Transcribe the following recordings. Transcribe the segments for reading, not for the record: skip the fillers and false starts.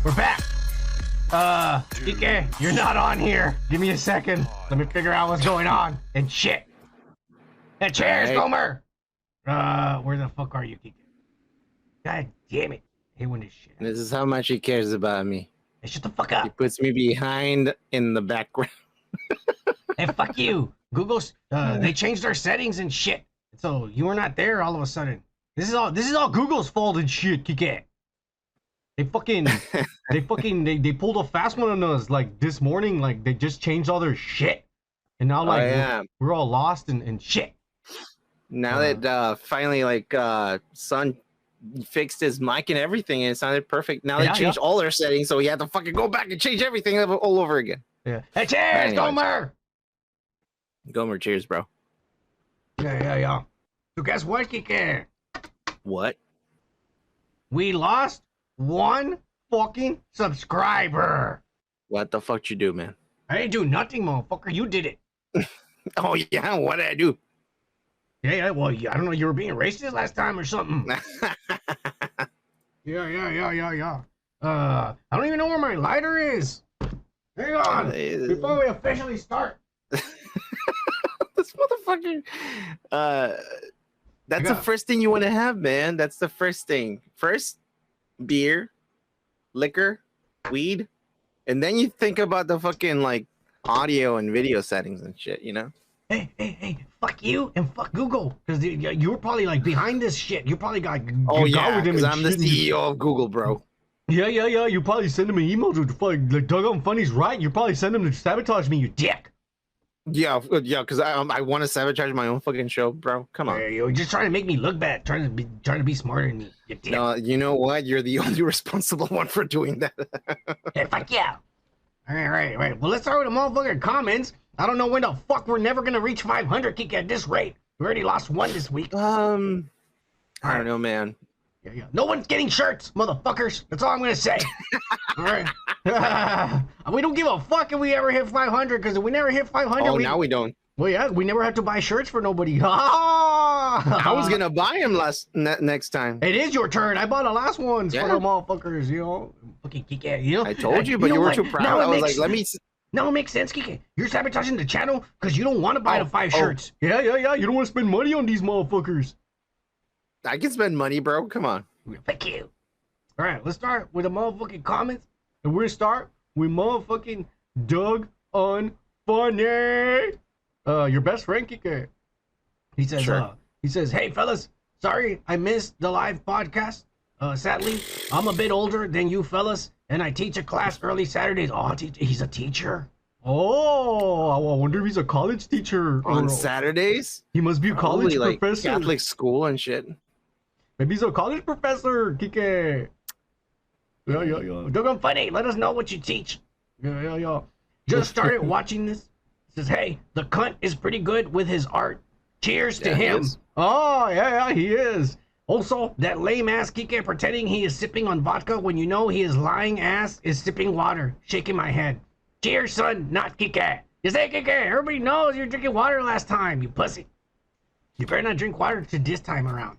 We're back. Kike, you're not on here. Give me a second. Let me figure out what's going on. And shit. And cheers, Gomer. Where the fuck are you, Kike? God damn it. I hate when this shit. This is how much he cares about me. Hey, shut the fuck up. He puts me behind in the background. Hey, fuck you. Google's, they changed their settings and shit. So you were not there all of a sudden. This is all Google's fault and shit, Kike. They pulled a fast one on us like this morning. Like they just changed all their shit, and now like we're all lost and shit. Now that finally like Son fixed his mic and everything, and it sounded perfect. Now they changed all their settings, so he had to fucking go back and change everything all over again. Yeah. Hey, cheers, Gomer. Gomer, cheers, bro. Yeah. So guess what, Kike? What? We lost one fucking subscriber. What the fuck you do, man? I didn't do nothing, motherfucker. You did it. Oh yeah, what did I do? Yeah. Well, I don't know. You were being racist last time or something. Yeah. I don't even know where my lighter is. Hang on. Before we officially start. This motherfucker. That's the first thing you want to have, man. That's the first thing. First, beer, liquor, weed, and then you think about the fucking like audio and video settings and shit, you know? Hey, fuck you and fuck Google, because you were probably like behind this shit. You probably got because I'm the CEO of Google, bro. Yeah. You probably send them an email to like Doggone Funny's right. You probably send them to sabotage me, you dick. Yeah, because I want to sabotage my own fucking show, bro. Come on. You're just trying to make me look bad, trying to be smarter than me. You dick. No, you know what? You're the only responsible one for doing that. Hey, fuck yeah. All right. Well, let's start with the motherfucking comments. I don't know when the fuck we're never gonna reach 500 kick at this rate. We already lost one this week. I don't know, man. Yeah. No one's getting shirts, motherfuckers. That's all I'm gonna say. All right. We don't give a fuck if we ever hit 500, because if we never hit 500, now we don't. Well, yeah, we never have to buy shirts for nobody. I was gonna buy him next time. It is your turn. I bought the last ones for the motherfuckers. You know, fucking Kike. You know. I told you, but you were too proud. I was like, let me. Now it makes sense, Kike. You're sabotaging the channel because you don't want to buy the 5 shirts. Yeah. You don't want to spend money on these motherfuckers. I can spend money, bro. Come on. Thank you. All right, let's start with the motherfucking comments. And we're gonna start with motherfucking Doug Unfunny. Your best friend, Kike. He says, hey fellas, sorry I missed the live podcast. Sadly, I'm a bit older than you fellas, and I teach a class early Saturdays. Oh, he's a teacher. Oh, I wonder if he's a college teacher. On Saturdays? He must be a college professor. Like Catholic school and shit. Maybe he's a college professor, Kike. Yeah. Doggone Funny, let us know what you teach. Yeah. Just started watching this. Says, hey, the cunt is pretty good with his art. Cheers to him. Oh, yeah, he is. Also, that lame ass Kike pretending he is sipping on vodka when you know his lying ass is sipping water. Shaking my head. Cheers, son, not Kike. You say Kike, everybody knows you're drinking water last time, you pussy. You better not drink water to this time around.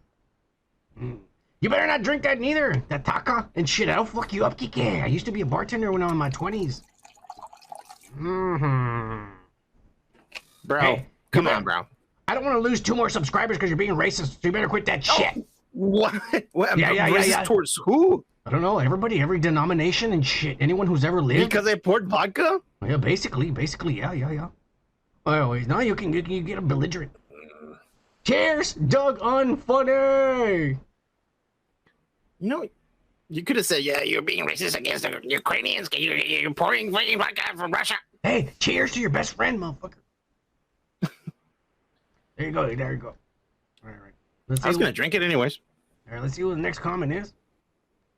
You better not drink that neither. That taka and shit, that'll fuck you up, Kike. I used to be a bartender when I was in my 20s. Bro, hey, come on, bro. I don't want to lose 2 more subscribers because you're being racist, so you better quit that shit. What? Yeah. Towards who? I don't know. Everybody, every denomination and shit. Anyone who's ever lived. Because they poured vodka? Yeah, basically, yeah. Anyways, now you can get a belligerent. Cheers, Doug Unfunny. You know, you could have said, yeah, you're being racist against the Ukrainians. You're pouring vodka from Russia. Hey, cheers to your best friend, motherfucker. There you go. All right. I was going to drink it anyways. All right, let's see what the next comment is.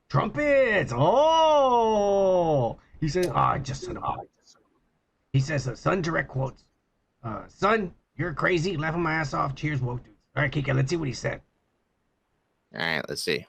Trumpets. Oh. He says, he says, son, direct quotes. Son, you're crazy. Laughing my ass off. Cheers, woke dudes. All right, Kike, let's see what he said. All right, let's see.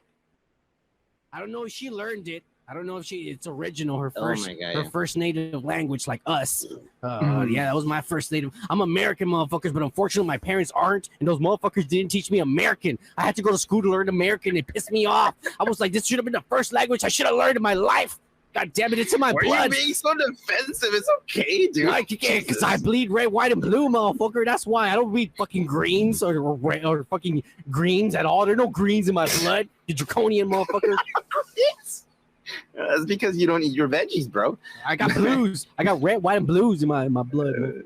I don't know if she learned it. I don't know if it's original, her first native language like us. Yeah, that was my first native. I'm American, motherfuckers, but unfortunately my parents aren't, and those motherfuckers didn't teach me American. I had to go to school to learn American. It pissed me off. I was like, this should have been the first language I should have learned in my life. God damn it, it's in my blood. Why are you being so defensive? It's okay, dude. Like, because I bleed red, white, and blue, motherfucker. That's why I don't bleed fucking greens or fucking greens at all. There are no greens in my blood. You draconian motherfucker. That's because you don't eat your veggies, bro. I got blues. I got red, white, and blues in my blood. Man.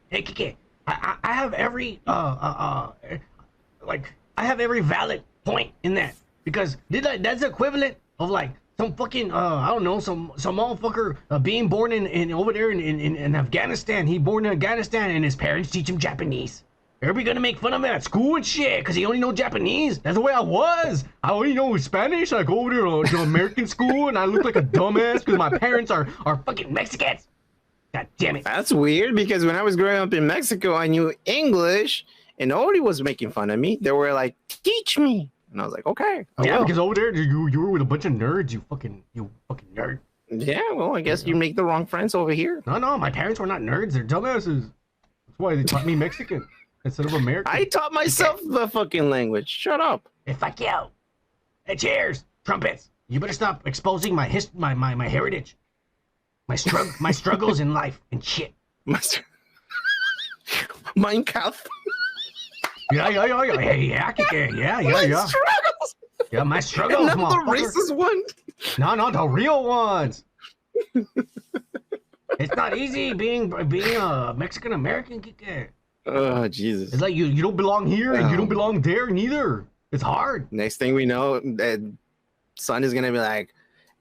Hey, Kike, I have every like I have every valid point in that because that's equivalent of like some fucking I don't know some motherfucker being born in over there in Afghanistan. He born in Afghanistan and his parents teach him Japanese. Everybody gonna make fun of him at school and shit because he only know Japanese. That's the way I was. I only know Spanish. I go over there to American school and I look like a dumbass because my parents are fucking Mexicans. God damn it. That's weird because when I was growing up in Mexico, I knew English and nobody was making fun of me. They were like, teach me. And I was like, okay. Yeah, because over there you were with a bunch of nerds. You fucking nerd. Yeah, well, I guess you make the wrong friends over here. No, my parents were not nerds. They're dumbasses. That's why they taught me Mexican. Instead of American. I taught myself the fucking language. Shut up. Hey, fuck you. Hey, cheers. Trumpets. You better stop exposing my heritage. My struggles in life and shit. Mein Kampf. Yeah. My struggles. Yeah, my struggles, not the racist one. No, the real ones. It's not easy being a Mexican American, Kike. Oh, Jesus. It's like you don't belong here and you don't belong there neither. It's hard. Next thing we know, that son is going to be like,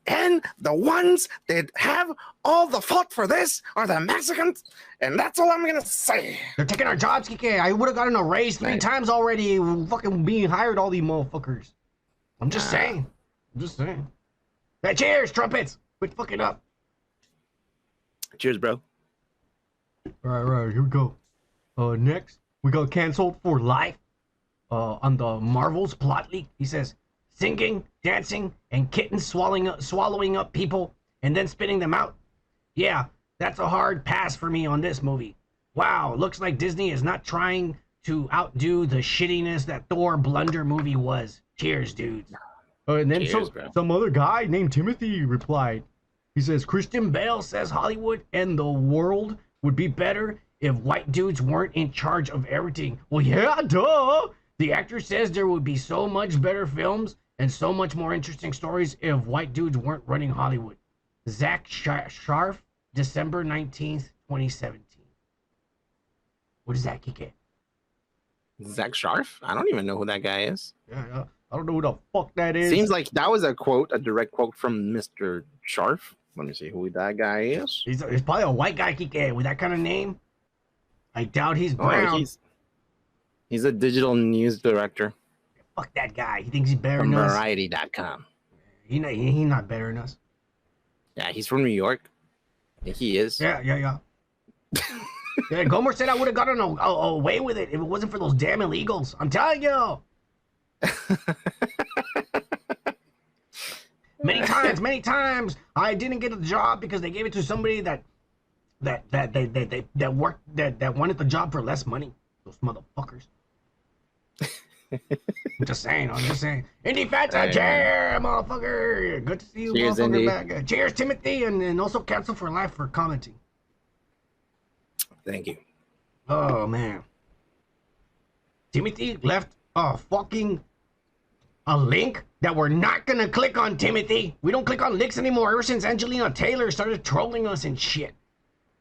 and the ones that have all the fault for this are the Mexicans, and that's all I'm going to say. They're taking our jobs, Kike. I would have gotten a raise 3 times already fucking being hired all these motherfuckers. I'm just saying. Hey, cheers, trumpets. Quit fucking up. Cheers, bro. Right, here we go. Next, we got canceled for life on the Marvel's plot leak. He says, singing, dancing, and kittens swallowing up people and then spitting them out. Yeah, that's a hard pass for me on this movie. Wow, looks like Disney is not trying to outdo the shittiness that Thor Blunder movie was. Cheers, dudes. And then some other guy named Timothy replied. He says, Christian Bale says Hollywood and the world would be better if white dudes weren't in charge of everything. Well, yeah, duh. The actor says there would be so much better films and so much more interesting stories if white dudes weren't running Hollywood. Zach Sharf, December 19th, 2017. What is that, Kike? Zach Sharf? I don't even know who that guy is. Yeah. I don't know who the fuck that is. Seems like that was a direct quote from Mr. Sharf. Let me see who that guy is. He's probably a white guy, Kike, with that kind of name. I doubt he's brown. He's a digital news director. Fuck that guy. He thinks he's better than us. Variety.com. He's not better than us. Yeah, he's from New York. Yeah, he is. Yeah. Yeah, Gomer said I would have gotten away with it if it wasn't for those damn illegals. I'm telling you. Many times I didn't get a job because they gave it to somebody that wanted the job for less money. Those motherfuckers. I'm just saying. Indy Fanta, cheers, motherfucker. Good to see you, cheers, motherfucker, Indy. back. Cheers, Timothy, and also cancel for life for commenting. Thank you. Oh, man. Timothy left a link that we're not gonna click on, Timothy. We don't click on links anymore ever since Angelina Taylor started trolling us and shit.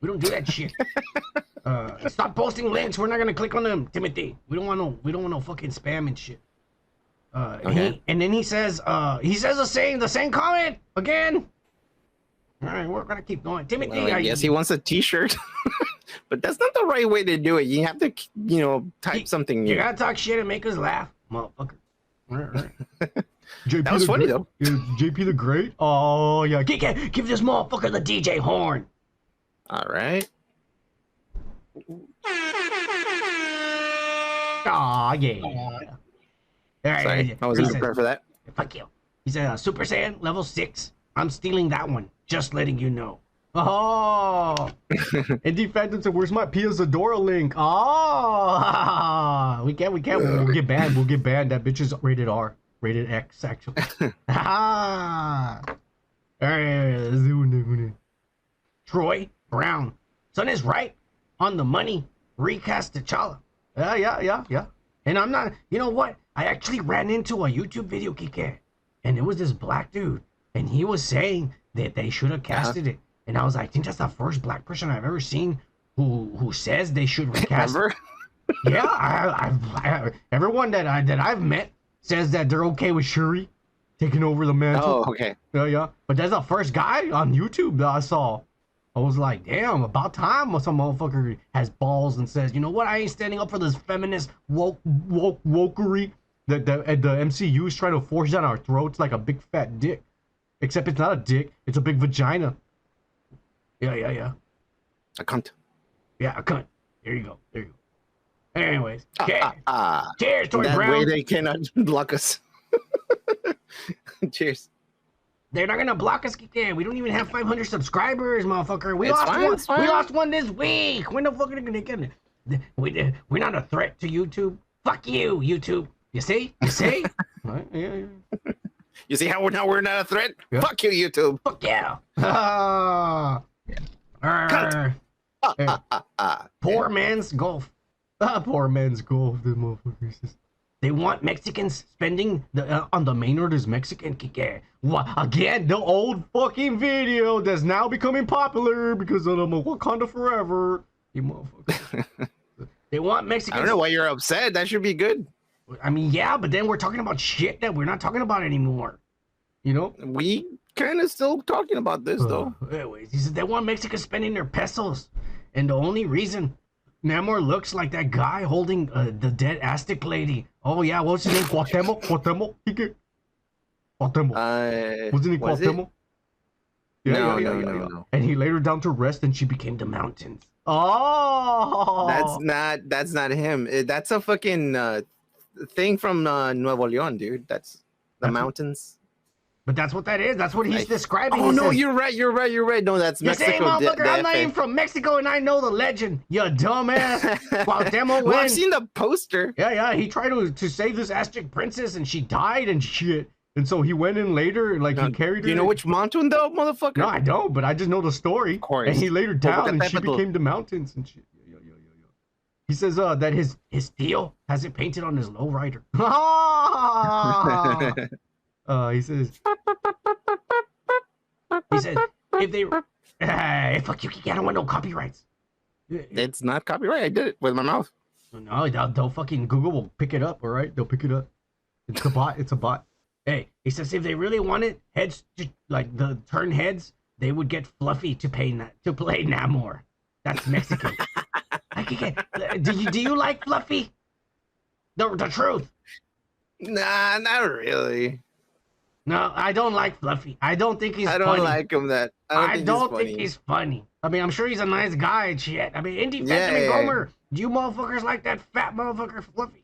We don't do that shit. Stop posting links. We're not gonna click on them, Timothy. We don't want no fucking spam and shit. Okay. And then he says the same comment again. All right, we're gonna keep going, Timothy. Well, I guess he wants a T-shirt, but that's not the right way to do it. You have to, type something new. You gotta talk shit and make us laugh, motherfucker. All right. JP that was funny though. JP the Great. Oh yeah, give this motherfucker the DJ horn. All right. Oh yeah. All right. Sorry, I wasn't prepared for that. Fuck you. He said, Super Saiyan level 6. I'm stealing that one. Just letting you know. Oh. Indy Phantom said, "Where's my Pia Zadora link?" Oh. We can't. We'll get banned. That bitch is rated R. Rated X, actually. Troy Brown. Son is right on the money. Recast T'Challa. Yeah. And I'm not, you know what? I actually ran into a YouTube video, Kike. And it was this black dude. And he was saying that they should have casted it. And I was like, I think that's the first black person I've ever seen who says they should recast it. Yeah, I everyone that I've met says that they're okay with Shuri taking over the mantle. Oh, okay. Yeah. But that's the first guy on YouTube that I saw. I was like, damn, about time some motherfucker has balls and says, you know what, I ain't standing up for this feminist wokery that the MCU is trying to force down our throats like a big fat dick. Except it's not a dick, it's a big vagina. Yeah. A cunt. Yeah, a cunt. There you go. Anyways, cheers, Troy that Brown. way they cannot block us. Cheers. They're not gonna block us, Kike. We don't even have 500 subscribers, motherfucker. We lost one this week. When the fuck are they gonna get it? We're not a threat to YouTube. Fuck you, YouTube. You see? Right? Yeah. You see how we're not a threat? Yeah. Fuck you, YouTube. Fuck yeah. Poor man's golf. Poor man's golf. The motherfuckers. They want Mexicans spending on the Maynard is Mexican. Again, the old fucking video that's now becoming popular because of the Wakanda Forever. You motherfuckers. They want Mexicans. I don't know why you're upset. That should be good. I mean, yeah, but then we're talking about shit that we're not talking about anymore. You know? We kind of still talking about this, though. Anyways, he said they want Mexicans spending their pesos. And the only reason Namor looks like that guy holding the dead Aztec lady. Oh, yeah, what's his name? Cuauhtemoc? Cuauhtemoc? Wasn't he Cuauhtemoc? Yeah, no. And he laid her down to rest and she became the mountains. Oh! That's not him. That's a fucking thing from Nuevo León, dude. That's the mountains. But that's what that is. That's what he's describing. Oh, no, you're right. No, that's Mexico. You say, motherfucker, I'm not even from Mexico and I know the legend. You dumbass. Cuauhtemoc. Well, I've seen the poster. Yeah. He tried to save this Aztec princess and she died and shit. And so he went in later, like he carried her. Do you know which mountain, though, motherfucker? No, I don't, but I just know the story. Of course. And he laid her down and she became the mountains and shit. Yo. He says that his steel has it painted on his lowrider. He says if they fuck you, I don't want no copyrights. It's not copyright. I did it with my mouth. No, they'll fucking Google will pick it up. All right, they'll pick it up. It's a bot. Hey, he says if they really wanted heads, like the turn heads, they would get Fluffy to play Namor. That's Mexican. Do you like Fluffy? The truth. Nah, not really. No, I don't like Fluffy. I don't think he's funny. I don't like him that. I don't think he's funny. I mean, I'm sure he's a nice guy and shit. I mean, Indy Phantom and Gomer, do you motherfuckers like that fat motherfucker Fluffy?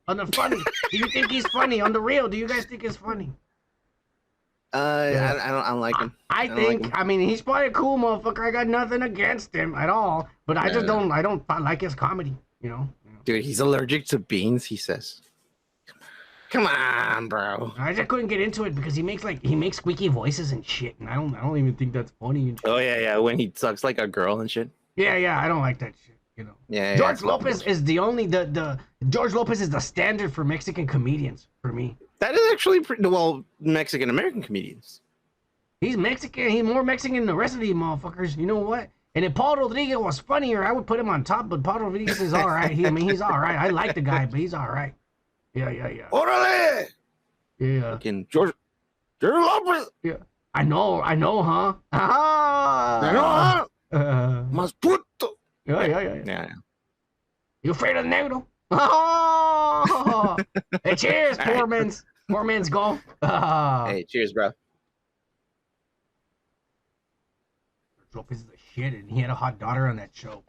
On the funny, do you think he's funny? On the real, do you guys think he's funny? I don't like him. I mean, he's probably a cool motherfucker. I got nothing against him at all, but I just don't like his comedy, you know? Dude, he's allergic to beans, he says. Come on, bro. I just couldn't get into it because he makes squeaky voices and shit, and I don't even think that's funny. Oh yeah, when he sucks like a girl and shit. Yeah, I don't like that shit. You know. Yeah. George Lopez is George Lopez is the standard for Mexican comedians for me. That is actually Mexican American comedians. He's Mexican. He's more Mexican than the rest of these motherfuckers. You know what? And if Paul Rodriguez was funnier, I would put him on top. But Paul Rodriguez is all right. He's all right. I like the guy, but he's all right. Yeah. Orale! Yeah. Fucking George Lopez. Yeah. I know, huh? I know, huh? Mas puto. Yeah. You afraid of the negro? Oh! Hey, cheers, poor man's golf. Hey, cheers, bro. Lopez is a shit, and he had a hot daughter on that show.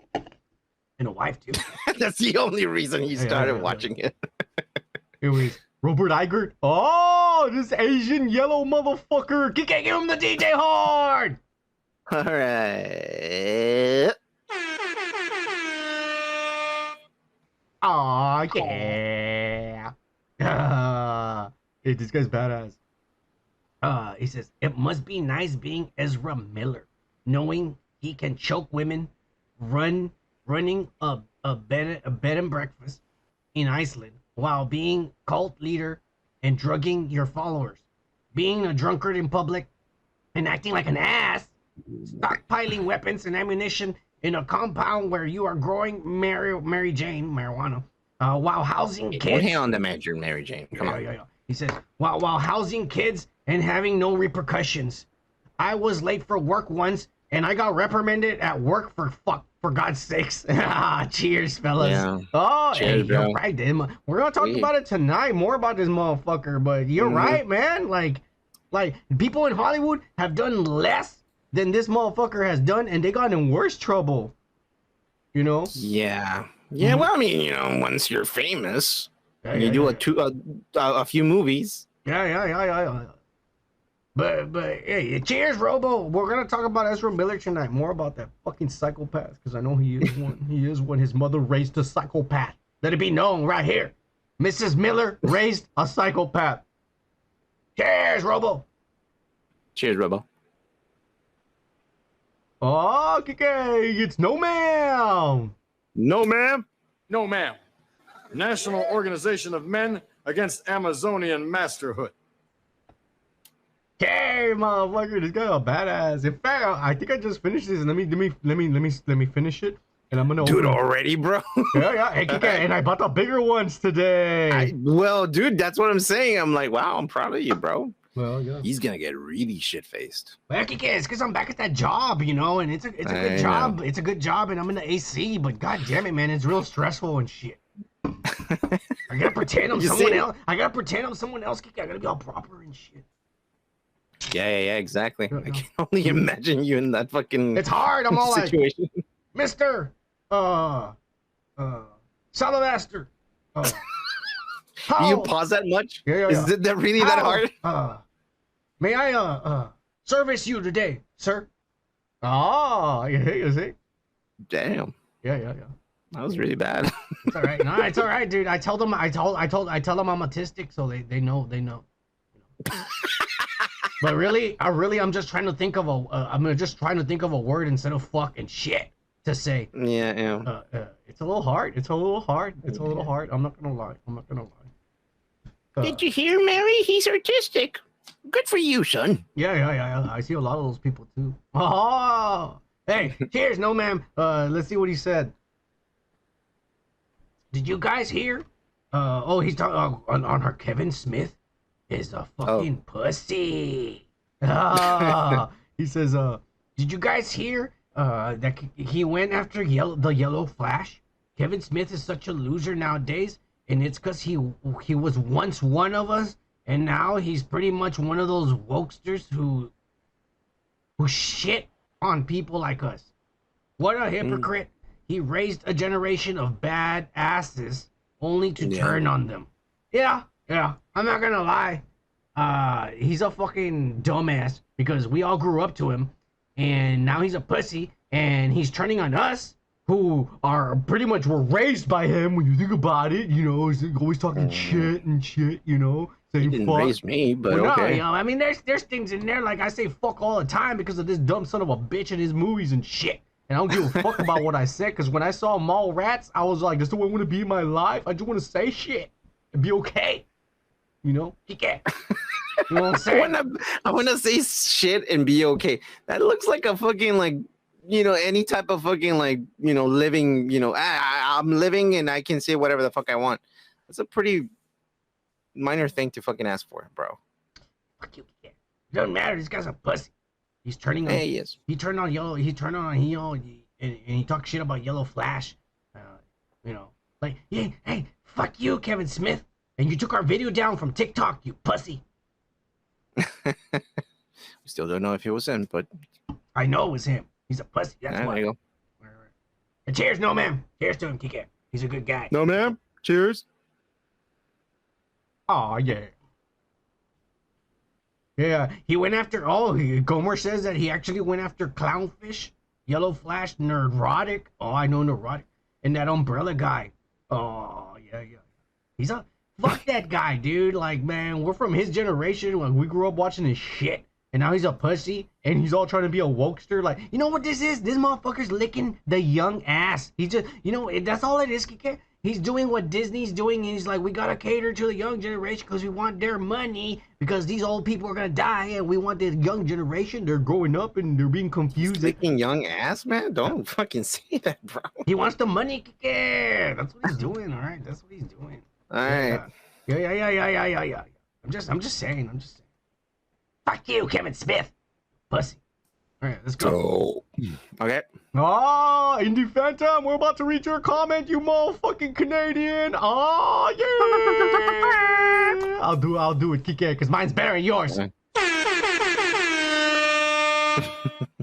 And a wife, too. That's the only reason he started watching it. Anyways, Robert Eigert. Oh, this Asian yellow motherfucker. Give him the DJ horn. All right. Oh, yeah. Hey, this guy's badass. He says, it must be nice being Ezra Miller, knowing he can choke women, running a bed and breakfast in Iceland while being cult leader and drugging your followers, being a drunkard in public and acting like an ass, stockpiling weapons and ammunition in a compound where you are growing Mary Jane marijuana, while housing kids. Don't hang on the Mary Jane. Come on. Yeah. He says, while housing kids and having no repercussions. I was late for work once and I got reprimanded at work for God's sakes. Cheers, fellas. Yeah. Oh, cheers, hey, you're right, dude. We're gonna talk about it tonight, more about this motherfucker, but you're right, man. Like people in Hollywood have done less than this motherfucker has done, and they got in worse trouble. You know? Yeah. Yeah, well, I mean, you know, once you're famous, you do a few movies. Yeah. But hey, cheers, Robo. We're gonna talk about Ezra Miller tonight. More about that fucking psychopath, because I know he is one. He is one. His mother raised a psychopath. Let it be known right here. Mrs. Miller raised a psychopath. Cheers, Robo. Cheers, Robo. Oh, Kike, it's no ma'am. No ma'am. No ma'am. National Organization of Men Against Amazonian Masterhood. Hey, motherfucker, this guy a badass. In fact, I think I just finished this. Let me finish it, and I'm gonna do it already, bro. Yeah. Hey, Kike, and I bought the bigger ones today. Well, dude, that's what I'm saying. I'm like, wow, I'm proud of you, bro. Well, yeah. He's gonna get really shit faced. Well, Kike, it's because I'm back at that job, you know, and it's a good job. It's a good job, and I'm in the AC. But god damn it, man, it's real stressful and shit. I gotta pretend I'm someone else. I gotta pretend I'm someone else. Kike, I gotta be all proper and shit. Yeah, exactly. I can only imagine you in that fucking. It's hard. I'm all situation. Like, Mr. Salamaster. Do you pause that much? Yeah. Is that really that hard? May I service you today, sir? Oh, you see? Damn. Yeah. That was really bad. It's all right. No, it's all right, dude. I tell them I'm autistic, so they know. You know. But really, I'm just trying to think of a word instead of fuck and shit to say. Yeah. It's a little hard. I'm not gonna lie. Did you hear, Mary? He's artistic. Good for you, son. Yeah. I see a lot of those people too. Oh, hey, cheers, no ma'am. Let's see what he said. Did you guys hear? He's talking on her. Kevin Smith is a fucking pussy. He says, did you guys hear that he went after the Yellow Flash? Kevin Smith is such a loser nowadays, and it's because he was once one of us, and now he's pretty much one of those wokesters who shit on people like us. What a hypocrite. He raised a generation of bad asses only to turn on them. Yeah. I'm not gonna lie. He's a fucking dumbass because we all grew up to him, and now he's a pussy, and he's turning on us who are pretty much were raised by him. When you think about it, you know, he's always talking shit, you know. He didn't raise me, but okay. No, you know, I mean, there's things in there like I say fuck all the time because of this dumb son of a bitch in his movies and shit. And I don't give a fuck about what I said, because when I saw Mall Rats, I was like, this is the way I want to be in my life. I just want to say shit and be okay. You know? You know what I'm saying? I want to say shit and be okay. That looks like a fucking, like, you know, any type of fucking, like, you know, living, you know, I'm living and I can say whatever the fuck I want. That's a pretty minor thing to fucking ask for, bro. Fuck you. It doesn't matter. This guy's a pussy. He's turning on. Hey, he is. He turned on Yellow. He turned on and he talked shit about Yellow Flash. You know, like, hey, fuck you, Kevin Smith. And you took our video down from TikTok, you pussy. We still don't know if it was him, but I know it was him. He's a pussy. That's why. There you go. Right. And cheers, no ma'am. Cheers to him, Kike. He's a good guy. No ma'am. Cheers. Oh yeah. Yeah, he went after. Gomer says that he actually went after Clownfish, Yellow Flash, Neurotic. Oh, I know Neurotic, and that Umbrella guy. Oh yeah. He's a Fuck that guy, dude. Like, man, we're from his generation. Like, we grew up watching his shit. And now he's a pussy. And he's all trying to be a wokester. Like, you know what this is? This motherfucker's licking the young ass. He's just, you know, that's all it is, Kike. He's doing what Disney's doing. And he's like, we got to cater to the young generation because we want their money. Because these old people are going to die. And we want the young generation. They're growing up and they're being confused. Licking young ass, man? Don't fucking say that, bro. He wants the money, Kike. That's what he's doing, all right? That's what he's doing. All right. Yeah. I'm just saying. Fuck you, Kevin Smith. Pussy. All right, let's go. Okay. Ah, Indie Phantom, we're about to read your comment, you motherfucking Canadian. Ah, yeah. I'll do it, Kike, because mine's better than yours. Okay.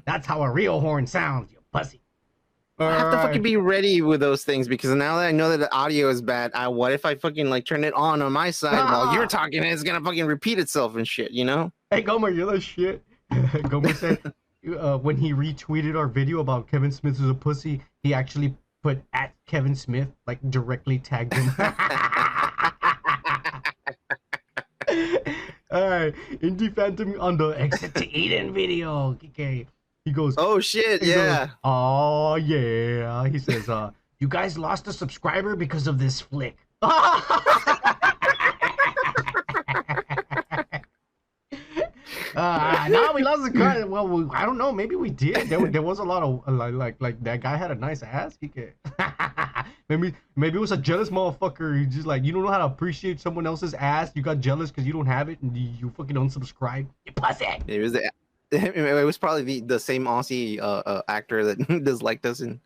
That's how a real horn sounds, you pussy. I have to fucking be ready with those things because now that I know that the audio is bad, what if I fucking like turn it on my side while you're talking and it's gonna fucking repeat itself and shit, you know? Hey, Gomer, you're the shit. Gomer said when he retweeted our video about Kevin Smith is a pussy, he actually put at Kevin Smith, like directly tagged him. All right, Indie Phantom on the Exit to Eden video. Okay. He goes, oh shit, yeah. Oh yeah. He says, you guys lost a subscriber because of this flick. No, we lost the guy. Well, I don't know. Maybe we did. There was a lot of like that guy had a nice ass. He could. maybe it was a jealous motherfucker. He just like, you don't know how to appreciate someone else's ass. You got jealous because you don't have it, and you fucking unsubscribe. You pussy. It was probably the same Aussie actor that disliked us and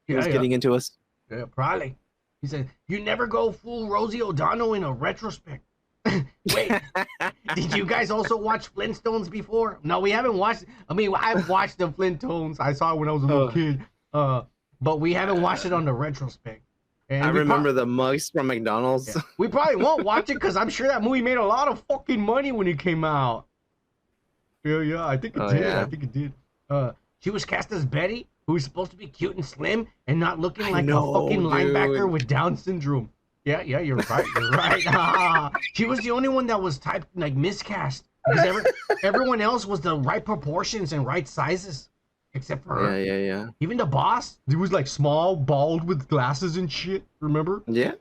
he was getting into us. Yeah, probably. He said, "You never go full Rosie O'Donnell in a retrospect." Wait, did you guys also watch Flintstones before? No, we haven't watched. I mean, I've watched the Flintstones. I saw it when I was a little kid. But we haven't watched it on the retrospect. And I remember the mugs from McDonald's. Yeah. We probably won't watch it because I'm sure that movie made a lot of fucking money when it came out. Yeah, I think it did. Yeah. I think it did. She was cast as Betty, who was supposed to be cute and slim and not looking like a fucking linebacker with Down syndrome. Yeah, you're right. You're right. She was the only one that was typed like miscast because everyone else was the right proportions and right sizes, except for her. Yeah. Even the boss, he was like small, bald with glasses and shit. Remember? Yeah,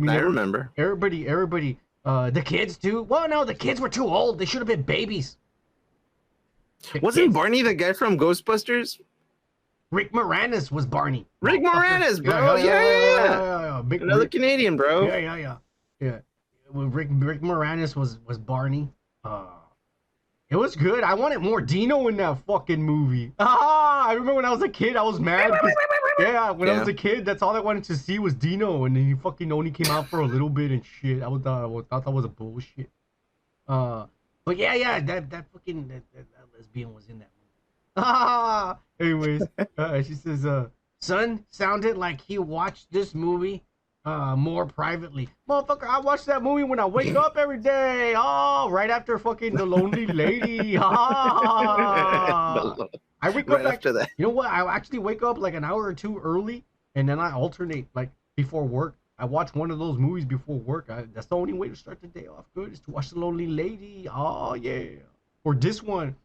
I remember. Everybody. The kids too. Well, no, the kids were too old. They should have been babies. Wasn't Barney the guy from Ghostbusters? Rick Moranis was Barney. Rick Moranis, bro. Yeah. Another Canadian, bro. Yeah. Well, Rick Moranis was Barney. It was good. I wanted more Dino in that fucking movie. I remember when I was a kid, I was mad. I was a kid, that's all I wanted to see was Dino, and then he fucking only came out for a little bit and shit. I thought that was a bullshit. But that fucking that lesbian was in that movie. Anyways, she says, son sounded like he watched this movie more privately. Motherfucker, I watch that movie when I wake up every day. Oh, right after fucking The Lonely Lady. I wake up after that. You know what? I actually wake up like an hour or two early, and then I alternate like before work. I watch one of those movies before work. That's the only way to start the day off good is to watch The Lonely Lady. Oh yeah. Or this one.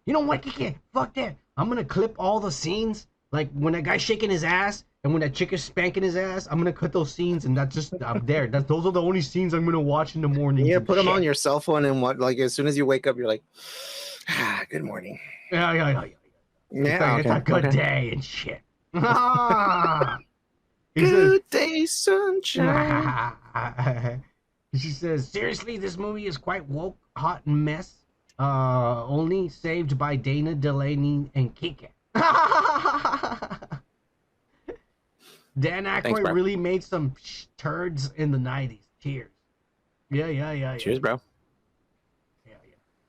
You know what? Fuck that. I'm gonna clip all the scenes, like when that guy's shaking his ass and when that chick is spanking his ass. I'm gonna cut those scenes, and that's just I'm there. Those are the only scenes I'm gonna watch in the morning. Yeah, put them on your cell phone and what? Like as soon as you wake up, you're like, good morning. Yeah. It's a good day and shit. Good day, sunshine. She says, seriously, this movie is quite woke, hot, and mess. Only saved by Dana Delaney and Kike. Dan Aykroyd really made some turds in the 90s. Cheers. Yeah. Cheers, bro. Yeah.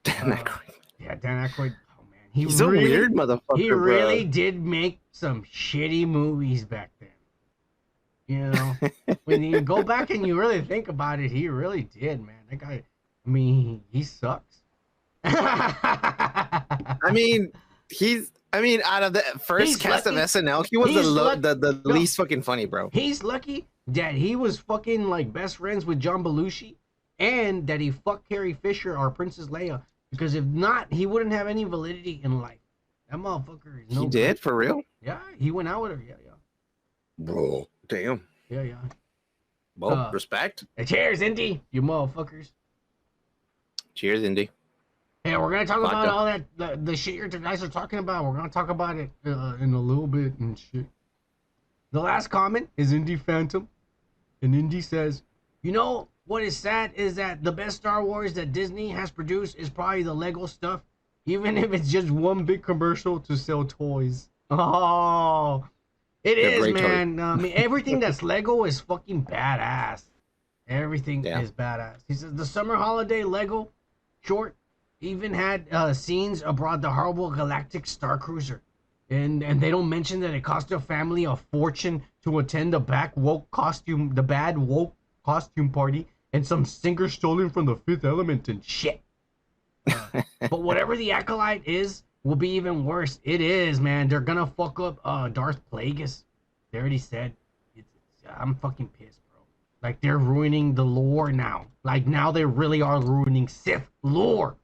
Dan Aykroyd. Yeah, Dan Aykroyd. Oh, man. He's a weird motherfucker, He really did make some shitty movies back then. You know, when you go back and you really think about it, he really did, man. That guy, I mean, he sucks. I mean, out of the first cast of SNL, he was the least fucking funny, bro. He's lucky that he was fucking like best friends with John Belushi, and that he fucked Carrie Fisher or Princess Leia. Because if not, he wouldn't have any validity in life. That motherfucker is no. He did for real? Yeah, he went out with her. Yeah. Bro, damn. Yeah. Well, respect. Cheers, Indy, you motherfuckers. Cheers, Indy. Yeah, we're gonna talk about all that the shit you guys are talking about. We're gonna talk about it in a little bit and shit. The last comment is Indy Phantom, and Indy says, "You know what is sad is that the best Star Wars that Disney has produced is probably the Lego stuff, even if it's just one big commercial to sell toys." Oh, it is, man. I mean, everything that's Lego is fucking badass. Everything is badass. He says the summer holiday Lego short even had scenes aboard the horrible galactic star cruiser, and they don't mention that it cost a family a fortune to attend the bad woke costume party and some singer stolen from the Fifth Element and shit. But whatever the Acolyte is will be even worse. It is, man. They're gonna fuck up Darth Plagueis. They already said. I'm fucking pissed, bro. Like, they're ruining the lore now. Like, now they really are ruining Sith lore.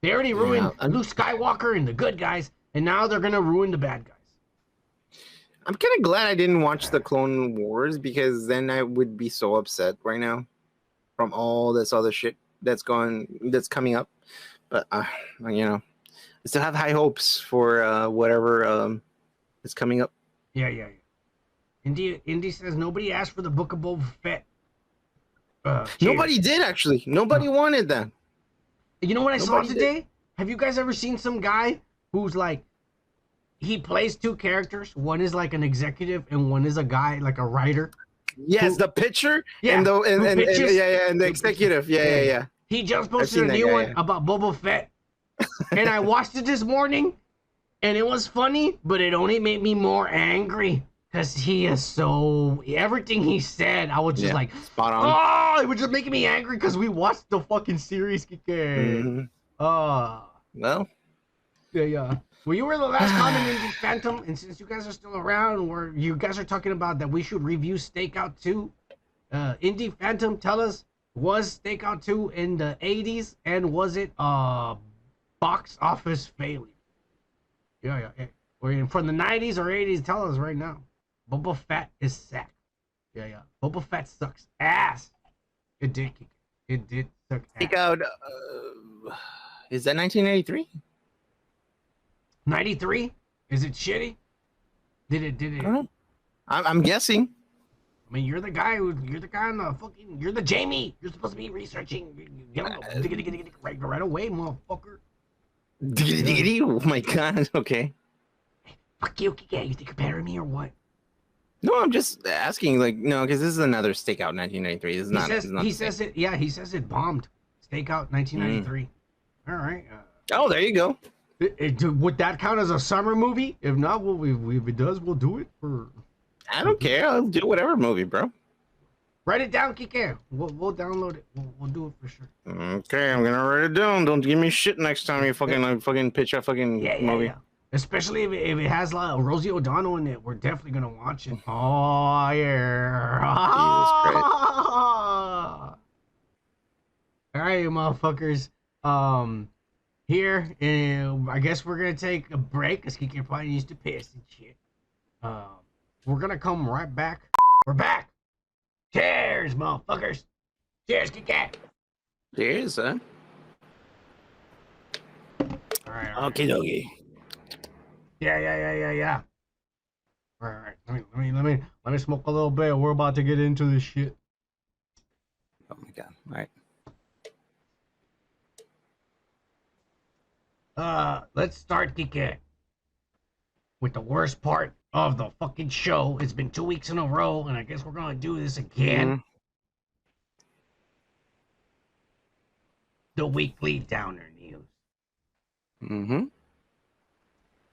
They already ruined Luke Skywalker and the good guys, and now they're gonna ruin the bad guys. I'm kind of glad I didn't watch the Clone Wars, because then I would be so upset right now from all this other shit that's coming up. But you know, I still have high hopes for whatever is coming up. Yeah. Indy says nobody asked for the Book of Boba Fett. Nobody did, actually. Nobody wanted that. You know what I saw today? Have you guys ever seen some guy who's like, he plays two characters? One is like an executive and one is a guy, like a writer. Yes, the pitcher and the executive. Yeah. He just posted a new one about Boba Fett. And I watched it this morning, and it was funny, but it only made me more angry. Because he is so... Everything he said, I was just like... Spot on. Oh, it was just making me angry because we watched the fucking series. Well. Yeah. Well, you were the last comment in the Phantom, and since you guys are still around, where you guys are talking about that we should review Stakeout 2, Indie Phantom, tell us, was Stakeout 2 in the 80s, and was it box office failure? Yeah. Or from the 90s or 80s, tell us right now. Boba Fett is sack. Yeah. Boba Fett sucks ass. It did suck ass. Stakeout, is that 1983? 93? Is it shitty? Did it? I don't know. I'm guessing. I mean, you're the guy on the fucking. You're the Jamie. You're supposed to be researching. Right away, motherfucker. Oh my god. Okay. Fuck you. Yeah, you think you're better than me or what? No, I'm just asking. Like, no, because this is another Stakeout 1993. This is not. He says it bombed. Stakeout 1993. All right. Oh, there you go. Would that count as a summer movie? If not, if it does, we'll do it for. I don't care. I'll do whatever movie, bro. Write it down, Kike. We'll download it. We'll do it for sure. Okay, I'm gonna write it down. Don't give me shit next time you fucking pitch a fucking movie. Yeah. Especially if it has Rosie O'Donnell in it, we're definitely gonna watch it. Oh yeah. Jesus Christ. All right, you motherfuckers. Here, I guess we're gonna take a break because Kike probably needs to piss and shit. We're gonna come right back. We're back. Cheers, motherfuckers. Cheers, Kike. Cheers, huh? All right. Okie dokie. Yeah. All right. Let me smoke a little bit. We're about to get into this shit. Oh my god. All right. Let's start, Kike, with the worst part of the fucking show. It's been 2 weeks in a row, and I guess we're gonna do this again. The weekly downer news.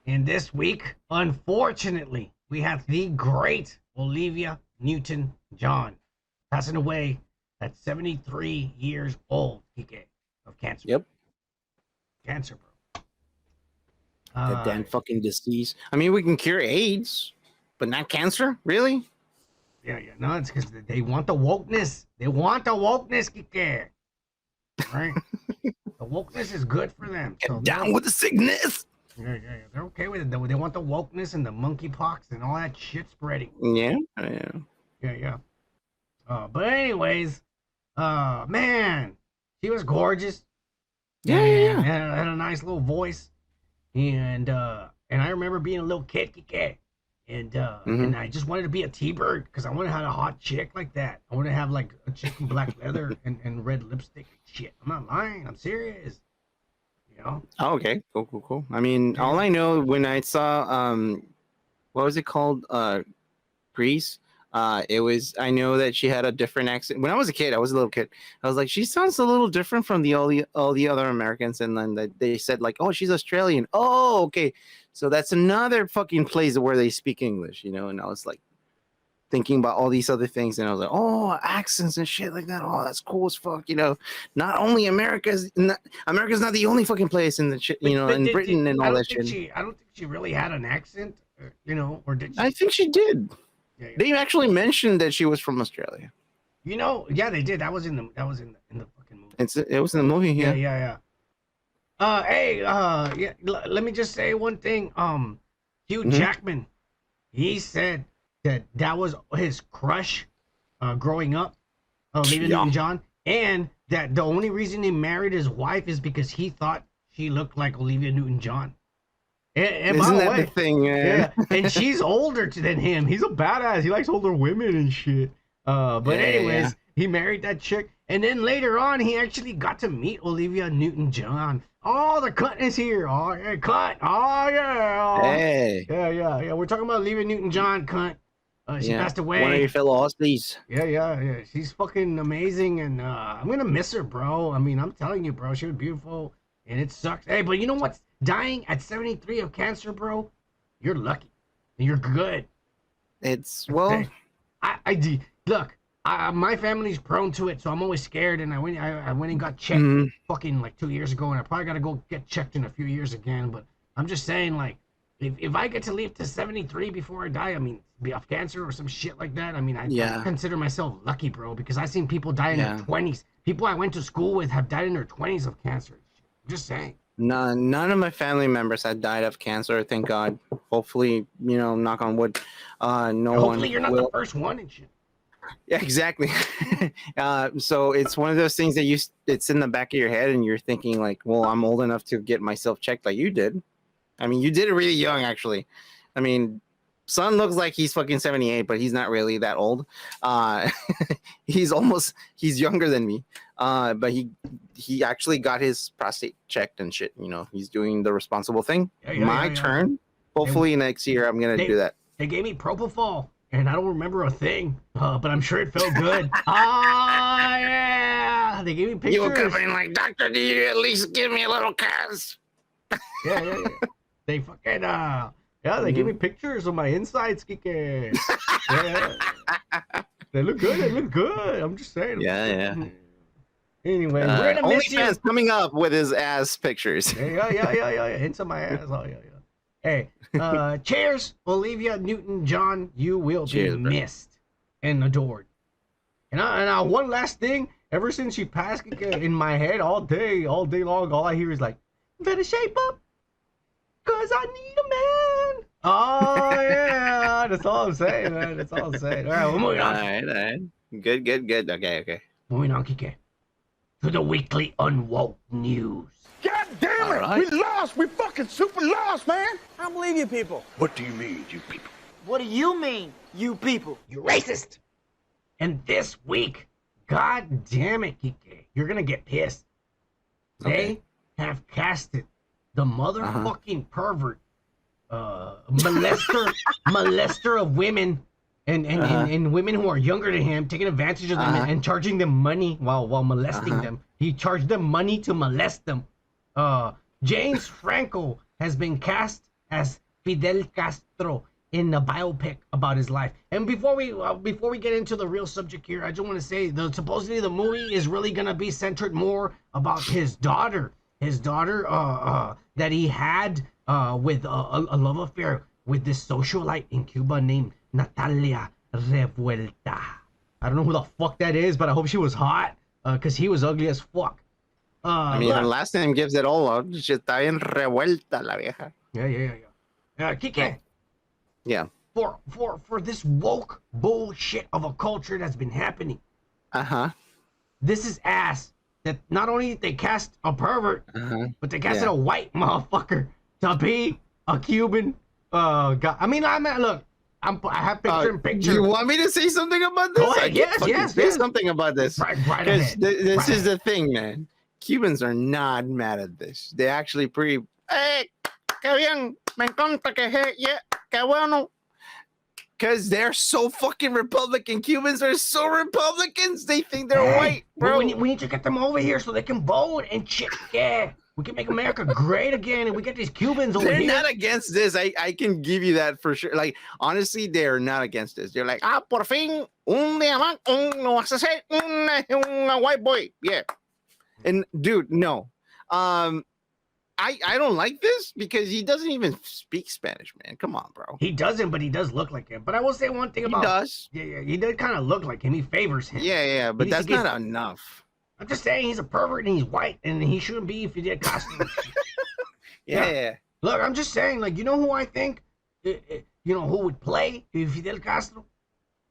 And this week, unfortunately, we have the great Olivia Newton-John passing away at 73 years old, Kike, of cancer. Yep. Cancer, bro. That damn fucking disease. I mean, we can cure AIDS, but not cancer? Really? Yeah. No, it's because they want the wokeness. They want the wokeness, Kike. Right? The wokeness is good for them. Get down with the sickness. Yeah. They're okay with it. They want the wokeness and the monkeypox and all that shit spreading. Yeah. Yeah. But anyways, man, she was gorgeous. Yeah. Had a nice little voice, and I remember being a little kid, Kike, and I just wanted to be a T-bird because I wanted to have a hot chick like that. I wanted to have like a chick in black leather and red lipstick and shit. I'm not lying. I'm serious. You know? Oh, okay. Cool. I mean, all I know when I saw what was it called? Grease. It was. I know that she had a different accent. When I was a kid, I was a little kid. I was like, she sounds a little different from all the other Americans. And then they said like, oh, she's Australian. Oh, okay. So that's another fucking place where they speak English, you know. And I was like thinking about all these other things, and I was like, oh, accents and shit like that. Oh, that's cool as fuck, you know. Not only America's not the only fucking place in the shit, you know, in Britain and all that shit. I don't think she really had an accent, you know, or did she? I think she did. Yeah. They actually mentioned that she was from Australia. You know, yeah, they did. That was in the fucking movie. It was in the movie, yeah. Yeah. Let me just say one thing. Hugh Jackman, he said that was his crush, growing up, Olivia Newton-John, and that the only reason he married his wife is because he thought she looked like Olivia Newton-John. And isn't that the thing, man? Yeah, and she's older than him. He's a badass. He likes older women and shit. Anyways, he married that chick, and then later on, he actually got to meet Olivia Newton-John. Oh, the Cont is here. Oh, yeah, Cont. Oh, yeah. Hey. Yeah. We're talking about Olivia Newton-John, Cont. She passed away. One of your fellow Aussies. Yeah. She's fucking amazing, and I'm gonna miss her, bro. I mean, I'm telling you, bro. She was beautiful, and it sucks. Hey, but you know what's dying at 73 of cancer, bro? You're lucky. You're good. It's well. Look. My family's prone to it, so I'm always scared. And I went and got checked fucking like 2 years ago, and I probably gotta go get checked in a few years again. But I'm just saying, like, if I get to live to 73 before I die, I mean, be off cancer or some shit like that. I mean, I consider myself lucky, bro, because I've seen people die in their 20s. People I went to school with have died in their 20s of cancer. I'm just saying. None of my family members had died of cancer, thank God. Hopefully, you know, knock on wood. Hopefully you're not the first one and shit. Yeah, exactly. So it's one of those things that it's in the back of your head, and you're thinking like, well, I'm old enough to get myself checked like you did. I mean, you did it really young, actually. I mean, son looks like he's fucking 78, but he's not really that old. He's younger than me. But he actually got his prostate checked and shit. You know, he's doing the responsible thing. My turn. Hopefully next year I'm gonna do that. They gave me propofol, and I don't remember a thing, but I'm sure it felt good. Yeah. They gave me pictures. You were coming like, doctor, do you at least give me a little cuz? Yeah. They fucking they give me pictures of my insides, Kike. Yeah. They look good. I'm just saying. Yeah. Anyway, we're gonna miss you. OnlyFans coming up with his ass pictures. Yeah. Hints on my ass. Oh, yeah. Hey, cheers, Olivia Newton-John. You will be missed and adored. And one last thing. Ever since she passed, in my head all day long, all I hear is like, better shape up, cause I need a man. Oh yeah, that's all I'm saying, man. That's all I'm saying. All right, we're moving on. All right. Good. Okay. Moving on, Kike, to the weekly Unwoke news. God damn it! Right. We lost! We fucking super lost, man! I don't believe you people. What do you mean, you people? What do you mean, you people? You racist! And this week, god damn it, Kike, you're gonna get pissed. They have casted the motherfucking pervert, molester of women and women who are younger than him, taking advantage of them and charging them money while molesting them. He charged them money to molest them. James Franco has been cast as Fidel Castro in a biopic about his life. And before we get into the real subject here, I just want to say supposedly the movie is really gonna be centered more about his daughter that he had with a love affair with this socialite in Cuba named Natalia revuelta. I don't know who the fuck that is, but I hope she was hot, cause he was ugly as fuck. I mean, her last name gives it all up. She está bien revuelta, la vieja. Yeah. Kike. Yeah. For this woke bullshit of a culture that's been happening. This is ass. That not only they cast a pervert, but they casted a white motherfucker to be a Cuban guy. I mean, look. I have picture. Do you want me to say something about this? Go ahead. Yes. Say something about this. Right Because ahead. This is the thing, man. Cubans are not mad at this. They actually pretty. Hey, qué bien, me encanta que yeah, qué bueno. Because they're so fucking Republican. Cubans are so Republicans. They think they're white, bro. We need to get them over here so they can vote and shit. Yeah. We can make America great again, and we get these Cubans over here. They're not against this. I can give you that for sure. Like, honestly, they're not against this. They're like, por fin, un día más, no vas a ser un white boy. Yeah. And, dude, no. I don't like this because he doesn't even speak Spanish, man. Come on, bro. He doesn't, but he does look like him. But I will say one thing about... He does. Yeah, he does kind of look like him. He favors him. Yeah, but that's not enough. I'm just saying he's a pervert and he's white and he shouldn't be if he did Castro. Yeah. Look, I'm just saying, like, you know who I think, who would play Fidel Castro?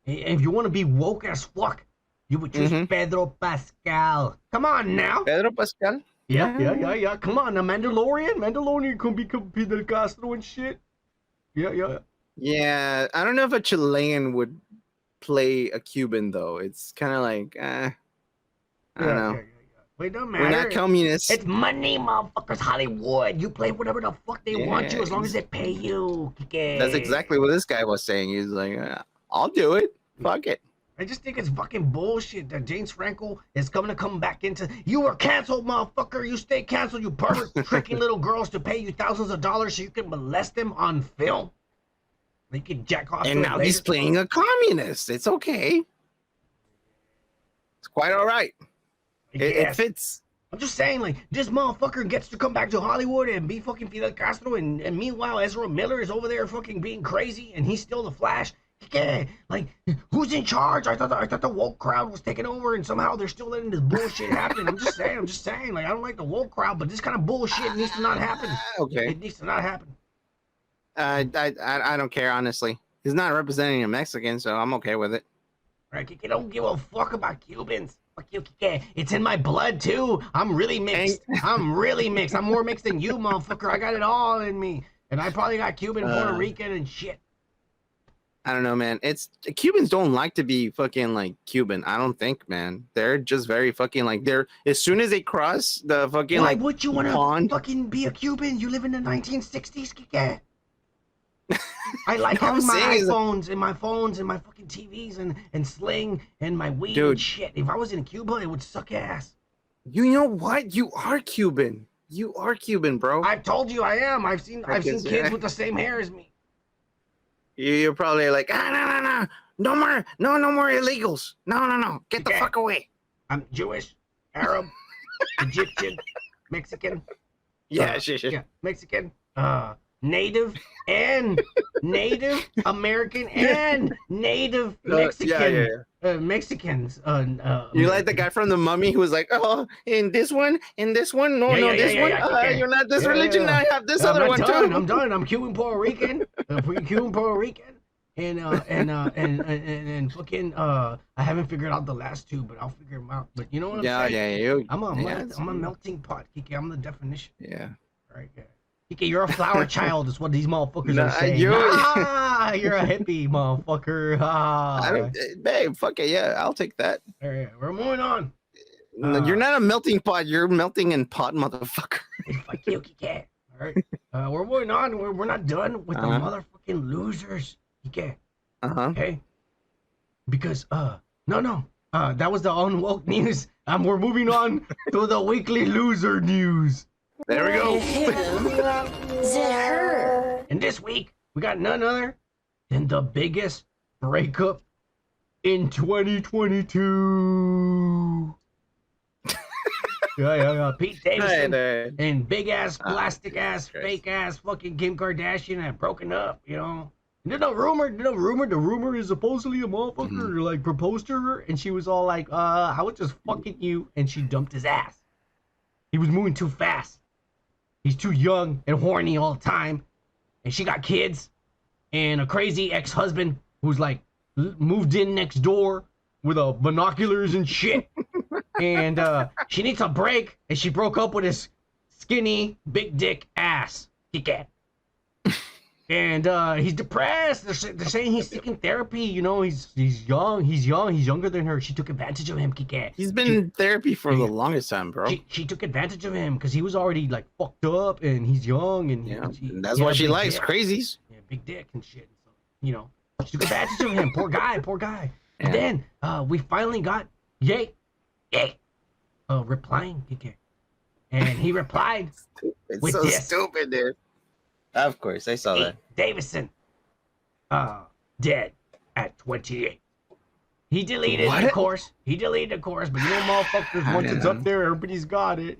If you want to be woke as fuck, you would choose Pedro Pascal. Come on now. Pedro Pascal? Yeah. Come on, the Mandalorian can be Fidel Castro and shit. Yeah, I don't know if a Chilean would play a Cuban, though. It's kind of like, I don't know. But it don't matter. We're not communists. It's money, motherfuckers. Hollywood. You play whatever the fuck they want you as long as they pay you. That's exactly what this guy was saying. He's like, I'll do it. Fuck it. I just think it's fucking bullshit that James Franco is going to come back into... You were canceled, motherfucker. You stay canceled, you pervert. Tricking little girls to pay you thousands of dollars so you can molest them on film. They can jack off. And now he's playing a communist. It's okay. It's quite all right. It fits. I'm just saying, like, this motherfucker gets to come back to Hollywood and be fucking Fidel Castro, and meanwhile, Ezra Miller is over there fucking being crazy, and he's still the Flash. Yeah, like, who's in charge? I thought the woke crowd was taking over, and somehow they're still letting this bullshit happen. I'm just saying, like, I don't like the woke crowd, but this kind of bullshit needs to not happen. Okay. It needs to not happen. I don't care, honestly. He's not representing a Mexican, so I'm okay with it. Right, Kike, don't give a fuck about Cubans. Fuck you, Kike. It's in my blood, too. I'm really mixed. I'm more mixed than you, motherfucker. I got it all in me. And I probably got Cuban, Puerto Rican, and shit. I don't know, man. Cubans don't like to be fucking, like, Cuban. I don't think, man. They're just very fucking, like, as soon as they cross the fucking, Why would you want to fucking be a Cuban? You live in the 1960s, Kike. I like having my iPhones and my phones and my fucking TVs and sling and my weed and shit. If I was in Cuba, it would suck ass. You know what? You are Cuban. You are Cuban, bro. I've told you I am. I've seen kids with the same hair as me. You're probably like, no more illegals. No. Get the fuck away. I'm Jewish, Arab, Egyptian, Mexican. Yeah, shit. Yeah, Mexican, Native American and Native Mexican. Mexicans. You like the guy from The Mummy who was like, oh, in this one, no, this one. You're not this religion. I have this other one too. I'm done. I'm Cuban Puerto Rican. Cuban Puerto Rican. And fucking I haven't figured out the last two, but I'll figure them out. But you know what I'm saying? I'm a melting pot, Kike. I'm the definition. Yeah. Right. Yeah. Kike, you're a flower child, is what these motherfuckers are saying. You're a hippie, motherfucker. Babe, fuck it, yeah, I'll take that. All right, we're moving on. You're not a melting pot, you're melting in pot, motherfucker. Fuck you, Kike. All right, we're moving on. We're not done with the motherfucking losers, Kike. Okay? Because, no. That was the Unwoke news. We're moving on to the weekly loser news. There we go. And this week, we got none other than the biggest breakup in 2022. Yeah. Pete Davidson and big ass, plastic ass, fake ass fucking Kim Kardashian have broken up, you know. There's no rumor. The rumor is supposedly a motherfucker like proposed to her, and she was all like, I was just fucking you, and she dumped his ass. He was moving too fast. He's too young and horny all the time, and she got kids, and a crazy ex-husband who's like moved in next door with binoculars and shit, and she needs a break, and she broke up with his skinny, big dick ass. Kick-ass. And he's depressed. They're saying he's seeking therapy. You know, he's young. He's younger than her. She took advantage of him. He's been in therapy for the longest time, bro. She took advantage of him because he was already like fucked up, and he's young, and that's what she likes, crazies. Yeah, big dick and shit. So, you know, she took advantage of him. Poor guy. And then we finally got Yay, replying, and he replied with so this. Stupid, dude. Of course, I saw that. Davidson, dead at 28. He deleted the course. But you know, motherfuckers, once it's up there, everybody's got it.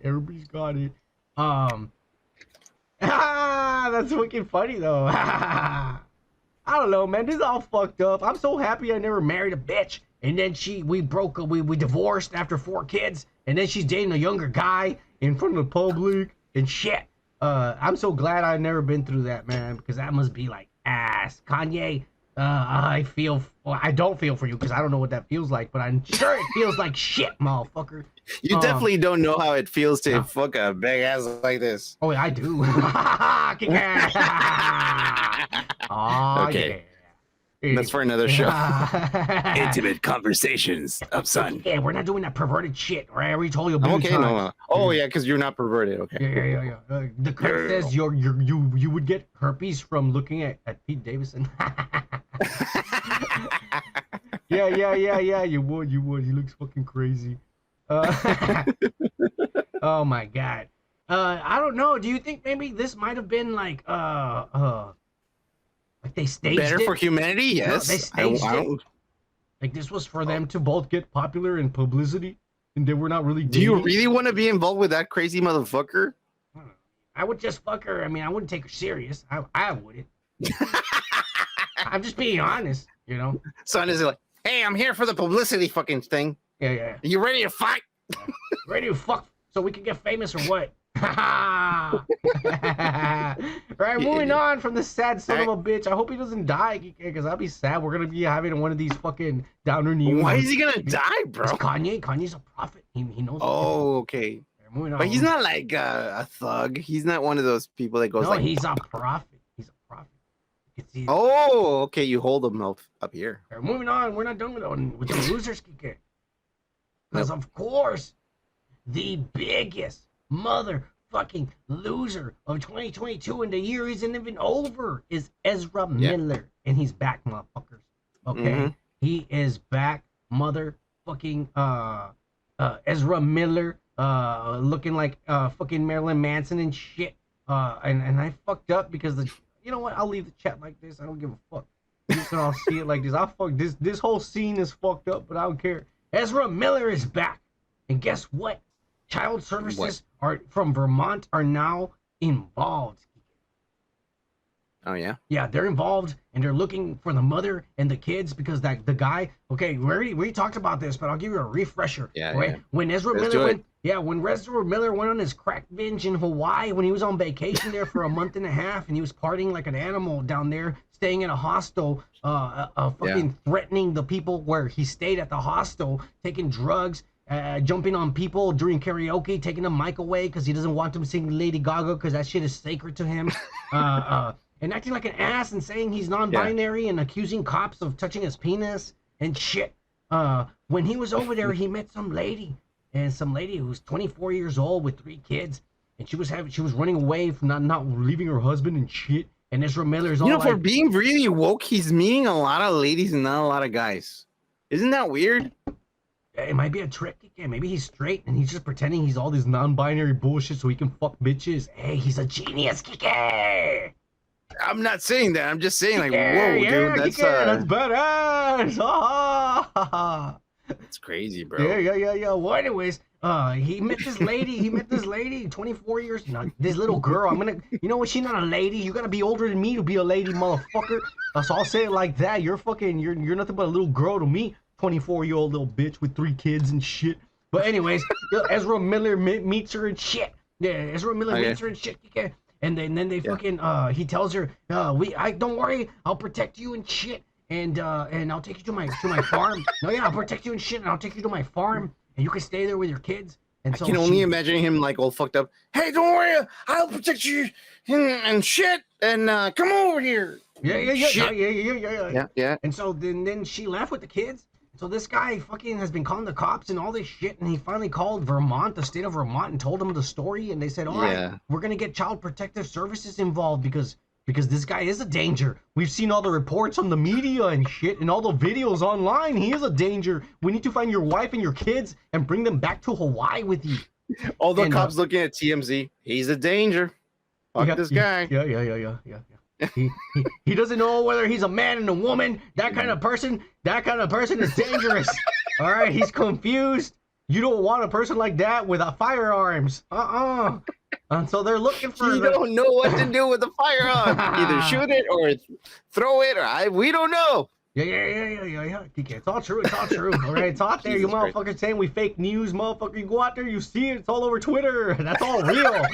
That's wicked funny though. I don't know, man. This is all fucked up. I'm so happy I never married a bitch. And then we divorced after 4 kids. And then she's dating a younger guy in front of the public and shit. I'm so glad I've never been through that, man, because that must be like ass. Kanye, I don't feel for you because I don't know what that feels like, but I'm sure it feels like shit, motherfucker. You definitely don't know how it feels to fuck a big ass like this. Oh, I do. Oh, okay. Yeah. That's for another show. Intimate conversations of son. Yeah, we're not doing that perverted shit. Right? I already told you. Okay, no. Oh yeah, because you're not perverted. Okay. Yeah. The card says you would get herpes from looking at Pete Davidson. Yeah. You would. He looks fucking crazy. Oh my god. I don't know. Do you think maybe this might have been like they staged better it? For humanity? Yes. No, they staged it. Like this was for them to both get popular and publicity, and they were not really dating. Do you really want to be involved with that crazy motherfucker? I would just fuck her. I mean, I wouldn't take her serious. I wouldn't. I'm just being honest, you know. Son is like, hey, I'm here for the publicity fucking thing. Yeah. You ready to fight? Ready to fuck so we can get famous or what? Right, moving on from the sad son of a bitch. I hope he doesn't die, because I'll be sad. We're gonna be having one of these fucking downer news. Why is he gonna die, bro? Kanye's a prophet. He knows. Oh, okay. Moving on. But he's not like a thug. He's not one of those people that goes no, like. He's a prophet. Oh, okay. You hold him up here. Right, moving on. We're not done with the losers, because of course, the biggest motherfucking loser of 2022, and the year isn't even over, is Ezra Miller, and he's back, motherfuckers. Okay, he is back, motherfucking Ezra Miller, looking like fucking Marilyn Manson and shit. And I fucked up because you know what? I'll leave the chat like this. I don't give a fuck. You can all see it like this. This whole scene is fucked up, but I don't care. Ezra Miller is back, and guess what? Child services from Vermont are now involved. Oh yeah. Yeah, they're involved, and they're looking for the mother and the kids because the guy. Okay, we talked about this, but I'll give you a refresher. Yeah. Right? Yeah. When Ezra Miller went on his crack binge in Hawaii, when he was on vacation there for a month and a half, and he was partying like an animal down there, staying in a hostel, threatening the people where he stayed at the hostel, taking drugs. Jumping on people during karaoke, taking the mic away because he doesn't want them singing Lady Gaga because that shit is sacred to him. And acting like an ass and saying he's non-binary and accusing cops of touching his penis and shit. When he was over there, he met some lady who was 24 years old with 3 kids, and she was running away from not leaving her husband and shit. And Ezra Miller's all for being really woke, he's meeting a lot of ladies and not a lot of guys. Isn't that weird? It might be a trick. Yeah, maybe he's straight and he's just pretending he's all this non-binary bullshit so he can fuck bitches. Hey, he's a genius, Kike. I'm not saying that. I'm just saying, like, whoa, dude, that's badass. That's crazy, bro. Yeah. Well, anyways, he met this lady, 24 years. No, this little girl. You know what? She's not a lady. You gotta be older than me to be a lady, motherfucker. So I'll say it like that. You're nothing but a little girl to me, 24-year-old little bitch with 3 kids and shit. But anyways, Ezra Miller meets her and shit. Yeah, Ezra Miller meets her and shit. And then they fucking he tells her, don't worry, I'll protect you and shit. And I'll take you to my farm. No, yeah, I'll protect you and shit, and I'll take you to my farm, and you can stay there with your kids. And so I can only imagine him like all fucked up. Hey, don't worry, I'll protect you and shit, and come over here. Yeah. And so then she left with the kids. So this guy fucking has been calling the cops and all this shit, and he finally called Vermont, the state of Vermont, and told them the story, and they said, all right, we're gonna get Child Protective Services involved because this guy is a danger. We've seen all the reports on the media and shit and all the videos online. He is a danger. We need to find your wife and your kids and bring them back to Hawaii with you. All the cops looking at TMZ. He's a danger. Fuck this guy. Yeah. He doesn't know whether he's a man and a woman. That kind of person is dangerous. All right, he's confused. You don't want a person like that without firearms. And so they're looking for. You don't know what to do with the firearm. Either shoot it or throw it, or we don't know. Yeah. It's all true. All right, it's out there. You motherfuckers saying we fake news, motherfucker. You go out there, you see it. It's all over Twitter. That's all real.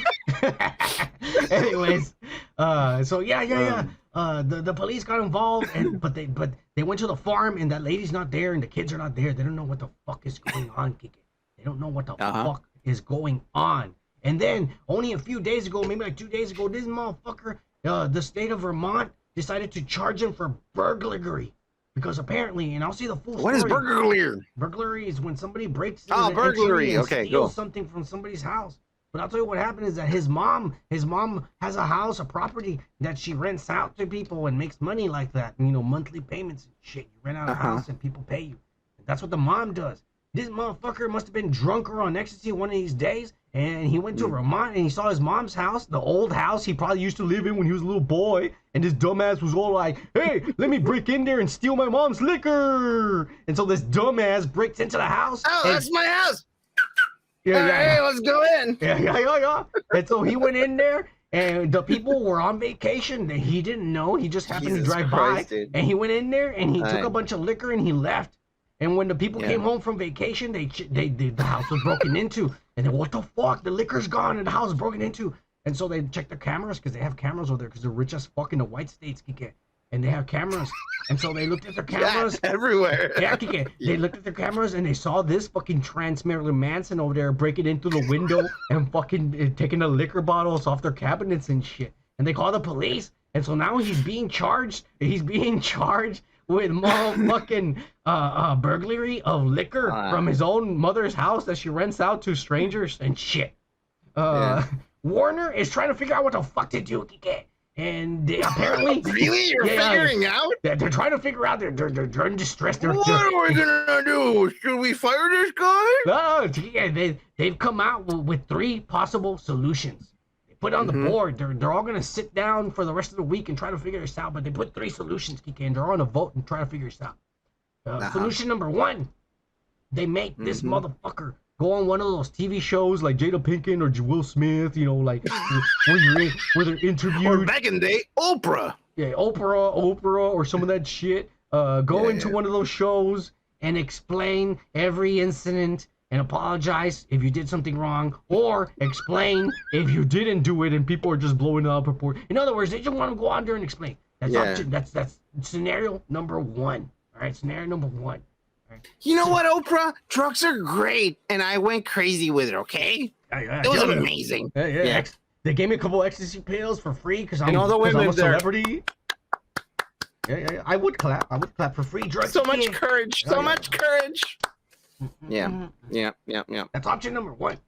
Anyways, the police got involved, but they went to the farm, and that lady's not there, and the kids are not there. They don't know what the fuck is going on, Kike. They don't know what the fuck is going on. And then only a few days ago, maybe like 2 days ago, this motherfucker, the state of Vermont decided to charge him for burglary. Because apparently, and I'll see the full story. What is burglary? Burglary is when somebody breaks into burglary. And steals something from somebody's house. But I'll tell you what happened is that his mom has a house, a property that she rents out to people and makes money like that. You know, monthly payments and shit. You rent out a house and people pay you. And that's what the mom does. This motherfucker must have been drunk or on ecstasy one of these days, and he went to Vermont and he saw his mom's house, the old house he probably used to live in when he was a little boy, and his dumbass was all like, hey, let me break in there and steal my mom's liquor. And so this dumbass breaks into the house. Oh, that's my house. Hey, let's go in. Yeah. And so he went in there, and the people were on vacation that he didn't know. He just happened to drive by, and he went in there and he took a bunch of liquor and he left. And when the people came home from vacation, the house was broken into. And then, what the fuck? The liquor's gone and the house is broken into. And so they checked the cameras because they have cameras over there because they're rich as fuck in the white states, Kike. And they have cameras. And so they looked at their cameras. Everywhere. Yeah, Kike. They looked at their cameras and they saw this fucking trans Marilyn Manson over there breaking into the window and fucking taking the liquor bottles off their cabinets and shit. And they called the police. And so now he's being charged. With motherfucking burglary of liquor from his own mother's house that she rents out to strangers and shit. Warner is trying to figure out what the fuck to do, Kike. And they apparently really you're figuring out? They're trying to figure out. They're in distress. What are we gonna do? Should we fire this guy? No, they've come out with 3 possible solutions. Put on the board. They're all gonna sit down for the rest of the week and try to figure this out. But they put 3 solutions, Kike, and they're on a vote and try to figure this out. Solution number 1: they make this motherfucker go on one of those TV shows like Jada Pinkett or Will Smith, you know, like where they're interviewed. Or back in the day, Oprah. Yeah, Oprah, or some of that shit. Go into one of those shows and explain every incident. And apologize if you did something wrong, or explain if you didn't do it and people are just blowing up report. In other words, they just want to go out there and explain. That's scenario number 1. All right, scenario number 1. Right. You know what, Oprah? Drugs are great, and I went crazy with it. Okay, it was amazing. Yeah. They gave me a couple ecstasy pills for free because I'm a celebrity. Yeah. I would clap for free drugs. So much courage. Much courage. Yeah. That's option number 1.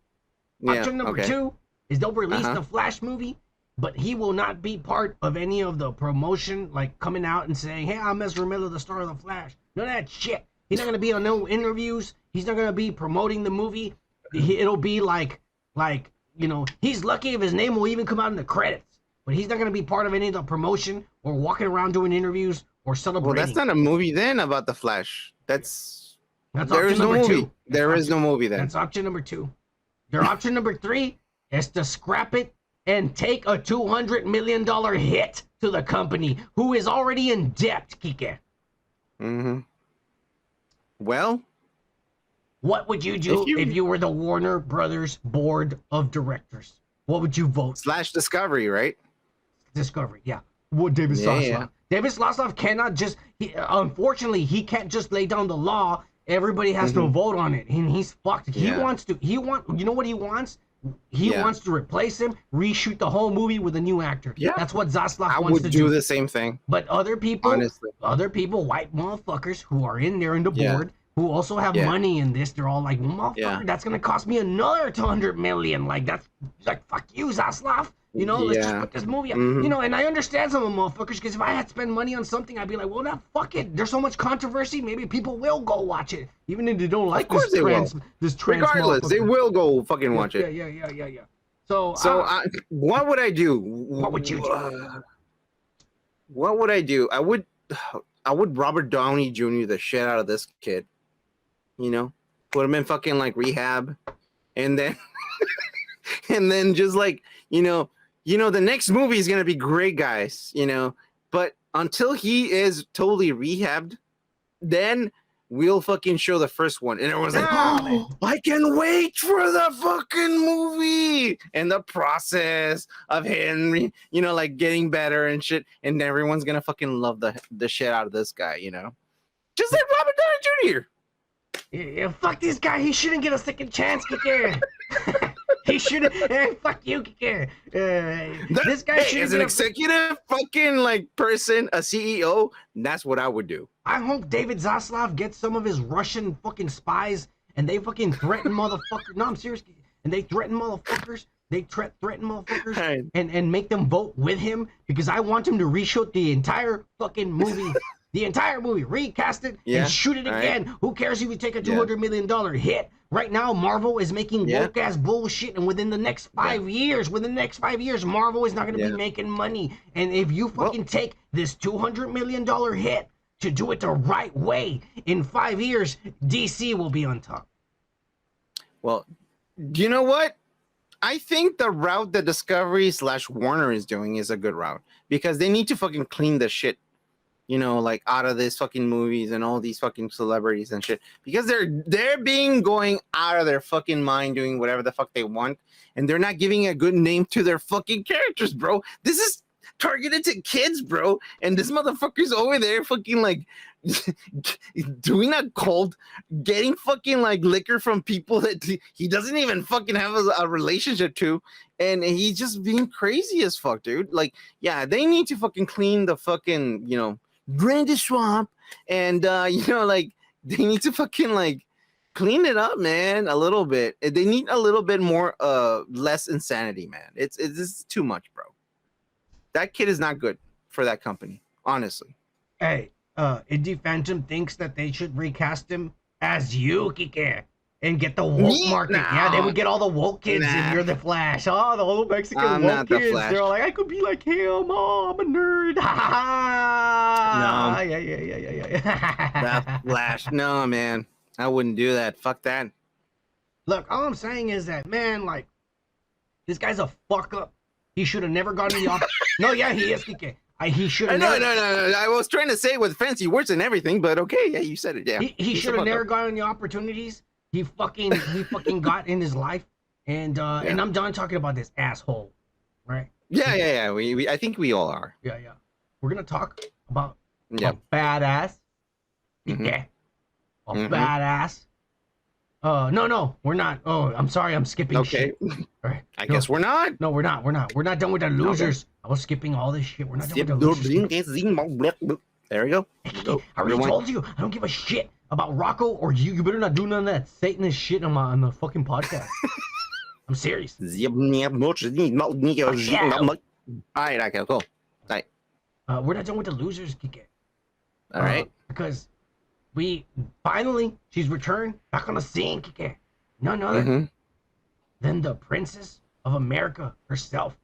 Option number 2 is they'll release the Flash movie, but he will not be part of any of the promotion, like coming out and saying, hey, I'm Ezra Miller, the star of the Flash. None of that shit. He's not going to be on no interviews. He's not going to be promoting the movie. It'll be like, you know, he's lucky if his name will even come out in the credits, but he's not going to be part of any of the promotion or walking around doing interviews or celebrating. Well, that's not a movie then about the Flash. That's That's There option is no number movie. two. There is no movie then. That's option number 2. Their option number 3 is to scrap it and take a $200 million hit to the company, who is already in debt, Kike. Mm-hmm. Well, what would you do if you were the Warner Brothers board of directors? What would you vote? / Discovery, right? Discovery, yeah. What David Zaslav? Yeah. David Zaslav cannot just. Unfortunately, he can't just lay down the law. Everybody has to vote on it, and he's fucked. He wants to. You know what he wants? He wants to replace him, reshoot the whole movie with a new actor. Yeah, that's what Zaslav wants to do. I would do the same thing. But other people, honestly, white motherfuckers who are in there in the board, who also have money in this, they're all like, motherfucker, that's gonna cost me another $200 million. Like that's like fuck you, Zaslav. You know, let's just put this movie out. You know, and I understand some of them motherfuckers, because if I had to spend money on something, I'd be like, well, now fuck it. There's so much controversy, maybe people will go watch it, even if they don't like of course this trans. Regardless, they will go fucking watch it. Yeah. So what would I do? What would you do? What would I do? I would Robert Downey Jr. the shit out of this kid. You know, put him in fucking like rehab, and then and then just like the next movie is gonna be great, guys. You know, but until he is totally rehabbed, then we'll fucking show the first one. And everyone's like, oh, I can wait for the fucking movie and the process of him, like getting better and shit. And everyone's gonna fucking love the shit out of this guy, just like Robert Downey Jr. Yeah, fuck this guy. He shouldn't get a second chance, Kike. He shouldn't. Hey, fuck you, Kike. This guy should. As an executive fucking person, a CEO, that's what I would do. I hope David Zaslav gets some of his Russian fucking spies, and they fucking threaten motherfuckers. No, I'm serious. And they threaten motherfuckers. They threaten motherfuckers and make them vote with him, because I want him to reshoot the entire fucking movie. The entire movie, recast it and shoot it again. Right. Who cares if you take a $200 million hit? Right now, Marvel is making woke ass bullshit, and within the next 5 years, Marvel is not going to be making money. And if you fucking take this $200 million hit to do it the right way, in 5 years, DC will be on top. Well, you know what? I think the route that Discovery / Warner is doing is a good route, because they need to fucking clean the shit, out of these fucking movies and all these fucking celebrities and shit, because they're being going out of their fucking mind doing whatever the fuck they want, and they're not giving a good name to their fucking characters, bro. This is targeted to kids, bro, and this motherfucker's over there fucking doing a cult, getting fucking liquor from people that he doesn't even fucking have a relationship to, and he's just being crazy as fuck, dude. They need to fucking clean the fucking drain the swamp, and they need to fucking clean it up, man, a little bit. They need a little bit more less insanity, man. It's too much, bro. That kid is not good for that company, honestly. Hey, Indie Phantom thinks that they should recast him as you, Kike, and get the woke market. No. Yeah, they would get all the woke kids, and you're the Flash. Oh, the old Mexican woke kids. They're all like, I could be like him. Oh, I'm a nerd. No. Yeah. That Flash. No, man. I wouldn't do that. Fuck that. Look, all I'm saying is that, man, this guy's a fuck up. He should have never gone to the office. No, yeah, he is, Kike. He should have. No. I was trying to say it with fancy words and everything, but okay, yeah, you said it. Yeah, he should have never gotten the opportunities he fucking got in his life, and I'm done talking about this asshole, right? Yeah. We I think we all are. Yeah. We're gonna talk about a badass. Mm-hmm. Yeah, badass. No, we're not. Oh, I'm sorry, I'm skipping shit. All right. I guess we're not. No, we're not. We're not done with the losers. Okay. I was skipping all this shit. We're not done with the losers. There we go. I already told you, I don't give a shit about Rocco or you. You better not do none of that Satanist shit on the fucking podcast. I'm serious. All right, okay, cool. All right. We're not done with the losers, Kike. All right. Because she's returned back on the scene, Kike. None other than the Princess of America herself,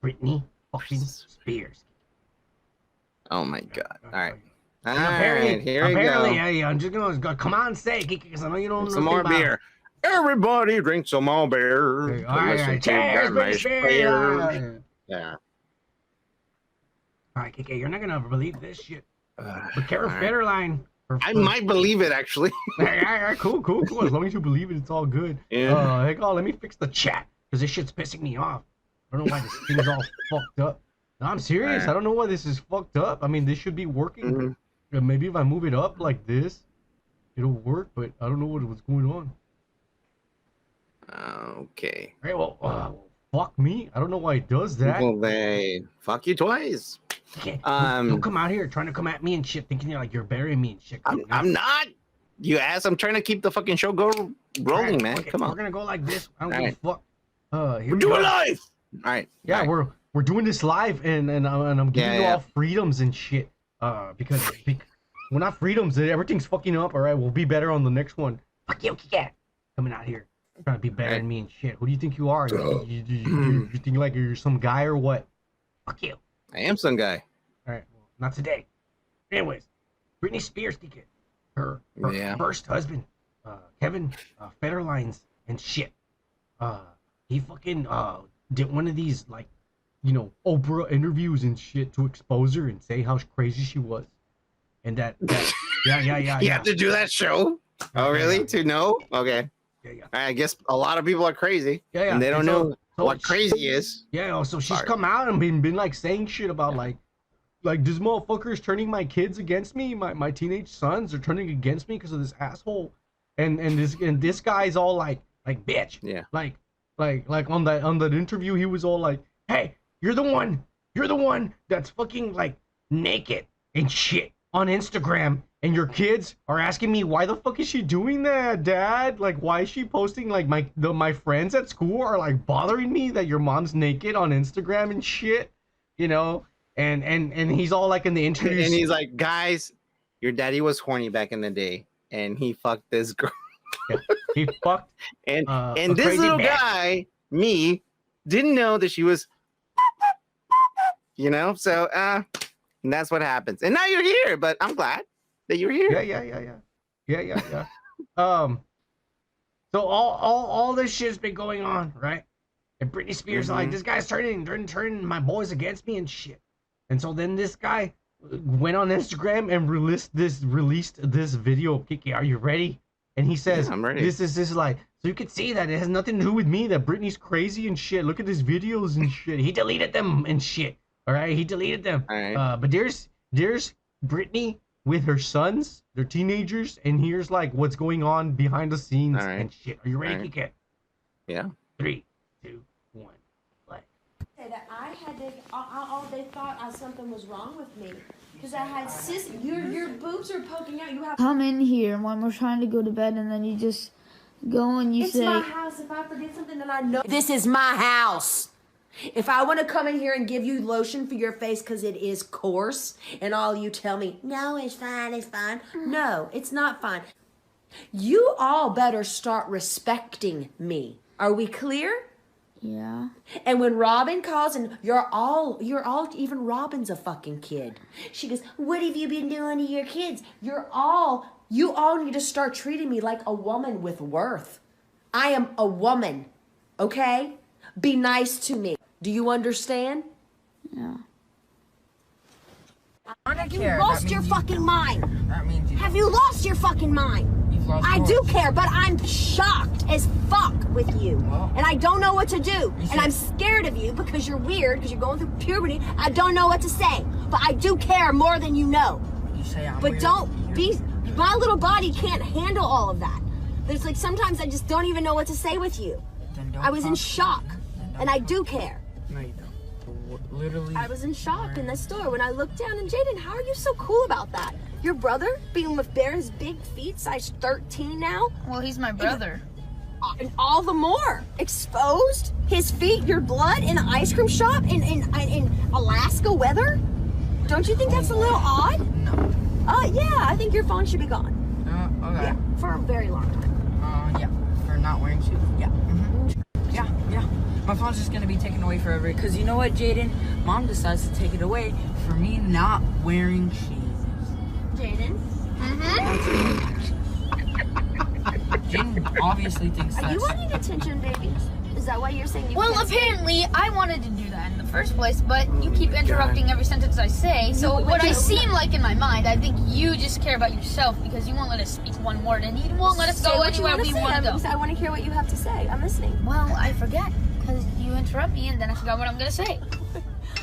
Britney fucking Spears. Oh my God. All right. All right, here we go. Hey, I'm just gonna come on, say, because I know you don't know some more beer. Everybody drink some more beer. Hey, all right, cheers, beer. Yeah. All right, Kike, you're not gonna believe this shit. But Kara Federline. I might believe it, actually. All right, cool. As long as you believe it, it's all good. Yeah. Hey, let me fix the chat, because this shit's pissing me off. I don't know why this thing's all fucked up. No, I'm serious. I don't know why this is fucked up. I mean, this should be working. Maybe if I move it up like this, it'll work, but I don't know what's going on. Okay. Hey, well, fuck me. I don't know why it does that. Well, they fuck you twice. Don't come out here trying to come at me and shit, thinking you're burying me and shit. I'm not. You asked. I'm trying to keep the fucking show rolling, right, man. Come on. We're gonna go like this. I don't give a fuck. We're doing live. All right. Yeah, we're doing this live, and I'm giving you all freedoms and shit. Because we're not freedoms. Everything's fucking up. All right, we'll be better on the next one. Fuck you, cat. Coming out here trying to be better than me and shit. Who do you think you are? You think like you're some guy or what? Fuck you. I am some guy. All right, well, not today. Anyways, Britney Spears, her first husband, Kevin Federline's and shit. He fucking did one of these Oprah interviews and shit to expose her and say how crazy she was, and that yeah. You have to do that show. Oh, really? To know? Okay. Yeah. I guess a lot of people are crazy. Yeah. And they don't know what crazy is. Yeah. So she's come out and been like saying shit about like this motherfucker is turning my kids against me. My teenage sons are turning against me because of this asshole. And this guy's all like bitch. Yeah. Like on that interview, he was all like, hey, you're the one that's fucking like naked and shit on Instagram, and your kids are asking me why the fuck is she doing that, Dad? Like, why is she posting like my friends at school are like bothering me that your mom's naked on Instagram and shit, and he's all like in the interview, and he's like, guys, your daddy was horny back in the day, and he fucked this girl. Yeah, he fucked and this little guy, me, didn't know that she was, so and that's what happens. And now you're here, but I'm glad that you're here. Yeah. So all this shit's been going on, right? And Britney Spears like, this guy's turning my boys against me and shit. And so then this guy went on Instagram and released this video. Kiki, are you ready? And he says, I'm ready. This is like, so you can see that it has nothing to do with me, that Britney's crazy and shit. Look at his videos and shit. He deleted them and shit. All right, he deleted them. All right. But there's Britney with her sons. They're teenagers, and here's like what's going on behind the scenes and shit. Are you ready, Kiki? Yeah. 3, 2, 1, play. That I had to, they thought something was wrong with me. Because I had your boobs are poking out. You have come in here when we're trying to go to bed, and then you just go and you say, it's my house. If I forget something, then I know. This is my house. If I want to come in here and give you lotion for your face because it is coarse, and all you tell me, no, it's fine. No, it's not fine. You all better start respecting me. Are we clear? Yeah. And when Robin calls, and you're all, even Robin's a fucking kid. She goes, what have you been doing to your kids? You all need to start treating me like a woman with worth. I am a woman, okay? Be nice to me. Do you understand? Yeah. Have you lost your fucking mind? Have you lost your fucking mind? I do care, but I'm shocked as fuck with you. And I don't know what to do. And I'm scared of you because you're weird, because you're going through puberty. I don't know what to say. But I do care more than you know. You say I'm but weird. Don't be, my little body can't handle all of that. There's like sometimes I just don't even know what to say with you. I was in shock. And I do care. No, you don't. Literally. I was in shock in the store when I looked down, and Jaden, how are you so cool about that? Your brother being with Bear's big feet, size 13 now? Well, he's my brother. And all the more exposed, his feet, your blood in an ice cream shop in Alaska weather? Don't you think that's a little odd? No. Yeah, I think your phone should be gone. Okay. Yeah, for a very long time. Yeah, for not wearing shoes. Yeah. Mm-hmm. Yeah. My phone's just gonna be taken away forever. Cause you know what, Jaden? Mom decides to take it away for me not wearing shoes. Jaden. Jaden obviously thinks Are you that's... wanting attention, baby? Is that why you're saying you Well, can't apparently I wanted to do that in the first place, but you keep interrupting every sentence I say. So what I seem like in my mind, I think you just care about yourself because you won't let us speak one word and you won't let us go anywhere we want to go. I want to hear what you have to say. I'm listening. Well, I forget because you interrupt me and then I forgot what I'm going to say.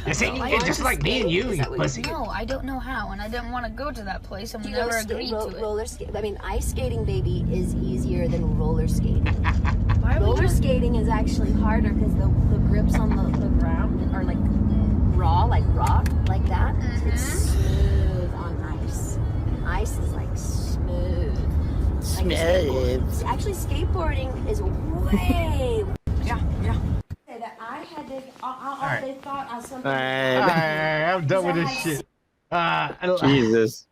You're saying you just like me and you pussy. No, I don't know how, and I didn't want to go to that place and we never agreed to it. Roller skate. I mean, ice skating, baby, is easier than roller skating. Roller skating is actually harder because the grips on the ground are like raw, like rock, like that. It's smooth on ice. Ice is like smooth. Smooth. Actually, skateboarding is way. Yeah. That I had to. Right. They thought I something. I'm done with this shit. Jesus.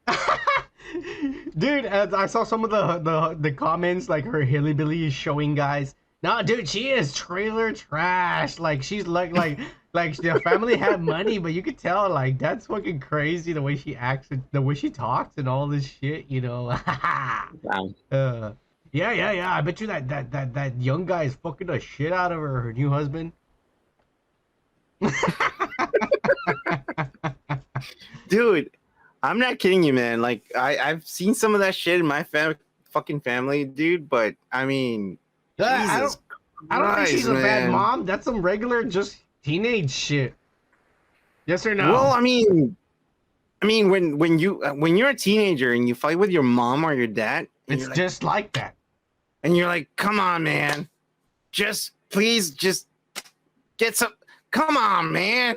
Dude, I saw some of the comments, like her hillbilly is showing guys. No, dude, she is trailer trash. Like she's like the family had money, but you could tell like that's fucking crazy the way she acts, and the way she talks, and all this shit. You know. Wow. Yeah. I bet you that young guy is fucking the shit out of her new husband. Dude, I'm not kidding you, man. Like I've seen some of that shit in my fucking family, dude. But I mean, I don't think she's a bad mom. That's some regular, just teenage shit. Yes or no? Well, I mean, when you're a teenager and you fight with your mom or your dad, it's just like that. And you're like, come on, man. Please get some. Come on, man.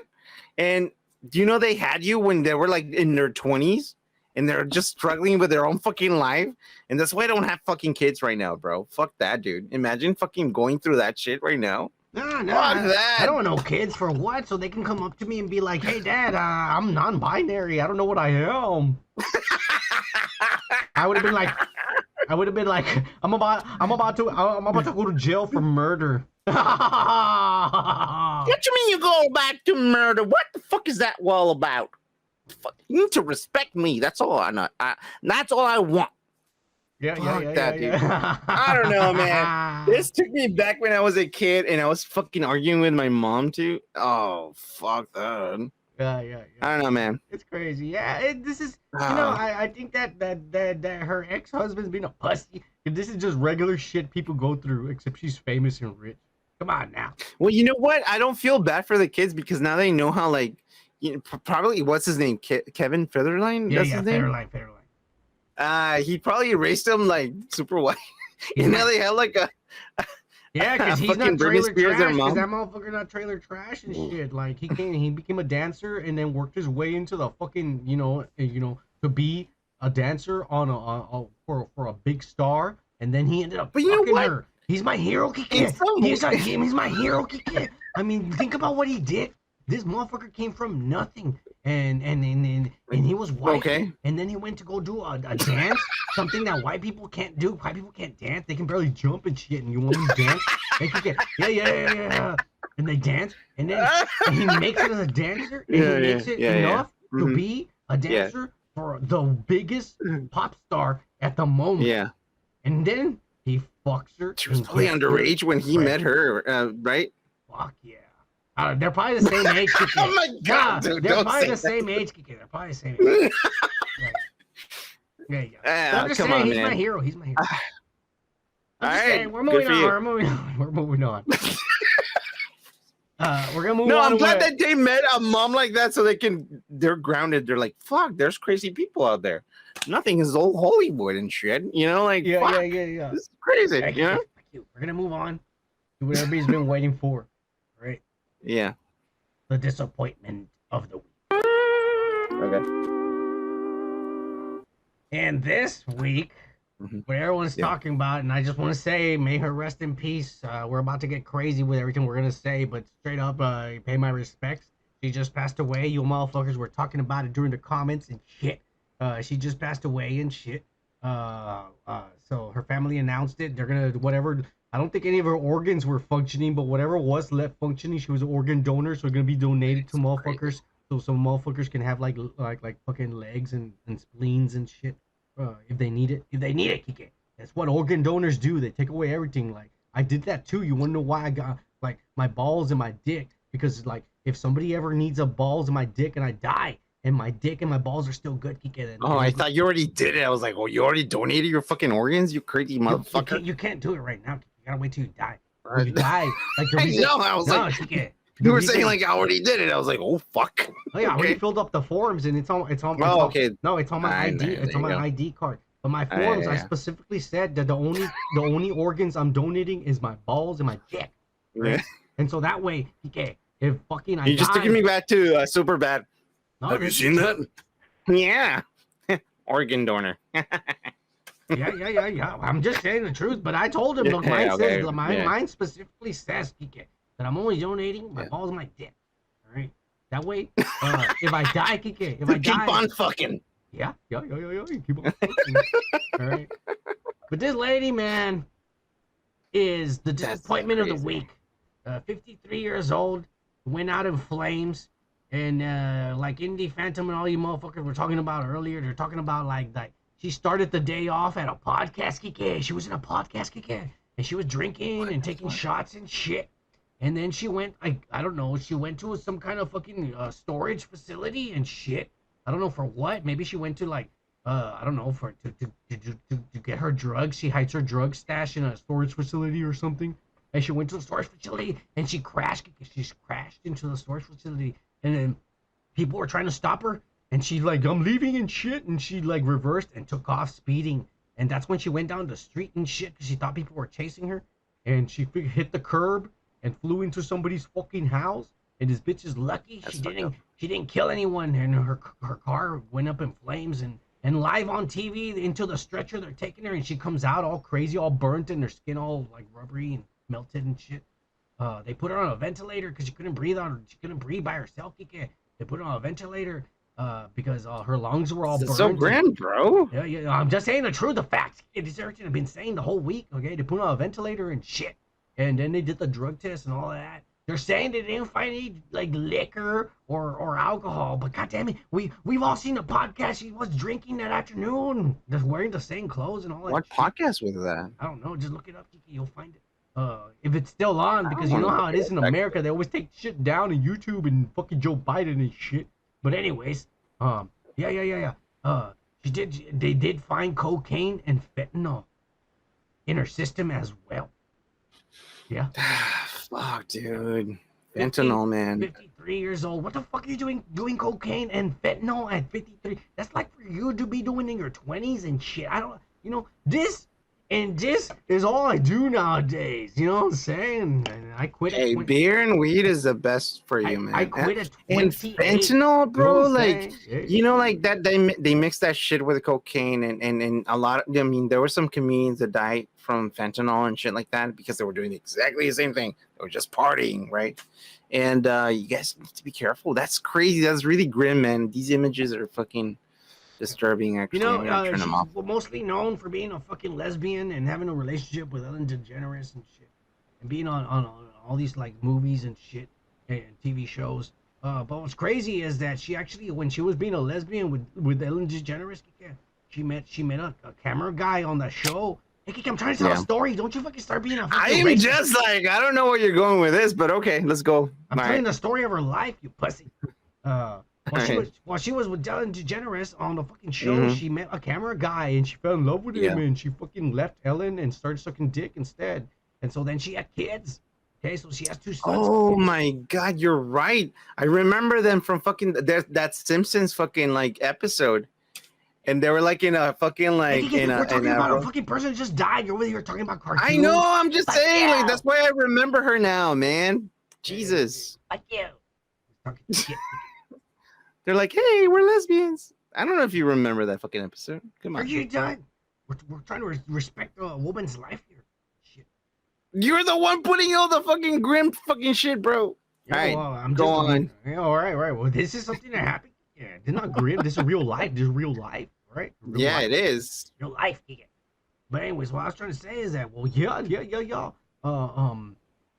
And do you know they had you when they were like in their 20s and they're just struggling with their own fucking life? And that's why I don't have fucking kids right now, bro. Fuck that, dude. Imagine fucking going through that shit right now. No, that. I don't know kids for what, so they can come up to me and be like, "Hey, Dad, I'm non-binary. I don't know what I am." I would have been like, I'm about to go to jail for murder. What you mean you go back to murder? What the fuck is that all about? You need to respect me. That's all I know. That's all I want. Yeah. Dude. I don't know, man. This took me back when I was a kid and I was fucking arguing with my mom too. Oh, fuck that. Yeah. I don't know, man. It's crazy. Yeah, this is, I think that her ex-husband's being a pussy. This is just regular shit people go through, except she's famous and rich. Come on now. Well, you know what? I don't feel bad for the kids because now they know how, like, probably, what's his name? Kevin Federline? Yeah, That's his name? Federline. He probably erased them, like, super white. And now they have, like, a... Yeah, because he's not trailer trash, because that motherfucker not trailer trash and shit. Like, he became a dancer and then worked his way into the fucking, to be a dancer on for a big star, and then he ended up fucking her. He's my hero, Kike. He's my hero, Kike. I mean, think about what he did. This motherfucker came from nothing, and he was white. Okay. And then he went to go do a dance, something that white people can't do. White people can't dance. They can barely jump and shit. And you want them to dance? They can get yeah. And they dance, and then he makes it as a dancer, and he makes it enough to be a dancer for the biggest pop star at the moment. Yeah. And then he fucks her. She was probably underage when he met her, right? Fuck yeah. They're probably the same age. Oh my god, dude, they're probably the same age. They're probably the same age. There you go. I'm just saying, he's my hero. He's my hero. All right, we're moving on. We're moving on. We're gonna move on. No, I'm glad that they met a mom like that so they're grounded. They're like, fuck, there's crazy people out there. Nothing is old Hollywood and shit. You know, like, fuck, this is crazy. You know? We're gonna move on to what everybody's been waiting for, right? Yeah. The disappointment of the week. Okay. And this week, what everyone's talking about, and I just want to say, may her rest in peace. We're about to get crazy with everything we're gonna say, but straight up, pay my respects. She just passed away. You motherfuckers were talking about it during the comments and shit. She just passed away and shit. So her family announced it. They're gonna whatever. I don't think any of her organs were functioning, but whatever was left functioning, she was an organ donor, so it's gonna be donated to motherfuckers so some motherfuckers can have like fucking legs and spleens and shit, if they need it. If they need it, Kike. That's what organ donors do. They take away everything. Like I did that too. You wanna know why I got like my balls and my dick? Because like if somebody ever needs a balls and my dick and I die and my dick and my balls are still good, Kike. Then I thought you already did it. I was like, oh, you already donated your fucking organs, you crazy motherfucker. You can't do it right now. You gotta wait till you die. When you die, like the reason, I was like, Kike, you were saying like I already did it. I was like, oh fuck. Oh yeah, I already filled up the forms and it's on. Okay. No, it's on my ID. It's on my ID card. But my forms, I specifically said that the only organs I'm donating is my balls and my dick. Right? And so that way, okay, if fucking you just took me back to Super Bad. No, have you seen that? Yeah. Organ donor. Yeah. I'm just saying the truth, but I told him, look, mine specifically says, Kike, that I'm only donating my balls and my dick. All right. That way, if I die, Kike, if I die, keep on fucking. Yeah. Keep on fucking. All right. But this lady, man, is the disappointment of the week. 53 years old, went out in flames, and like Indie Phantom and all you motherfuckers were talking about earlier, they're talking about like she started the day off at a podcast, Kike. She was in a podcast, Kike, and she was drinking and taking shots and shit. And then she went, I don't know, she went to some kind of fucking storage facility and shit. I don't know for what. Maybe she went to like, I don't know, for to get her drugs. She hides her drug stash in a storage facility or something. And she went to the storage facility and she crashed. She crashed into the storage facility. And then people were trying to stop her. And she's like, I'm leaving and shit. And she like reversed and took off speeding. And that's when she went down the street and shit because she thought people were chasing her. And she hit the curb and flew into somebody's fucking house. And this bitch is lucky she didn't kill anyone. And her car went up in flames. And live on TV into the stretcher, they're taking her. And she comes out all crazy, all burnt, and her skin all like rubbery and melted and shit. They put her on a ventilator because she couldn't breathe by herself. They put her on a ventilator because her lungs were all burned. So grim, bro. Yeah. I'm just saying the truth, the facts. This everything I've been saying the whole week. Okay, they put her on a ventilator and shit, and then they did the drug test and all that. They're saying they didn't find any like liquor or alcohol, but goddamn it, we've all seen the podcast. She was drinking that afternoon, just wearing the same clothes and all that. What shit. Podcast was that? I don't know. Just look it up, Kiki. You'll find it. If it's still on, because you know how it is in America, they always take shit down on YouTube and fucking Joe Biden and shit. But anyways, yeah. They did find cocaine and fentanyl in her system as well. Yeah. Fuck, dude. Fentanyl, man. 53 years old. What the fuck are you doing cocaine and fentanyl at 53? That's like for you to be doing in your 20s and shit. I don't, this is all I do nowadays. You know what I'm saying? And I quit. Hey, beer and weed is the best for you, man. I quit at 28. And fentanyl, bro, like, yeah. Like that, they mix that shit with cocaine and a lot of, I mean, there were some comedians that died from fentanyl and shit like that because they were doing exactly the same thing. They were just partying, right? And you guys need to be careful. That's crazy. That's really grim, man. These images are fucking disturbing, actually. She's mostly known for being a fucking lesbian and having a relationship with Ellen DeGeneres and shit, and being on all these like movies and shit and TV shows. But what's crazy is that she actually, when she was being a lesbian with Ellen DeGeneres, she met a camera guy on the show. Hey, I'm trying to tell a story. Don't you fucking start being a fucking racist. Just like, I don't know where you're going with this, but okay, let's go. I'm telling the story of her life, you pussy. While she was with Ellen DeGeneres on the fucking show, she met a camera guy and she fell in love with him and she fucking left Ellen and started sucking dick instead. And so then she had kids. Okay, so she has 2 sons. Oh my god, you're right. I remember them from fucking that Simpsons fucking like episode. And they were like in a fucking like we're talking about a fucking person who just died. You're over here talking about cartoons. I know, I'm just saying, like, that's why I remember her now, man. Jesus. Fuck you. They're like, hey, we're lesbians. I don't know if you remember that fucking episode. Come on. Are you done? We're trying to respect a woman's life here. Shit. You're the one putting all the fucking grim fucking shit, bro. Yeah, all right, go on. Yeah, all right. Well, this is something that happened. Yeah, it's not grim. This is real life. This is real life, right? Real life. It is. Real life, But anyways, what I was trying to say is that, well, yeah.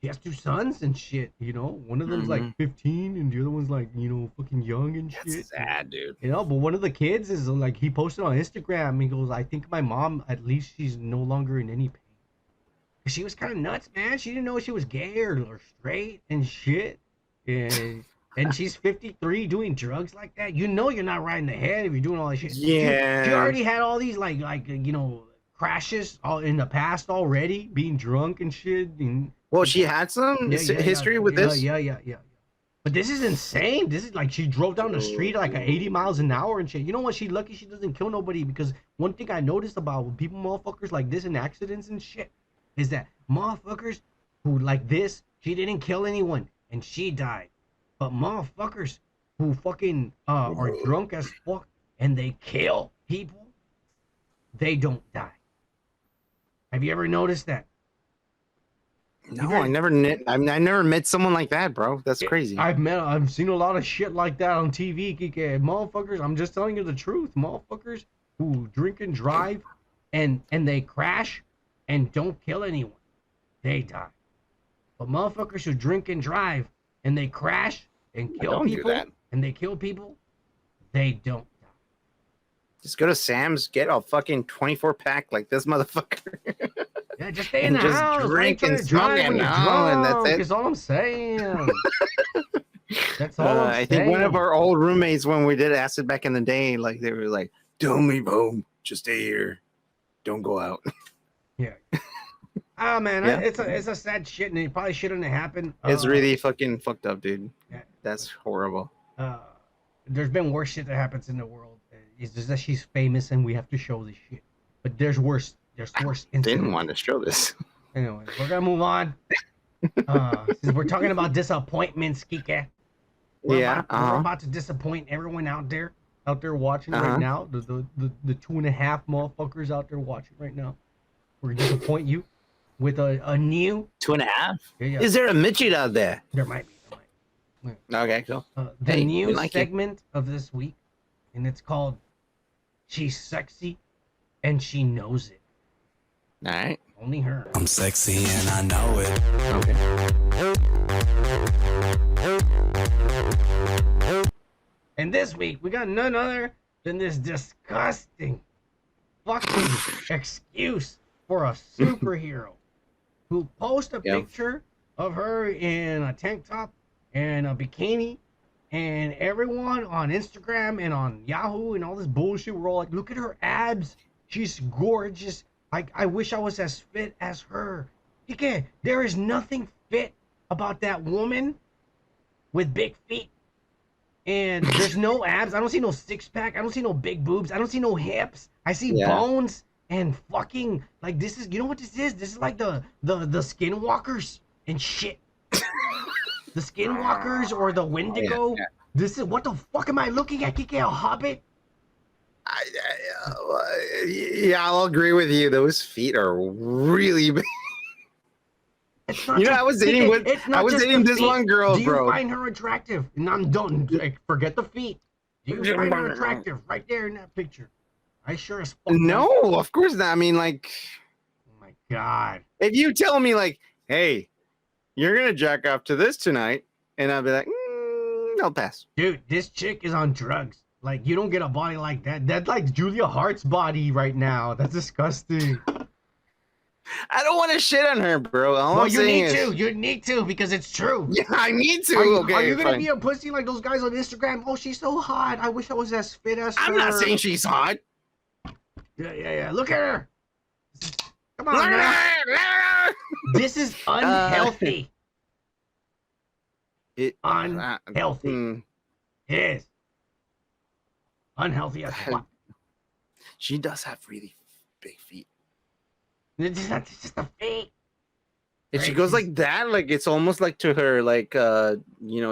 She has 2 sons and shit, you know? One of them's like 15 and the other one's like, you know, fucking young and shit. That's sad, dude. You know, but one of the kids is like, he posted on Instagram, he goes, I think my mom, at least she's no longer in any pain. She was kind of nuts, man. She didn't know she was gay or straight and shit. And she's 53 doing drugs like that. You know you're not right in the head if you're doing all that shit. Yeah. She already had all these like you know, crashes all in the past already, being drunk and shit. And well, she had some history with this. Yeah. But this is insane. This is like she drove down the street like at 80 miles an hour and shit. You know what? She's lucky she doesn't kill nobody, because one thing I noticed about people, motherfuckers like this in accidents and shit, is that motherfuckers who like this, she didn't kill anyone and she died. But motherfuckers who fucking are drunk as fuck and they kill people, they don't die. Have you ever noticed that? No, I never met someone like that, bro. That's crazy. I've seen a lot of shit like that on TV, Kike. Motherfuckers, I'm just telling you the truth. Motherfuckers who drink and drive and they crash and don't kill anyone, they die. But motherfuckers who drink and drive and they crash and kill people and they kill people, they don't die. Just go to Sam's, get a fucking 24-pack like this motherfucker. Yeah, just stay in the house. Drink and smoke and that's it. That's all I'm saying. That's all I'm saying. I think one of our old roommates, when we did acid back in the day, like they were like, "Don't leave home, just stay here, don't go out." Yeah. Oh man, it's a sad shit, and it probably shouldn't have happened. It's really fucking fucked up, dude. Yeah. That's horrible. There's been worse shit that happens in the world. It's just that she's famous, and we have to show this shit. But there's worse. There's worse. Didn't want to show this. Anyway, we're gonna move on. Since we're talking about disappointments, Kike. We're about to disappoint everyone out there watching right now. The 2.5 motherfuckers out there watching right now. We're gonna disappoint you with a new 2.5. Yeah. Is there a midget out there? There might be. Okay, cool. The new segment of this week, and it's called "She's Sexy and She Knows It." All right. Only her. I'm sexy and I know it. Okay. And this week, we got none other than this disgusting fucking excuse for a superhero who posts a picture of her in a tank top and a bikini, and everyone on Instagram and on Yahoo and all this bullshit, we're all like, look at her abs. She's gorgeous. I wish I was as fit as her. There is nothing fit about that woman with big feet. And there's no abs. I don't see no six-pack. I don't see no big boobs. I don't see no hips. I see bones and fucking, like, this is, you know what this is? This is like the skinwalkers and shit. The skinwalkers or the Wendigo. This is, what the fuck am I looking at, Kike? A hobbit? Yeah, I'll agree with you. Those feet are really big. You know, I was dating this one girl, bro. Do you find her attractive? Don't forget the feet. Do you find her attractive right there in that picture? I sure as fuck. No, of course not. I mean, like, oh my god. If you tell me, like, hey, you're gonna jack off to this tonight, and I'll be like, I'll pass. Dude, this chick is on drugs. Like, you don't get a body like that. That's like Julia Hart's body right now. That's disgusting. I don't want to shit on her, bro. Well, you need to. You need to, because it's true. Yeah, I need to. Are you going to be a pussy like those guys on Instagram? Oh, she's so hot. I wish I was as fit as her. I'm not saying she's hot. Yeah. Look at her. Come on, man. This is unhealthy. Unhealthy. It is. Unhealthy as fuck. She does have really big feet. It's just a feet. If she goes like that, like it's almost like to her, like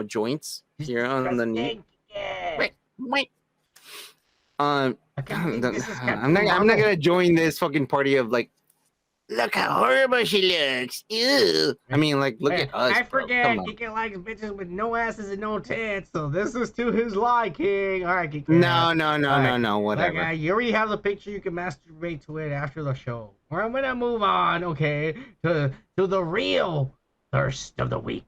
joints here on the knee. Wait. I'm not gonna join this fucking party of like, look how horrible she looks. Ew. I mean, like, look at us. I forget Kike likes bitches with no asses and no tits, so this is to his liking. All right, Kike. No, whatever. Like, you already have the picture. You can masturbate to it after the show. Or I'm gonna move on, okay, to the real thirst of the week.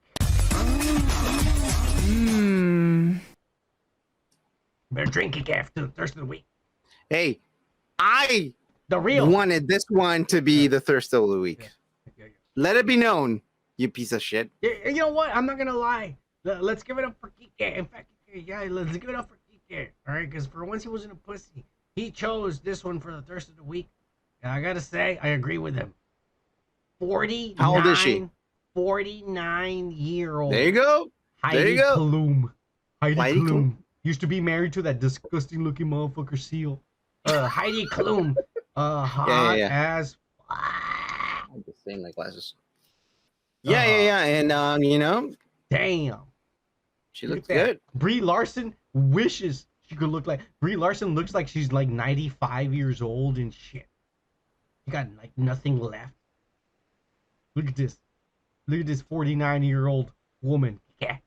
Better drink it after the thirst of the week. Hey, I the real wanted this one to be the thirst of the week. Yeah. Let it be known, you piece of shit. You know what? I'm not gonna lie. Let's give it up for Kike. In fact, yeah, let's give it up for Kike. All right, because for once he wasn't a pussy. He chose this one for the thirst of the week. And I gotta say, I agree with him. 49. How old is she? 49-year-old. There you go. Heidi Klum. Heidi Klum. Used to be married to that disgusting looking motherfucker seal. Heidi Klum. Hot as. I'm just saying my glasses. Yeah. And, you know. Damn. She looks good. Brie Larson wishes she could look like. Brie Larson looks like she's like 95 years old and shit. She got like nothing left. Look at this. Look at this 49-year-old woman. Yeah.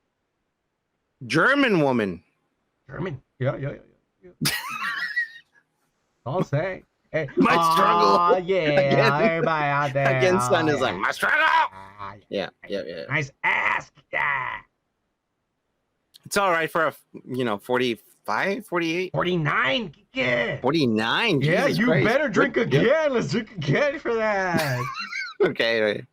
German woman. German. Yeah. I'll say. Hey, my struggle. Yeah. Everybody out there. Again, son is like, my struggle. Yeah. Nice ass. Yeah. It's all right for a, 45, 48? 49. Yeah. 49. Yeah, Jesus you Christ. better drink again. Yeah. Let's drink again for that. Okay.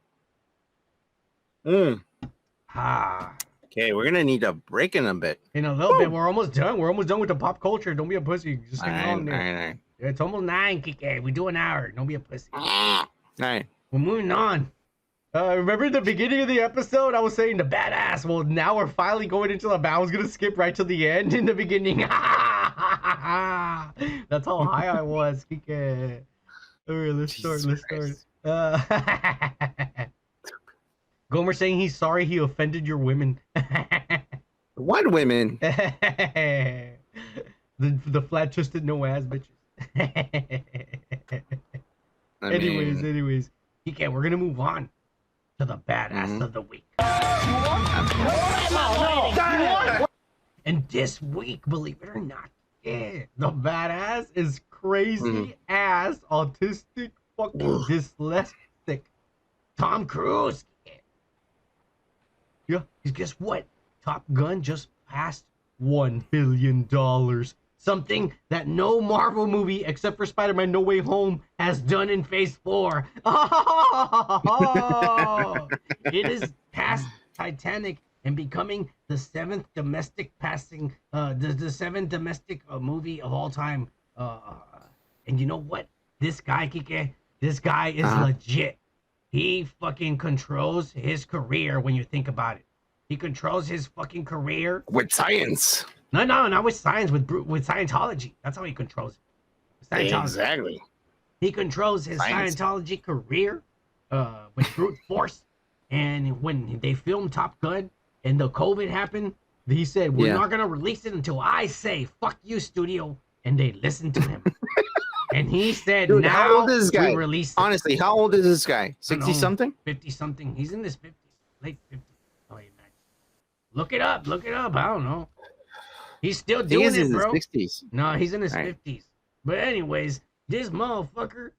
Okay, we're gonna need a break in a bit. In a little bit, we're almost done. We're almost done with the pop culture. Don't be a pussy. Just hang on there. All right. It's almost 9, Kike. We do an hour. Don't be a pussy. All right. We're moving on. Remember the beginning of the episode? I was saying the badass. Well, now we're finally going into the I was gonna skip right to the end in the beginning. That's how high I was, Kike. All right, let's start. Gomer saying he's sorry he offended your women. What women? the flat-chested no-ass bitches. Anyways. Okay, we're gonna move on to the badass of the week. And this week, believe it or not, the badass is crazy ass autistic fucking dyslexic Tom Cruise. Yeah, guess what? Top Gun just passed $1 billion. Something that no Marvel movie except for Spider-Man No Way Home has done in Phase 4. It is past Titanic and becoming the seventh domestic movie of all time. And you know what? This guy, Kike, this guy is legit. He fucking controls his career when you think about it. He controls his fucking career with science. No, not with science, with Scientology. That's how he controls it. Scientology. Exactly. He controls his Scientology career with brute force. And when they filmed Top Gun and the COVID happened, he said, we're not going to release it until I say, fuck you, studio. And they listened to him. And he said, dude, now how old is this guy? Release it. Honestly, how old is this guy? 60-something? 50-something. He's in his 50s. Late 50s. Oh, yeah, man. Look it up. I don't know. He's still doing it, bro. He's in his 60s. No, he's in his 50s. But anyways, this motherfucker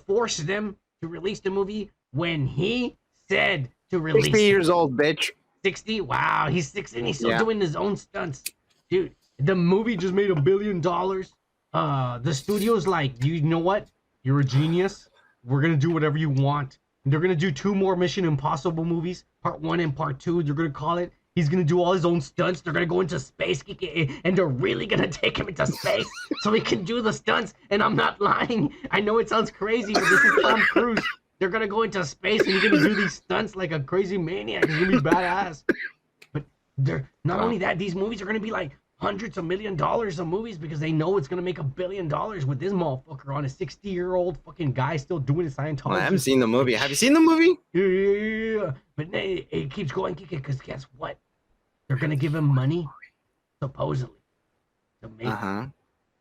forced them to release the movie when he said to release 60 years old, bitch. 60? Wow, he's 60 and he's still doing his own stunts. Dude, the movie just made $1 billion. The studio's like, you know what? You're a genius. We're going to do whatever you want. And they're going to do 2 more Mission Impossible movies, part 1 and part 2. They're going to call it. He's going to do all his own stunts. They're going to go into space, and they're really going to take him into space so he can do the stunts. And I'm not lying. I know it sounds crazy, but this is Tom Cruise. They're going to go into space, and he's going to do these stunts like a crazy maniac. He's going to be badass. But they're not only that, these movies are going to be like hundreds of $1 million of movies because they know it's going to make $1 billion with this motherfucker on a 60-year-old fucking guy still doing his Scientology. Well, I haven't seen the movie. Have you seen the movie? Yeah. But it keeps going, because guess what? They're going to give him money, supposedly, to make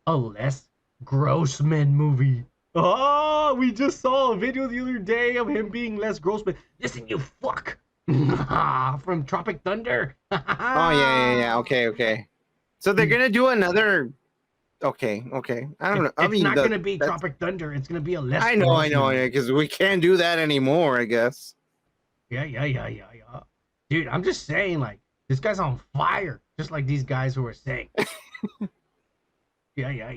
a Les Grossman movie. Oh, we just saw a video the other day of him being Les Grossman. Listen, you fuck. From Tropic Thunder. Oh, yeah. Okay. So they're going to do another... Okay. I don't know. It's not going to be Tropic Thunder. It's going to be a Les I know, because we can't do that anymore, I guess. Yeah. Dude, I'm just saying, like, this guy's on fire, just like these guys who are saying. Yeah.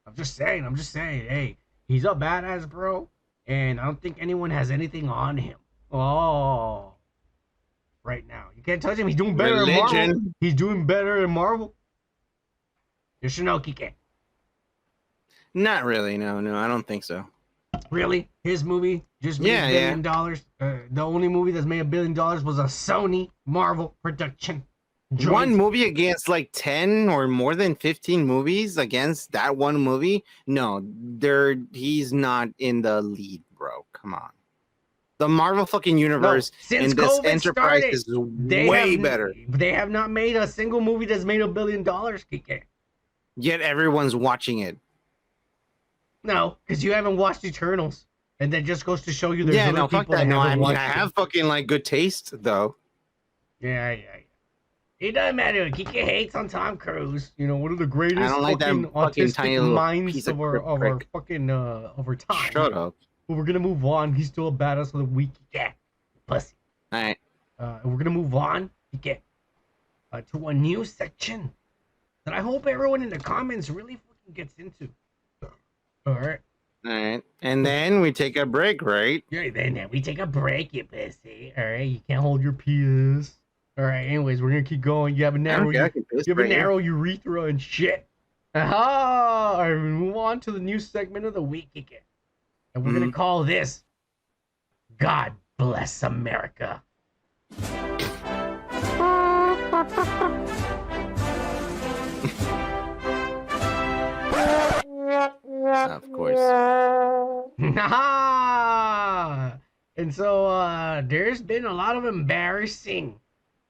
I'm just saying, hey, he's a badass, bro, and I don't think anyone has anything on him. Oh, right now. You can't touch him. He's doing better in Marvel. He's doing better in Marvel. You should know, Kike. Not really, no, I don't think so. Really? His movie just made $1 billion? The only movie that's made $1 billion was a Sony Marvel production. One movie against like 10 or more than 15 movies against that one movie? No, he's not in the lead, bro. Come on. The Marvel fucking universe and this enterprise is way better. They have not made a single movie that's made $1 billion, Kike. Yet everyone's watching it. No, because you haven't watched Eternals. And that just goes to show you there's other people that haven't watched it. I have fucking like good taste, though. Yeah. It doesn't matter. Kike hates on Tom Cruise. You know, one of the greatest fucking autistic minds of our fucking of our time. Shut up. But we're gonna move on. He's still a badass of the week. Yeah, pussy. All right. We're gonna move on. Kike, to a new section that I hope everyone in the comments really fucking gets into. All right. And then we take a break, right? Yeah, then we take a break, you pussy. All right, you can't hold your penis. All right, anyways, we're gonna keep going. You have a narrow, narrow urethra and shit. Aha! All right, we move on to the new segment of the week again. And we're gonna call this God Bless America. Of course. And so there's been a lot of embarrassing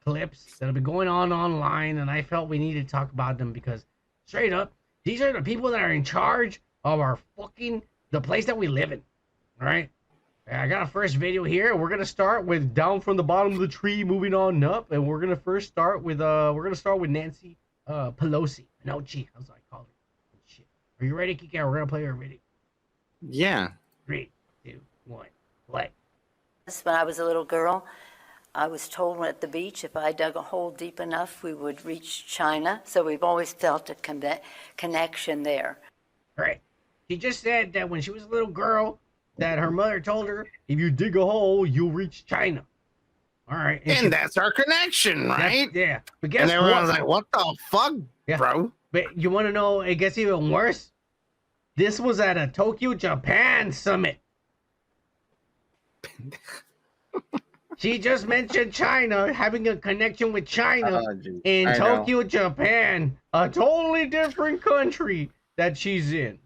clips that have been going on online, and I felt we needed to talk about them because straight up, these are the people that are in charge of the place that we live in. All right. I got a first video here. We're gonna start with down from the bottom of the tree, moving on up, and we're gonna start with Nancy Pelosi. Pelosi, how's I call her? Shit. Are you ready, Kike? We're gonna play her video. Yeah. 3, 2, 1, play. When I was a little girl, I was told at the beach if I dug a hole deep enough, we would reach China. So we've always felt a connection there. All right. She just said that when she was a little girl, that her mother told her, if you dig a hole, you'll reach China. All right. And that's our connection, right? Yeah. But guess and everyone's like, what the fuck, bro? But you want to know, it gets even worse? This was at a Tokyo, Japan summit. She just mentioned China, having a connection with China in Tokyo, Japan, a totally different country that she's in.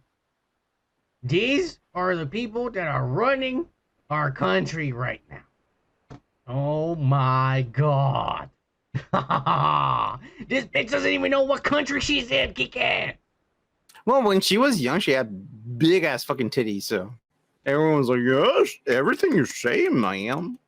These are the people that are running our country right now. Oh my God. This bitch doesn't even know what country she's in, Kike. Well, when she was young, she had big ass fucking titties, so everyone's like, yes, everything you're saying, ma'am.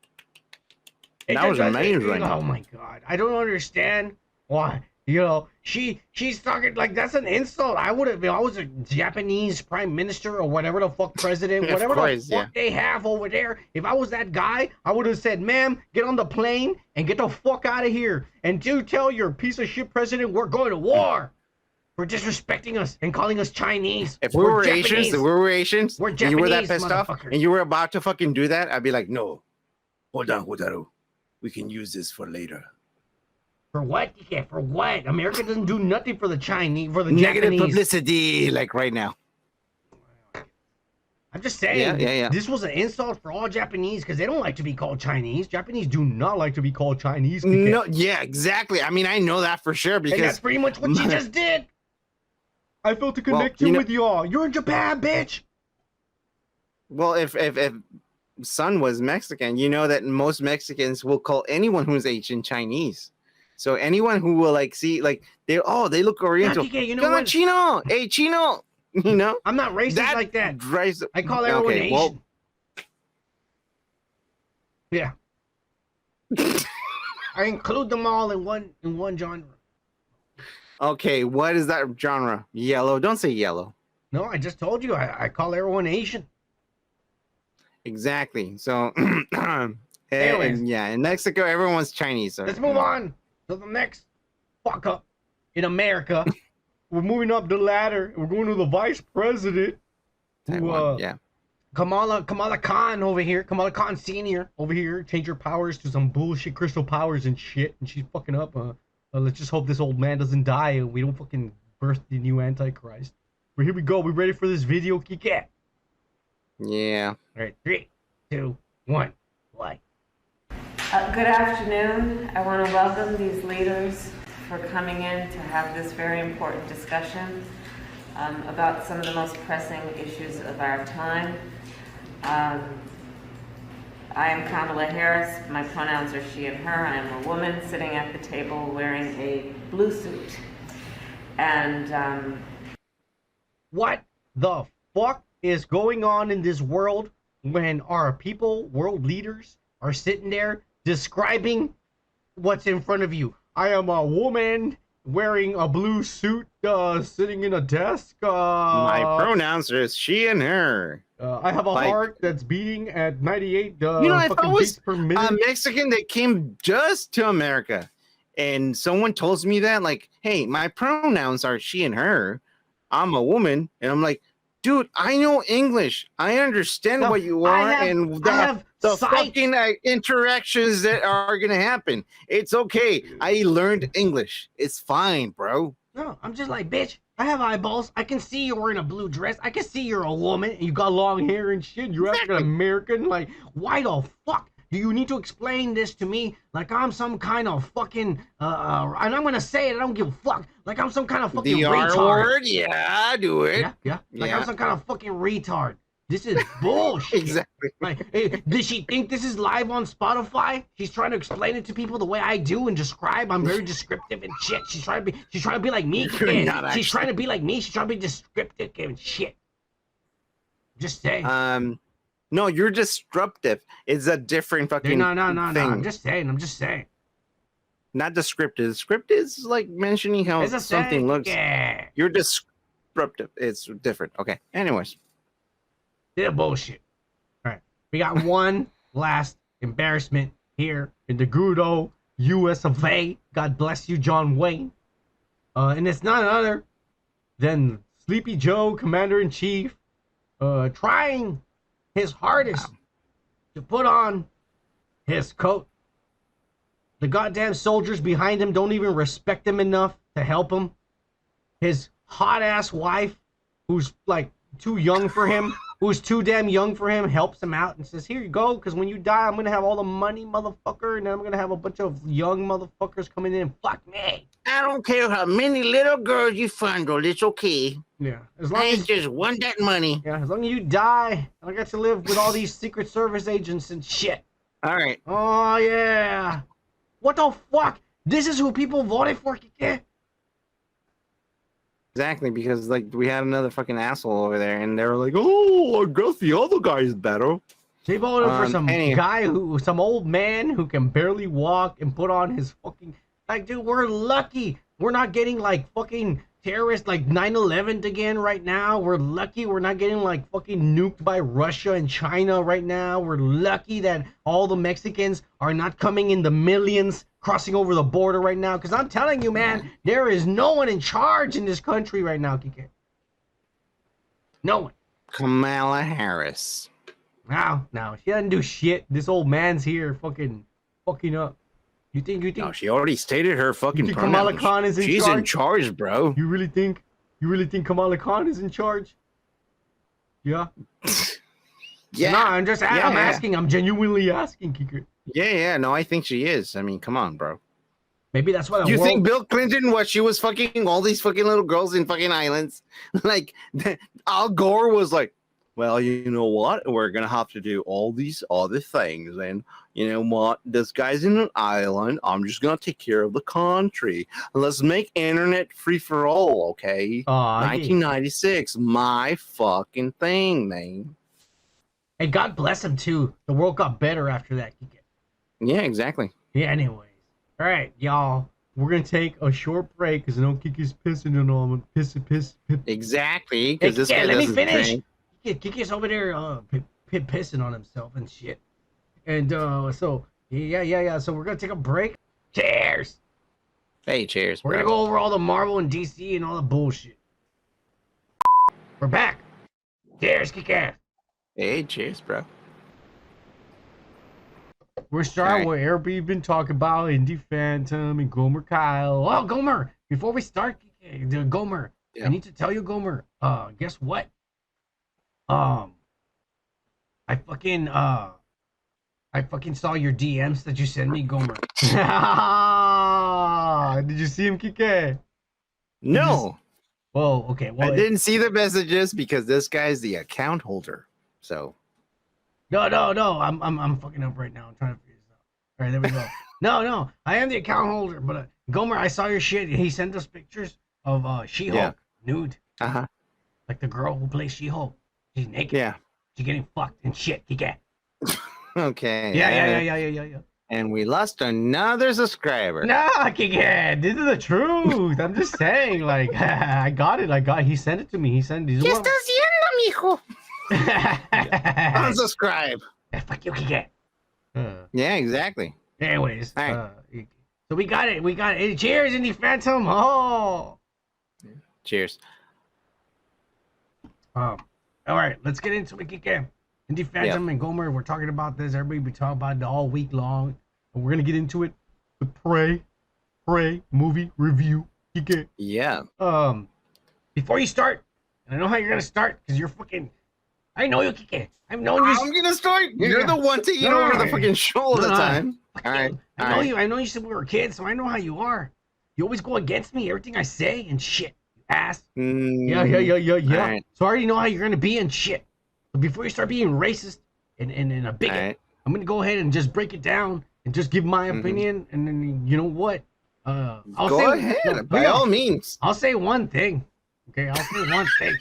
That was amazing. Oh my God. I don't understand why. You know, she's talking like that's an insult. I would have, if I was a Japanese prime minister or whatever the fuck president, whatever the fuck they have over there. If I was that guy, I would have said, ma'am, get on the plane and get the fuck out of here. And do tell your piece of shit president we're going to war for disrespecting us and calling us Chinese. If we were Asians, and you were that pissed off and you were about to fucking do that, I'd be like, no, hold on. We can use this for later. For what? Yeah, for what? America doesn't do nothing for the Chinese, for the negative Japanese. Publicity, like right now. I'm just saying, this was an insult for all Japanese because they don't like to be called Chinese. Japanese do not like to be called Chinese. No, yeah, exactly. I mean, I know that for sure because and that's pretty much what she just did. I felt a connection with y'all. You're in Japan, bitch. Well, if son was Mexican, you know that most Mexicans will call anyone who's Asian Chinese. So anyone who will like see like they look Oriental. You know what? Chino, hey Chino. You know, I'm not racist like that. I call everyone Asian. Well, yeah. I include them all in one genre. Okay, what is that genre? Yellow. Don't say yellow. No, I just told you. I call everyone Asian. Exactly. So Anyways. And yeah, in Mexico, everyone's Chinese. So Let's move on to the next fuck up in America. We're moving up the ladder. We're going to the vice president. Who, yeah. Kamala Khan over here. Kamala Khan Senior over here. Change her powers to some bullshit crystal powers and shit. And she's fucking up. Let's just hope this old man doesn't die and we don't fucking birth the new Antichrist. But here we go. We ready for this video, Kike? Yeah. All right, 3, 2, 1, play. Good afternoon. I want to welcome these leaders for coming in to have this very important discussion about some of the most pressing issues of our time. I am Kamala Harris. My pronouns are she and her. I am a woman sitting at the table wearing a blue suit. And what the fuck is going on in this world when our people, world leaders, are sitting there describing what's in front of you? I am a woman wearing a blue suit, sitting in a desk. My pronouns are she and her. I have a heart that's beating at 98 if I was per minute. a Mexican that came just to America and someone tells me that, like, hey, my pronouns are she and her, I'm a woman, and I'm like, dude, I know English. I understand what you are and the fucking interactions that are going to happen. It's okay. I learned English. It's fine, bro. No, I'm just like, bitch, I have eyeballs. I can see you're wearing a blue dress. I can see you're a woman and you got long hair and shit. You're African American. Like, why the fuck do you need to explain this to me like I'm some kind of fucking, and I'm going to say it, I don't give a fuck. Like I'm some kind of fucking retard. The R word? Yeah, do it. Yeah. Like I'm some kind of fucking retard. This is bullshit. Exactly. Like, hey, does she think this is live on Spotify? She's trying to explain it to people the way I do and describe. I'm very descriptive and shit. She's trying to be like me. She's trying to be like me. She's trying to be descriptive and shit. Just saying. No, you're disruptive. It's a different fucking No. thing. I'm just saying. Not descriptive. Descriptive is like mentioning how something looks. Yeah. You're descriptive. It's different. Okay. Anyways. Yeah, bullshit. All right. We got one last embarrassment here in the good old US of A. God bless you, John Wayne. And it's none other than Sleepy Joe, Commander-in-Chief, trying his hardest to put on his coat. The goddamn soldiers behind him don't even respect him enough to help him. His hot-ass wife, who's like too young for him, who's too damn young for him, helps him out and says, here you go, because when you die, I'm going to have all the money, motherfucker, and then I'm going to have a bunch of young motherfuckers coming in and fuck me. I don't care how many little girls you fondled, it's okay. Yeah. As long as just want that money. Yeah, as long as you die, I got to live with all these Secret Service agents and shit. All right. Oh, yeah. What the fuck? This is who people voted for, Kike? Exactly, because like we had another fucking asshole over there, and they were like, "Oh, I guess the other guy is better." They voted for some guy some old man who can barely walk and put on his fucking like, dude. We're lucky we're not getting like fucking terrorists like 9/11 again right now. We're lucky we're not getting like fucking nuked by Russia and China right now. We're lucky that all the Mexicans are not coming in the millions crossing over the border right now, because I'm telling you, man, there is no one in charge in this country right now, Kike. No one. Kamala Harris. No, she doesn't do shit. This old man's here fucking up. You think? No, she already stated her fucking pronouns. Kamala Khan is in charge? She's in charge, bro. You really think Kamala Khan is in charge? Yeah. Yeah. No, I'm just I'm asking. I'm genuinely asking, Kike. Yeah, no, I think she is. I mean, come on, bro. Maybe that's why. You think Bill Clinton, she was fucking all these fucking little girls in fucking islands? Like, Al Gore was like, well, you know what? We're going to have to do all these other things. And you know what? This guy's in an island. I'm just going to take care of the country. Let's make internet free for all, okay? 1996, my fucking thing, man. And God bless him, too. The world got better after that, Kike. Yeah, exactly. Yeah, anyways. All right, y'all. We're going to take a short break because I know Kiki's pissing and all. Piss. Exactly. Because this guy let me doesn't finish. drink. Kiki's over there pissing on himself and shit. And so yeah. So we're gonna take a break. Cheers. Hey, cheers. We're gonna go over all the Marvel and DC and all the bullshit. We're back. Cheers, kick ass. Hey, cheers, bro. We're starting what everybody been talking about, Indie Phantom and Gomer Kyle. Oh, Gomer! Before we start, Gomer, I need to tell you, Gomer. Guess what? I fucking saw your DMs that you sent me, Gomer. Did you see him, Kike? No. Oh, okay. Well, I didn't see the messages because this guy's the account holder. So. No. I'm fucking up right now. I'm trying to figure this out. All right, there we go. No. I am the account holder, but Gomer, I saw your shit. He sent us pictures of She-Hulk nude. Like the girl who plays She-Hulk. She's naked. Yeah. She's getting fucked and shit. Kike. Okay. Yeah. And we lost another subscriber. Nah, Kike, this is the truth. I'm just saying, like, I got it. He sent it to me. ¿Qué estás haciendo, mijo? Unsubscribe. Fuck you, Kike. Yeah, exactly. Anyways, so we got it. Hey, cheers, Indie Phantom. Oh. Cheers. All right, let's get into it, Kike. Indie Phantom and Gomer, we're talking about this. Everybody be talking about it all week long. And we're gonna get into it. The Prey movie review. Kike. Yeah. Before you start, and I know how you're gonna start because you're fucking. I know you, Kike. I've known you. I'm gonna start. You're the one taking over the fucking show all the time. All right. I know you. I know you said we were kids, so I know how you are. You always go against me, everything I say and shit. You ass. Yeah. Right. So I already know how you're gonna be and shit. But before you start being racist and a bigot, I'm gonna go ahead and just break it down and just give my opinion. And then you know what? I'll go ahead. By all means. I'll say one thing. Okay, I'll say one thing.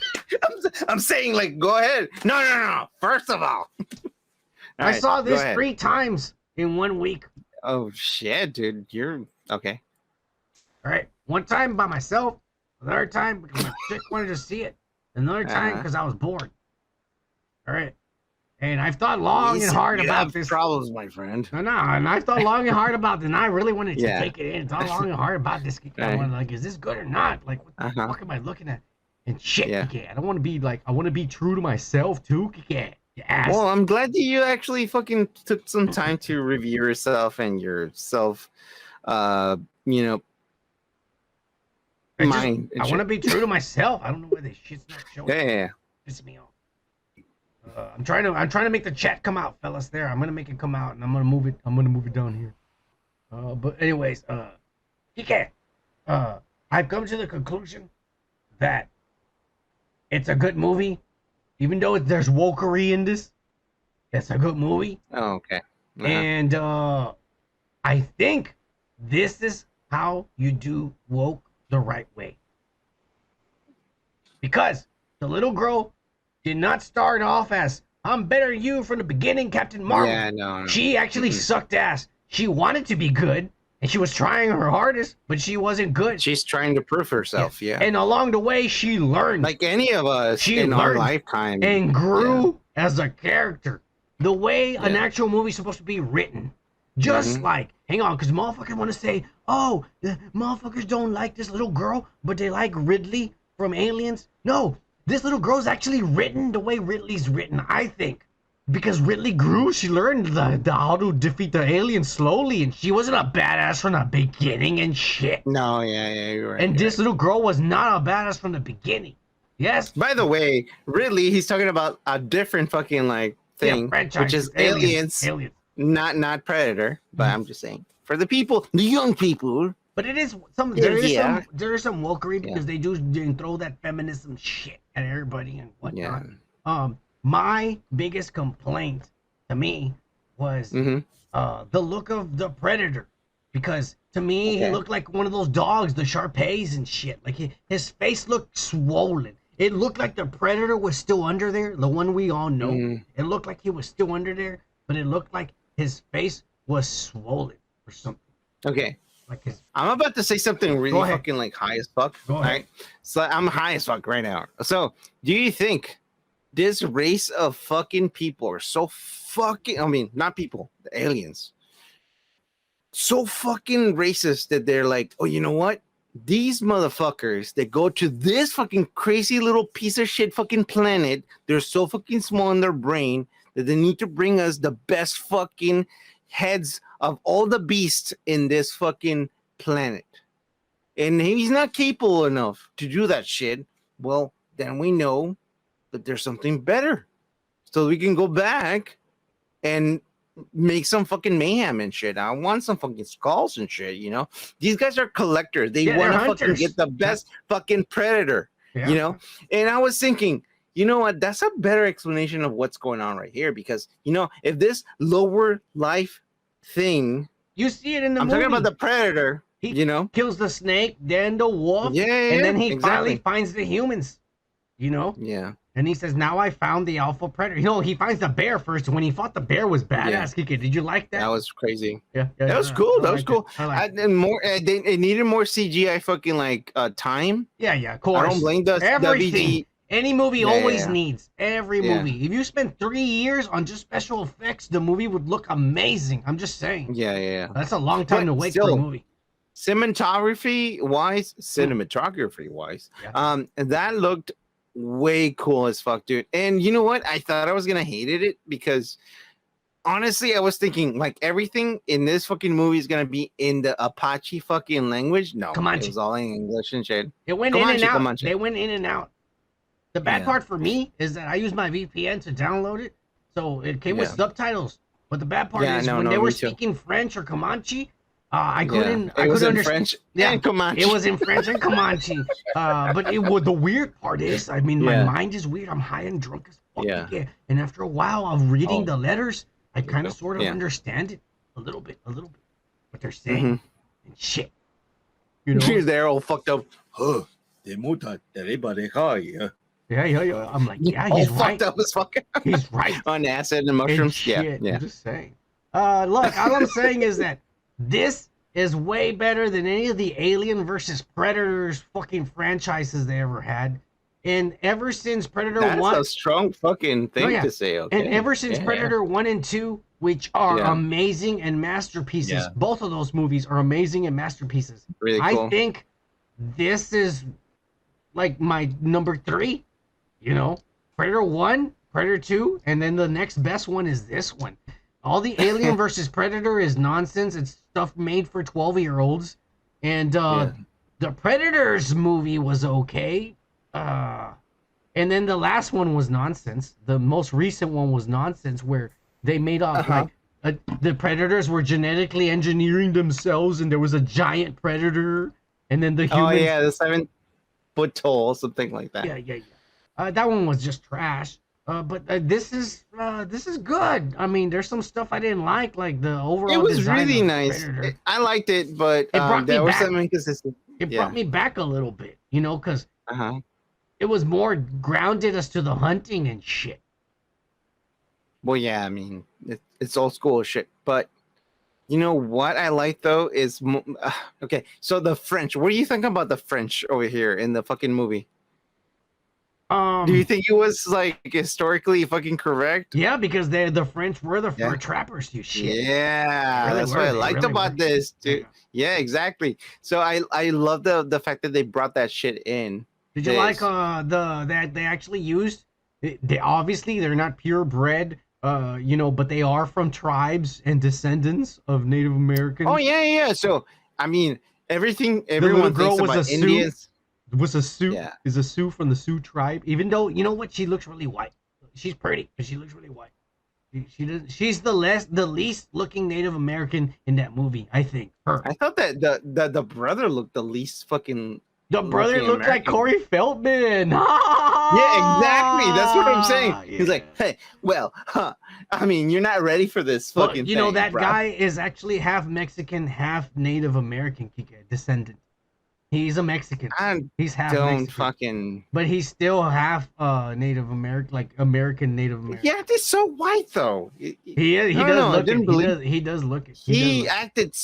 I'm saying, like, go ahead. No. First of all, I saw this 3 times in 1 week. Oh shit, dude, you're okay. All right, one time by myself, another time because my chick wanted to see it, another time because I was bored. All right, and I've thought long and hard about this. Problems, my friend. No, and I've thought long and hard about this, and I really wanted to take it in. Thought long and hard about this. I wanted, like, is this good or not? Like, what the fuck am I looking at? And shit, I don't want to be like, I want to be true to myself too. You ass. Well, I'm glad that you actually fucking took some time to review yourself and your self, mind. I want to be true to myself. I don't know why this shit's not showing. Yeah. Piss me off. I'm trying to make the chat come out, fellas. There, I'm gonna make it come out, and I'm gonna move it down here. But anyways, Kike, I've come to the conclusion that it's a good movie, even though there's wokery in this. It's a good movie. Oh, okay. And I think this is how you do woke the right way, because the little girl did not start off as I'm better than you from the beginning, Captain Marvel. Yeah, no. She actually sucked ass. She wanted to be good, and she was trying her hardest, but she wasn't good. She's trying to prove herself, yeah. And along the way, she learned. Like any of us in our lifetime. And grew as a character. The way an actual movie is supposed to be written. Just like, hang on, because motherfuckers want to say, oh, the motherfuckers don't like this little girl, but they like Ridley from Aliens. No. This little girl's actually written the way Ridley's written, I think. Because Ridley grew, she learned the how to defeat the aliens slowly, and she wasn't a badass from the beginning and shit. No, you're right. And this little girl was not a badass from the beginning. Yes? By the way, Ridley, he's talking about a different fucking, like, thing, which is aliens. Not Predator, but I'm just saying. For the people, the young people. But it is there is some wokery because they do throw that feminism shit at everybody and whatnot. My biggest complaint to me was the look of the Predator, because to me he looked like one of those dogs, the Shar-Peis and shit. Like his face looked swollen. It looked like the Predator was still under there, the one we all know. It looked like he was still under there, but it looked like his face was swollen or something. Okay. I'm about to say something really fucking like high as fuck. All right. So I'm high as fuck right now. So do you think this race of fucking people are so fucking, I mean, not people, the aliens, so fucking racist that they're like, oh, you know what? These motherfuckers that go to this fucking crazy little piece of shit fucking planet, they're so fucking small in their brain that they need to bring us the best fucking heads of all the beasts in this fucking planet. And he's not capable enough to do that shit. Well, then we know that there's something better. So we can go back and make some fucking mayhem and shit. I want some fucking skulls and shit, you know? These guys are collectors. They want to fucking get the best fucking predator, you know? And I was thinking, you know what? That's a better explanation of what's going on right here. Because, you know, if this lower life thing... You see it in the movie. I'm talking about the predator, you know? Kills the snake, then the wolf, and then he finally finds the humans, you know? Yeah. And he says, now I found the alpha predator. You know, he finds the bear first. When he fought the bear was badass. Kike, did you like that? That was crazy. Yeah. That was cool. That was cool. And more, it needed more CGI fucking like time. Yeah, of course. I don't blame the everything. Any movie always needs. Every movie. If you spend 3 years on just special effects, the movie would look amazing. I'm just saying. Yeah. That's a long time to wait for a movie. Cinematography wise, that looked way cool as fuck, dude. And you know what? I thought I was gonna hate it because honestly, I was thinking like everything in this fucking movie is gonna be in the Apache fucking language. No, Comanche. It was all in English and shit. It went in and out. They went in and out. The bad part for me is that I use my VPN to download it, so it came with subtitles. But the bad part is when they were speaking French or Comanche, I couldn't. I couldn't understand. French and Comanche. It was in French and Comanche. But the weird part is, I mean, my mind is weird. I'm high and drunk as fuck. Yeah. And after a while of reading the letters, I kind of sort of understand it a little bit. What they're saying and shit. You know, they're all fucked up. Yeah. I'm like, yeah, he's right. Fucked up as fuck. He's right. On acid and mushrooms. Yeah. I'm just saying. Look, all I'm saying is that this is way better than any of the Alien versus Predators fucking franchises they ever had. And ever since Predator 1... That's a strong fucking thing to say, okay? And ever since Predator 1 and 2, which are amazing and masterpieces, both of those movies are amazing and masterpieces. Really cool. I think this is like my number 3, you know? Predator 1, Predator 2, and then the next best one is this one. All the Alien versus Predator is nonsense. It's stuff made for 12-year-olds. And the Predators movie was okay. And then the last one was nonsense. The most recent one was nonsense where they made off the Predators were genetically engineering themselves and there was a giant predator. And then the humans... Oh, yeah, the 7-foot tall, something like that. Yeah. That one was just trash. But this is good. I mean, there's some stuff I didn't like the overall. It was design really of nice. Predator. I liked it, but there was some inconsistency. It brought me back a little bit, you know, because it was more grounded as to the hunting and shit. Well, yeah, I mean, it's old school shit. But you know what I like though is okay. So the French. What do you think about the French over here in the fucking movie? Do you think it was like historically fucking correct? Yeah, because the French were the fur trappers, you shit. Yeah, really that's what I liked really about this, dude. Yeah, exactly. So I love the fact that they brought that shit in. Did you like that they actually used? They obviously they're not purebred, you know, but they are from tribes and descendants of Native Americans. Oh yeah. So I mean, everyone thinks about Indians. Was a Sioux? Yeah. Is a Sioux from the Sioux tribe? Even though you know what, she looks really white. She's pretty, but she looks really white. She's the least looking Native American in that movie. I think her. I thought that the brother looked the least fucking. The brother looked like Corey Feldman. Yeah, exactly. That's what I'm saying. He's like, hey, well, I mean, you're not ready for this fucking. You know that guy is actually half Mexican, half Native American descendant. He's a Mexican. He's half Mexican. But he's still half Native American, like American Native American. Yeah, he's so white though. He does look it. He acted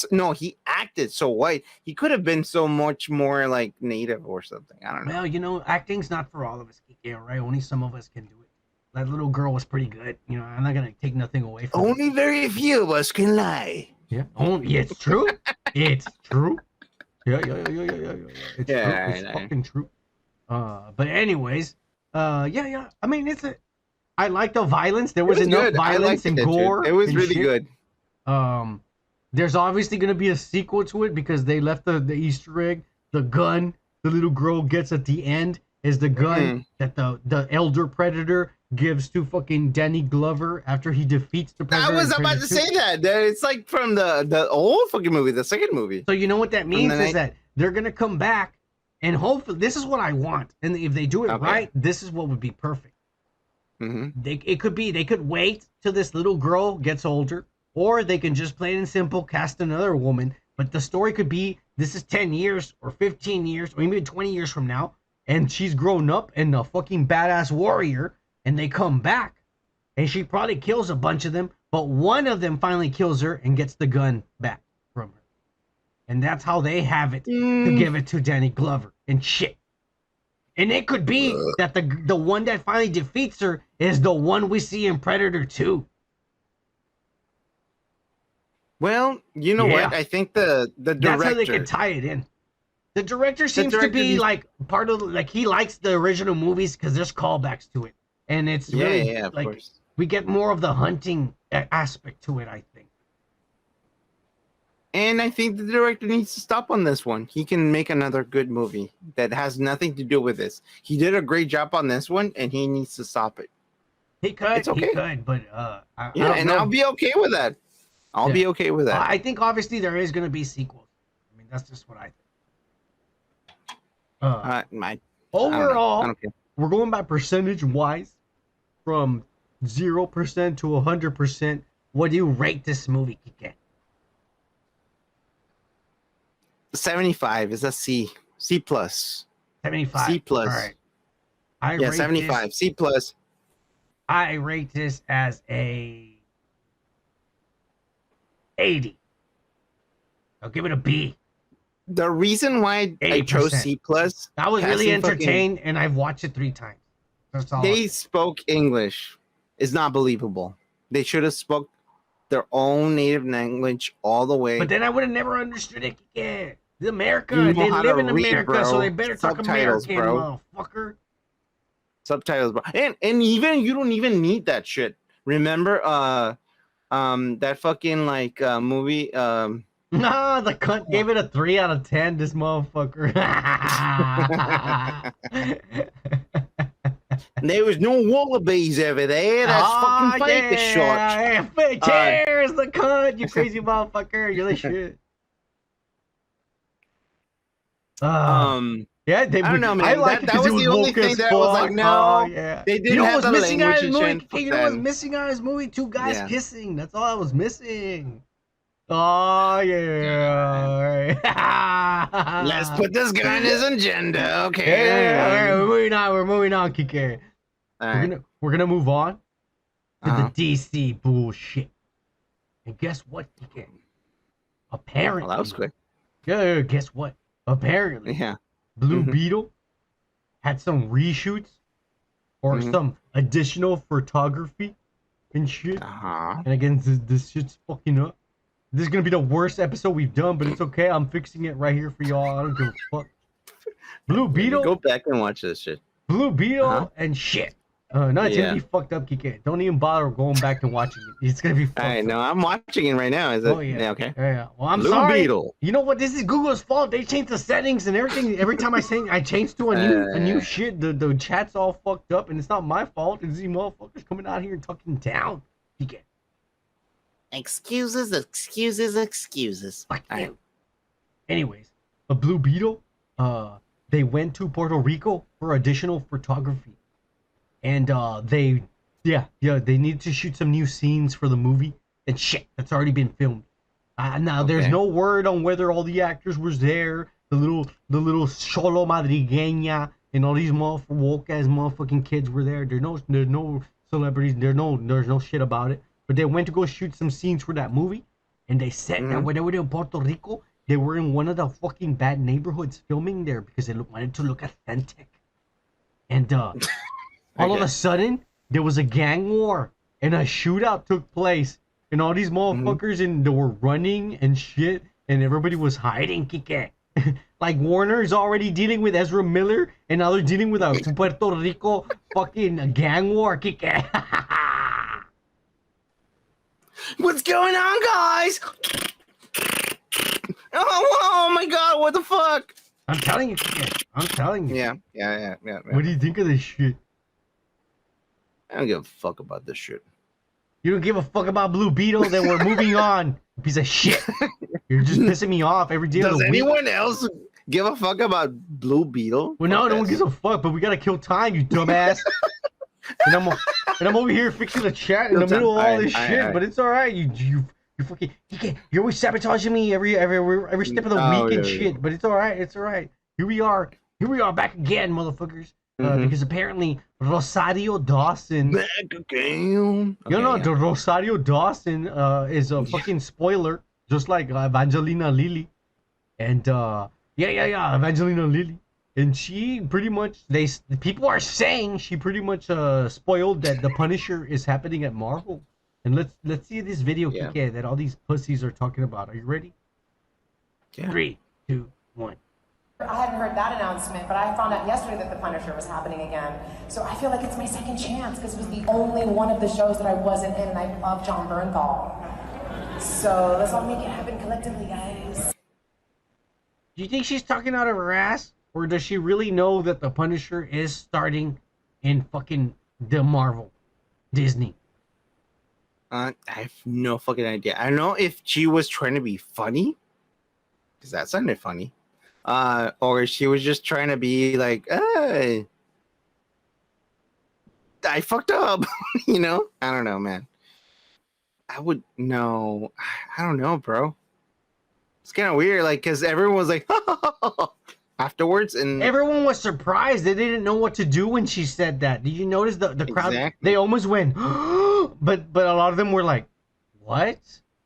so white. He could have been so much more like Native or something. I don't know. Well, you know, acting's not for all of us, right? Only some of us can do it. that little girl was pretty good. You know, I'm not gonna take nothing away from Only very few of us can lie. Yeah, it's true. It's true. Yeah. It's true. It's fucking true. But anyways, yeah. I mean, I like the violence. There was enough violence and gore. It was really good. There's obviously gonna be a sequel to it because they left the Easter egg. The gun the little girl gets at the end is the gun that the elder predator gives to fucking Danny Glover after he defeats the predator. I was about to say that. It's like from the old fucking movie, the second movie. So you know what that means is that they're gonna come back, and hopefully this is what I want. And if they do it right, this is what would be perfect. They could wait till this little girl gets older, or they can just plain and simple cast another woman. But the story could be this is 10 years or 15 years or even 20 years from now, and she's grown up and a fucking badass warrior, and they come back, and she probably kills a bunch of them, but one of them finally kills her and gets the gun back from her. And that's how they have it to give it to Danny Glover and shit. And it could be that the one that finally defeats her is the one we see in Predator 2. Well, you know what? I think the director... That's how they could tie it in. The director seems to be like part of... Like, he likes the original movies because there's callbacks to it. And it's really... of course. We get more of the hunting aspect to it, I think. And I think the director needs to stop on this one. He can make another good movie that has nothing to do with this. He did a great job on this one, and he needs to stop it. He could, it's okay. He could, but I don't know. I'll be okay with that. I'll be okay with that. I think obviously there is going to be sequels. I mean, that's just what I think. Overall, I don't care. We're going by percentage-wise from 0% to 100%. What do you rate this movie, Kike? 75 is a C. C plus. 75. C plus. All right. 75. C plus. I rate this as a 80. I'll give it a B. The reason why 80%. I chose C plus, I was really entertained, and I've watched it 3 times. That's all. They spoke English. It's not believable. They should have spoke their own native language all the way. But then I would have never understood it. Yeah, it's America. They live in America, so they better talk American, motherfucker. Subtitles, bro. And even you don't even need that shit. Remember, that fucking movie. Nah, the cunt gave it a 3 out of 10. This motherfucker. There was no wallabies over there. That's fucking fake shot. Cheers, the cunt, you crazy motherfucker. You're the shit. Yeah, they, I don't know, man. I like that was the only thing that I was like, no. They didn't have the missing out of his movie? Hey, you know what's missing out of his movie? 2 guys kissing. That's all I was missing. Oh, yeah. Let's put this guy in his agenda. Okay. We're moving on, Kike. We're gonna move on to the DC bullshit. And guess what, Kike? Apparently. Well, that was quick. Yeah, guess what? Apparently. Blue Beetle had some reshoots or some additional photography and shit. And again, this shit's fucking up. This is gonna be the worst episode we've done, but it's okay. I'm fixing it right here for y'all. I don't give a fuck. Blue Beetle. Go back and watch this shit. Blue Beetle and shit. No, it's gonna be fucked up, Kike. Don't even bother going back and watching it. It's gonna be fucked up. No, I'm watching it right now. Is it? Oh, yeah. Okay. Yeah. Well, I'm Blue sorry. Beetle. You know what? This is Google's fault. They changed the settings and everything. Every time I change to a new shit, the chat's all fucked up, and it's not my fault. It's these motherfuckers coming out here and talking down, Kike. Excuses. Fuck you. Anyways, a Blue Beetle, they went to Puerto Rico for additional photography. And they need to shoot some new scenes for the movie and shit that's already been filmed. Now there's no word on whether all the actors was there. The little Cholo Madrigueña and all these woke ass motherfucking kids were there. There's no celebrities. There's no shit about it. But they went to go shoot some scenes for that movie, and they said that when they were in Puerto Rico, they were in one of the fucking bad neighborhoods filming there because they wanted to look authentic. And all of a sudden, there was a gang war and a shootout took place, and all these motherfuckers and they were running and shit, and everybody was hiding, Kike. Like Warner is already dealing with Ezra Miller, and now they're dealing with a Puerto Rico fucking gang war, Kike. What's going on, guys? Oh my god, what the fuck? I'm telling you, Kike. I'm telling you. Yeah. What do you think of this shit? I don't give a fuck about this shit. You don't give a fuck about Blue Beetle, then we're moving on. Piece of shit. You're just pissing me off every day of the week. Does anyone else give a fuck about Blue Beetle? Well, no one gives a fuck, but we gotta kill time, you dumbass. and I'm over here fixing the chat in the middle of all this shit, but it's alright. You fucking you're always sabotaging me every step of the week and shit. But it's alright. It's alright. Here we are back again, motherfuckers. Because apparently Rosario Dawson. Back again. The Rosario Dawson is a fucking spoiler, just like Evangelina Lilly, and Evangelina Lilly, and she pretty much people are saying she pretty much spoiled that the Punisher is happening at Marvel. And let's see this video, Kike, that all these pussies are talking about. Are you ready? Yeah. 3, 2, 1. I hadn't heard that announcement, but I found out yesterday that The Punisher was happening again. So I feel like it's my second chance because it was the only one of the shows that I wasn't in, and I love John Bernthal. So let's all make it happen collectively, guys. Do you think she's talking out of her ass? Or does she really know that The Punisher is starting in fucking the Marvel, Disney? I have no fucking idea. I don't know if she was trying to be funny, because that sounded funny. Or she was just trying to be like, hey, I fucked up, I don't know, man. I don't know, bro. It's kind of weird, like, because everyone was like, afterwards, and everyone was surprised. They didn't know what to do when she said that. Did you notice the crowd? Exactly. They almost went, but a lot of them were like, what?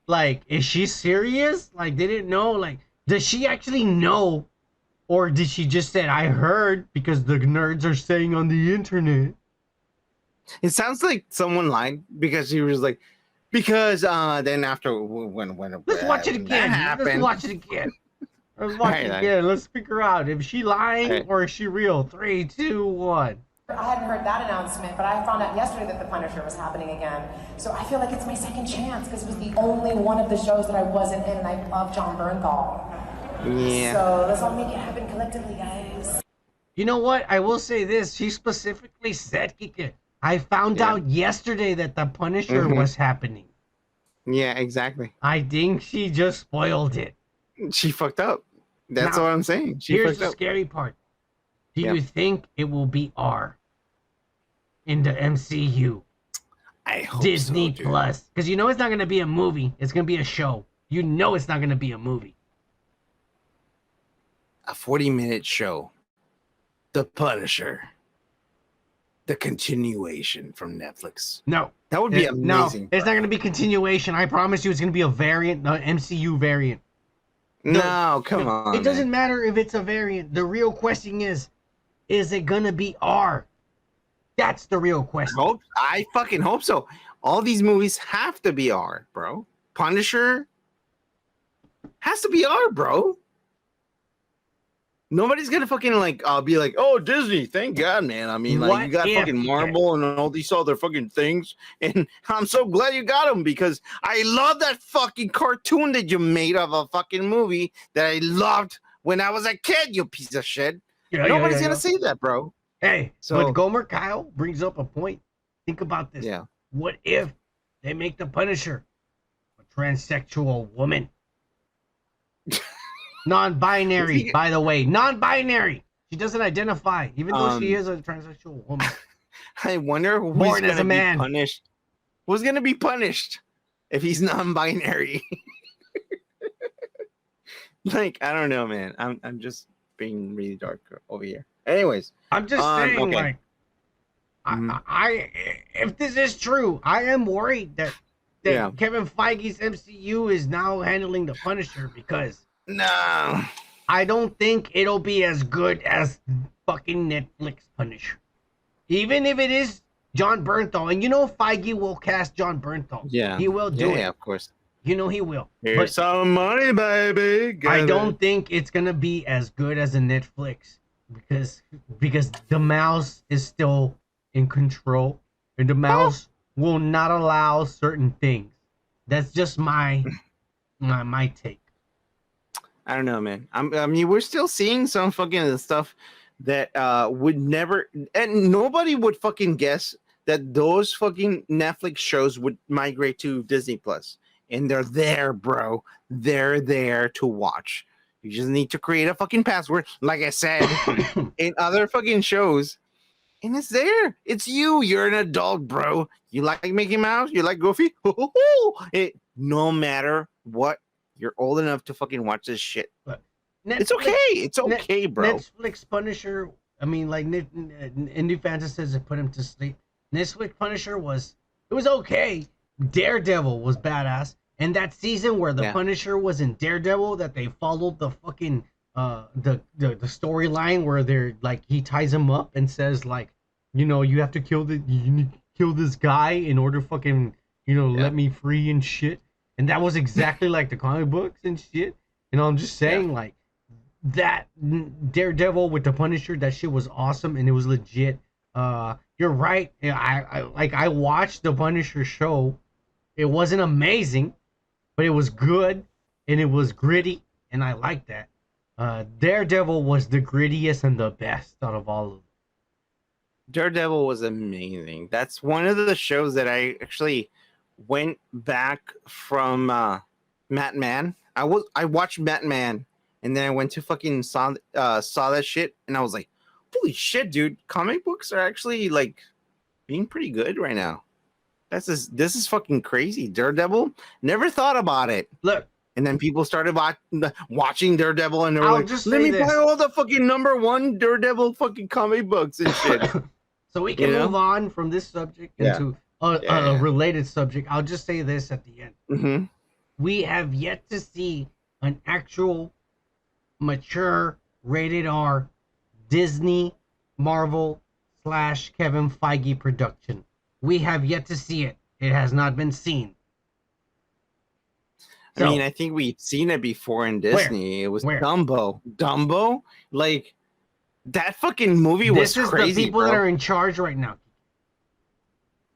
Like, is she serious? Like, they didn't know. Like, does she actually know? Or did she just say, I heard because the nerds are saying on the internet? It sounds like someone lied because she was like, because then after when let's watch it again. Let's watch it again. Let's watch it again. Let's figure out if she lying or is she real. 3, 2, 1. I hadn't heard that announcement, but I found out yesterday that The Punisher was happening again. So I feel like it's my second chance because it was the only one of the shows that I wasn't in, and I love John Bernthal. Yeah. So let's all make it happen collectively, guys. You know what? I will say this. She specifically said, Kike, I found out yesterday that The Punisher was happening. Yeah, exactly. I think she just spoiled it. She fucked up. That's what I'm saying. Here's the scary part. Do you think it will be R in the MCU? I hope Disney so, Plus. Because you know it's not going to be a movie. It's going to be a show. You know it's not going to be a movie. A 40-minute show. The Punisher. The continuation from Netflix. No. That would be amazing. No, it's not going to be continuation. I promise you it's going to be a variant, an MCU variant. No, come on. It doesn't matter if it's a variant. The real question is it going to be R? That's the real question. I fucking hope so. All these movies have to be R, bro. Punisher has to be R, bro. Nobody's gonna fucking be like, oh, Disney, thank God, man. I mean, like, you got fucking Marvel and all these other fucking things, and I'm so glad you got them because I love that fucking cartoon that you made of a fucking movie that I loved when I was a kid, you piece of shit. Nobody's gonna say that, bro. Hey, but Gomer Kyle brings up a point. Think about this. Yeah. What if they make the Punisher a transsexual woman? Non-binary, by the way. Non-binary. She doesn't identify, even though she is a transsexual woman. I wonder who's born as a man. Punished. Who's gonna be punished if he's non-binary? Like, I don't know, man. I'm just being really dark over here. Anyways, I'm just saying, like, I if this is true, I am worried that Kevin Feige's MCU is now handling the Punisher because. No, I don't think it'll be as good as fucking Netflix Punisher. Even if it is John Bernthal, and you know Feige will cast John Bernthal. Yeah, he will do it. Yeah, of course. You know he will. Here's some money, baby. I don't think it's gonna be as good as a Netflix because the mouse is still in control, and the mouse will not allow certain things. That's just my take. I don't know, man. I mean, we're still seeing some fucking stuff that would never, and nobody would fucking guess that those fucking Netflix shows would migrate to Disney Plus. And they're there, bro. They're there to watch. You just need to create a fucking password, like I said, in other fucking shows. And it's there. It's you. You're an adult, bro. You like Mickey Mouse? You like Goofy? No matter what, you're old enough to fucking watch this shit. It's okay. It's okay, bro. Netflix Punisher, I mean, like, Indie Fantasy says it put him to sleep. Netflix Punisher was okay. Daredevil was badass. And that season where the Punisher was in Daredevil, that they followed the fucking the storyline where they're like, he ties him up and says like, you know, you have to kill this guy in order to fucking, you know, let me free and shit. And that was exactly like the comic books and shit. You know, I'm just saying, like, that Daredevil with the Punisher, that shit was awesome and it was legit. You're right. I watched the Punisher show. It wasn't amazing, but it was good and it was gritty, and I like that. Daredevil was the grittiest and the best out of all of them. Daredevil was amazing. That's one of the shows that I actually went back from Batman. I watched Batman, and then I went to fucking saw that shit, and I was like, holy shit, dude! Comic books are actually like being pretty good right now. This is fucking crazy. Daredevil, never thought about it. Look, and then people started watching Daredevil, and they were like, "Let me buy all the fucking #1 Daredevil fucking comic books and shit." So we can move on from this subject into a related subject. I'll just say this at the end. Mm-hmm. We have yet to see an actual mature rated R Disney Marvel / Kevin Feige production. We have yet to see it. It has not been seen. I mean, I think we've seen it before in Disney. It was Dumbo. Dumbo? Like, that fucking movie was crazy, This is the people that are in charge right now.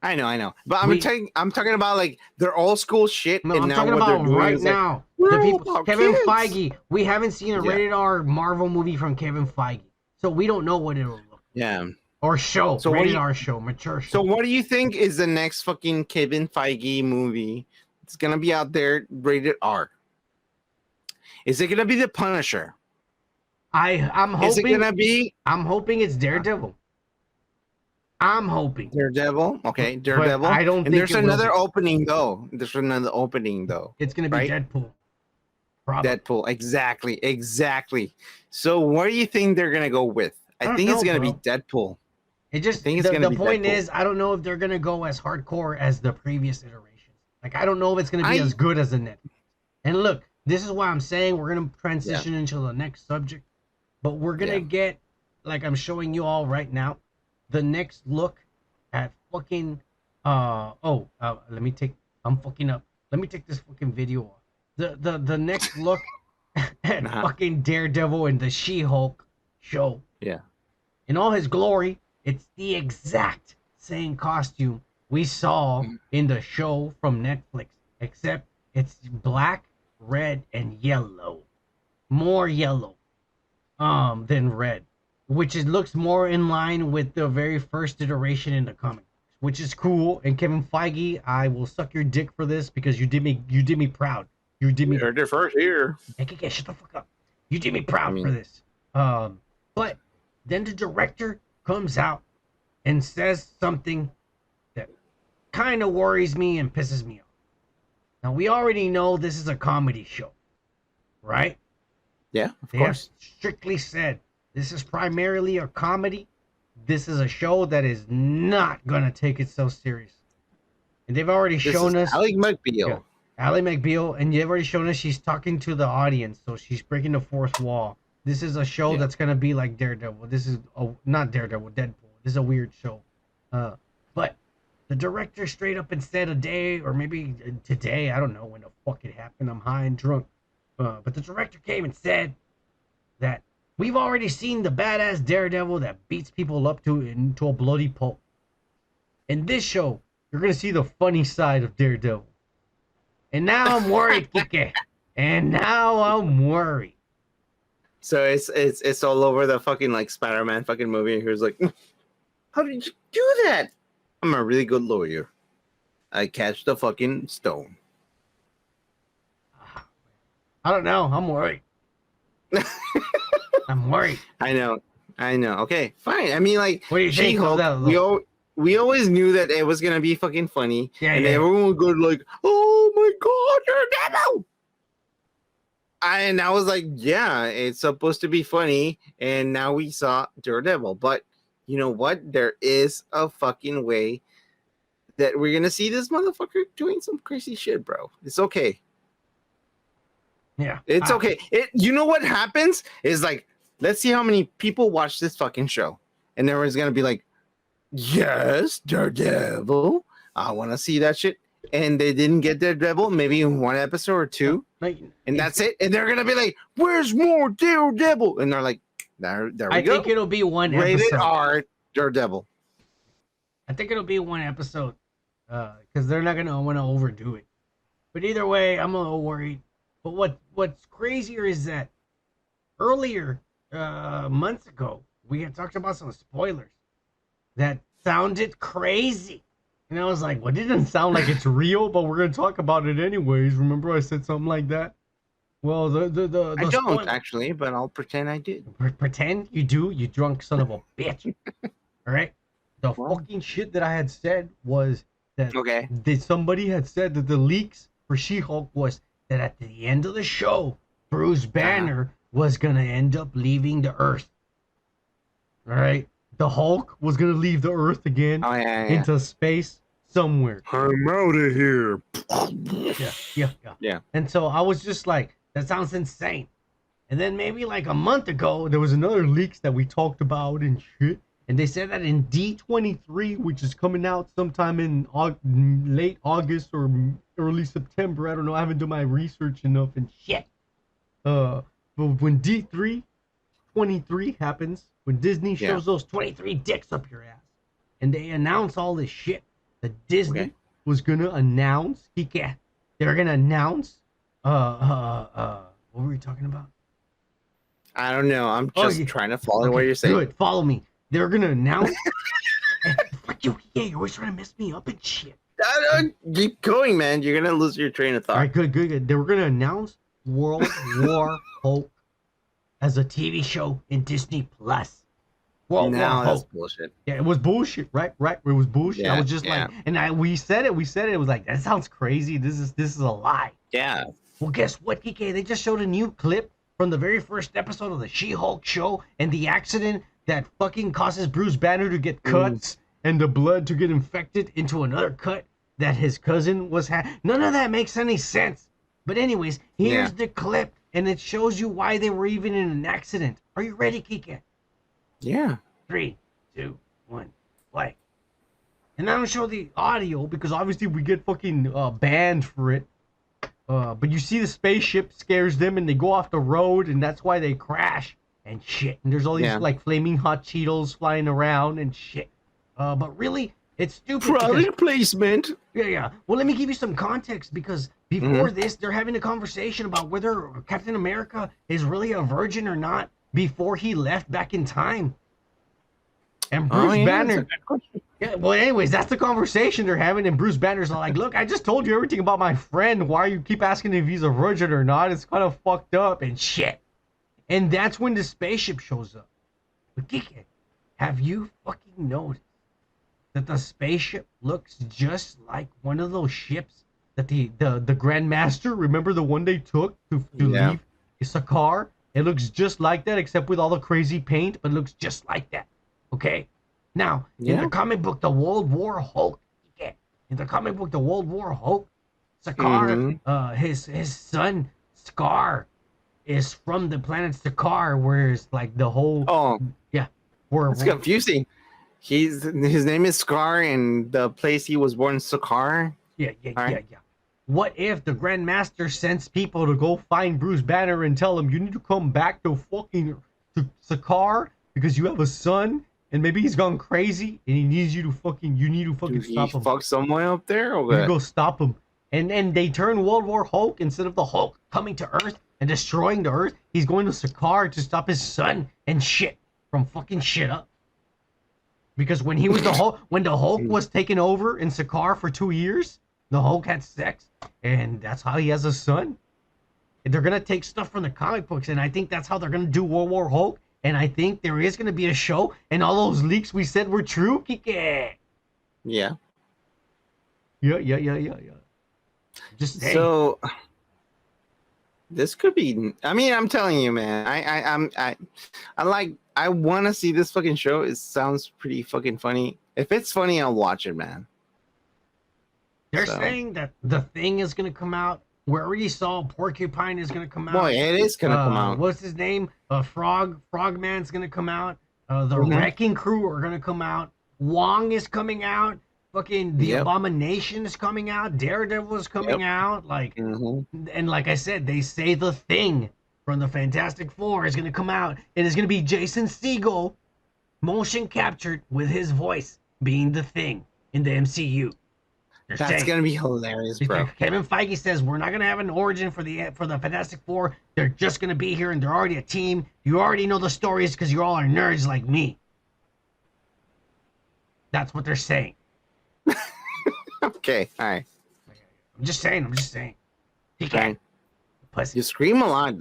I know. But I'm talking about, like, their old school shit. No, and I'm now talking what about they're doing right is now. Like, the people, Kevin kids. Feige. We haven't seen a rated R Marvel movie from Kevin Feige. So we don't know what it'll look like. Yeah. Or show. So rated R show. Mature show. So what do you think is the next fucking Kevin Feige movie? It's going to be out there rated R. Is it going to be The Punisher? I'm hoping. Is it going to be? I'm hoping it's Daredevil. I'm hoping. Daredevil? Okay, Daredevil. But I don't think there's another opening, though. It's going to be Deadpool. Probably. Deadpool. Exactly. So what do you think they're going to go with? I think it's going to be Deadpool. It just, the point is, I don't know if they're going to go as hardcore as the previous iterations. Like, I don't know if it's going to be as good as the Netflix. And look, this is why I'm saying we're going to transition into the next subject. But we're going to get, like I'm showing you all right now, the next look at fucking, let me take, I'm fucking up. Let me take this fucking video off. The next look at fucking Daredevil and the She-Hulk show. Yeah. In all his glory, it's the exact same costume we saw in the show from Netflix, except it's black, red, and yellow. More yellow than red, which looks more in line with the very first iteration in the comic, which is cool. And Kevin Feige, I will suck your dick for this because you did me proud. You did me. You heard it first here. Hey, shut the fuck up. You did me proud for this. But then the director comes out and says something that kind of worries me and pisses me off. Now, we already know this is a comedy show, right? Yeah, of they course. Have strictly said this is primarily a comedy. This is a show that is not going to take itself serious. And they've already shown us... Ally McBeal. Yeah, Ally McBeal, and they've already shown us she's talking to the audience, so she's breaking the fourth wall. This is a show that's going to be like Daredevil. This is not Daredevil, Deadpool. This is a weird show. But the director straight up and said a day, or maybe today, I don't know when the fuck it happened. I'm high and drunk. But the director came and said that we've already seen the badass Daredevil that beats people up into a bloody pulp. In this show, you're gonna see the funny side of Daredevil. And now I'm worried, Kike. And now I'm worried. So it's all over the fucking like Spider-Man fucking movie. He was like, how did you do that? I'm a really good lawyer. I catch the fucking stone. I don't know. I'm worried. I'm worried. I know. Okay, fine. I mean, like, what do you think? We always knew that it was gonna be fucking funny, and yeah. everyone would go like, "Oh my god, Daredevil!" And I was like, "Yeah, it's supposed to be funny." And now we saw Daredevil, but you know what? There is a fucking way that we're gonna see this motherfucker doing some crazy shit, bro. It's okay. Yeah, it's okay. You know what happens is like, let's see how many people watch this fucking show, and everyone's gonna be like, yes, Daredevil. I want to see that shit. And they didn't get Daredevil, maybe in one episode or two, and that's it. And they're gonna be like, "Where's more Daredevil?" And they're like, "There we go." I think it'll be one Rated episode. R Daredevil. I think it'll be one episode, because they're not gonna want to overdo it. But either way, I'm a little worried. But what's crazier is that earlier, months ago, we had talked about some spoilers that sounded crazy. And I was like, well, it didn't sound like it's real, but we're going to talk about it anyways. Remember I said something like that? Well, the I don't actually, but I'll pretend I did. Pretend you do, you drunk son of a bitch. All right? The fucking shit that I had said was that, somebody had said that the leaks for She-Hulk was that at the end of the show, Bruce Banner was going to end up leaving the Earth. All right? The Hulk was going to leave the Earth again into space somewhere. I'm out of here. Yeah. And so I was just like, that sounds insane. And then maybe like a month ago, there was another leaks that we talked about and shit. And they said that in D23, which is coming out sometime in late August or early September. I don't know. I haven't done my research enough and shit. But when D23 happens, when Disney shows those 23 dicks up your ass, and they announce all this shit, that Disney was gonna announce, they're gonna announce, what were we talking about? I don't know. I'm just trying to follow what you're saying. Good, follow me. They're gonna announce. Fuck you, you're always trying to mess me up and shit. Keep going, man. You're gonna lose your train of thought. All right, good. They were gonna announce World War Hulk as a TV show in Disney Plus. World War Hulk. That's bullshit. Yeah, it was bullshit, right? It was bullshit. I was just like, and we said it. It was like, that sounds crazy. This is a lie. Yeah. Well, guess what, Kike? They just showed a new clip from the very first episode of the She-Hulk show and the accident that fucking causes Bruce Banner to get cuts and the blood to get infected into another cut that his cousin was None of that makes any sense. But anyways, here's the clip, and it shows you why they were even in an accident. Are you ready, Kike? Yeah. 3, 2, 1, play. And I don't show the audio because obviously we get fucking banned for it. But you see the spaceship scares them and they go off the road, and that's why they crash and shit. And there's all these like flaming hot Cheetos flying around and shit. But really, it's stupid. Product placement. Yeah. Well, let me give you some context, because before this, they're having a conversation about whether Captain America is really a virgin or not before he left back in time. And Bruce Banner. Yeah, well, anyways, that's the conversation they're having, and Bruce Banner's like, look, I just told you everything about my friend. Why you keep asking if he's a virgin or not? It's kind of fucked up and shit. And that's when the spaceship shows up. But Kike, have you fucking noticed that the spaceship looks just like one of those ships that the Grandmaster, remember the one they took to leave Sakaar? It looks just like that, except with all the crazy paint, but it looks just like that. Okay? Now, in the comic book, the World War Hulk, Sakaar, his son, Scar, is from the planet Sakaar, where it's like the whole... it's confusing. His name is Scar, and the place he was born, Sakaar. Yeah. What if the Grand Master sends people to go find Bruce Banner and tell him you need to come back to Sakaar because you have a son and maybe he's gone crazy and he needs you to fucking stop him. Fuck someone up there or what? You go stop him. And they turn World War Hulk, instead of the Hulk coming to Earth and destroying the Earth, he's going to Sakaar to stop his son and shit from fucking shit up. Because when he was the Hulk, when the Hulk was taken over in Sakaar for 2 years, the Hulk had sex, and that's how he has a son. And they're gonna take stuff from the comic books, and I think that's how they're gonna do World War Hulk. And I think there is gonna be a show, and all those leaks we said were true, Kike. Yeah. Yeah. Just saying. So this could be. I mean, I'm telling you, man. I want to see this fucking show. It sounds pretty fucking funny. If it's funny, I'll watch it, man. They're saying that The Thing is going to come out. We already saw Porcupine is going to come out. Boy, it is going to come out. What's his name? Frogman's going to come out. The Wrecking Crew are going to come out. Wong is coming out. Fucking The Abomination is coming out. Daredevil is coming out. Like, and like I said, they say The Thing from the Fantastic Four is going to come out. And it's going to be Jason Segel, motion captured with his voice being The Thing in the MCU. That's gonna be hilarious, bro. Kevin Feige says we're not gonna have an origin for the Fantastic Four. They're just gonna be here, and they're already a team. You already know the stories because you all are nerds like me. That's what they're saying. Okay, all right. I'm just saying. He can't. You scream a lot.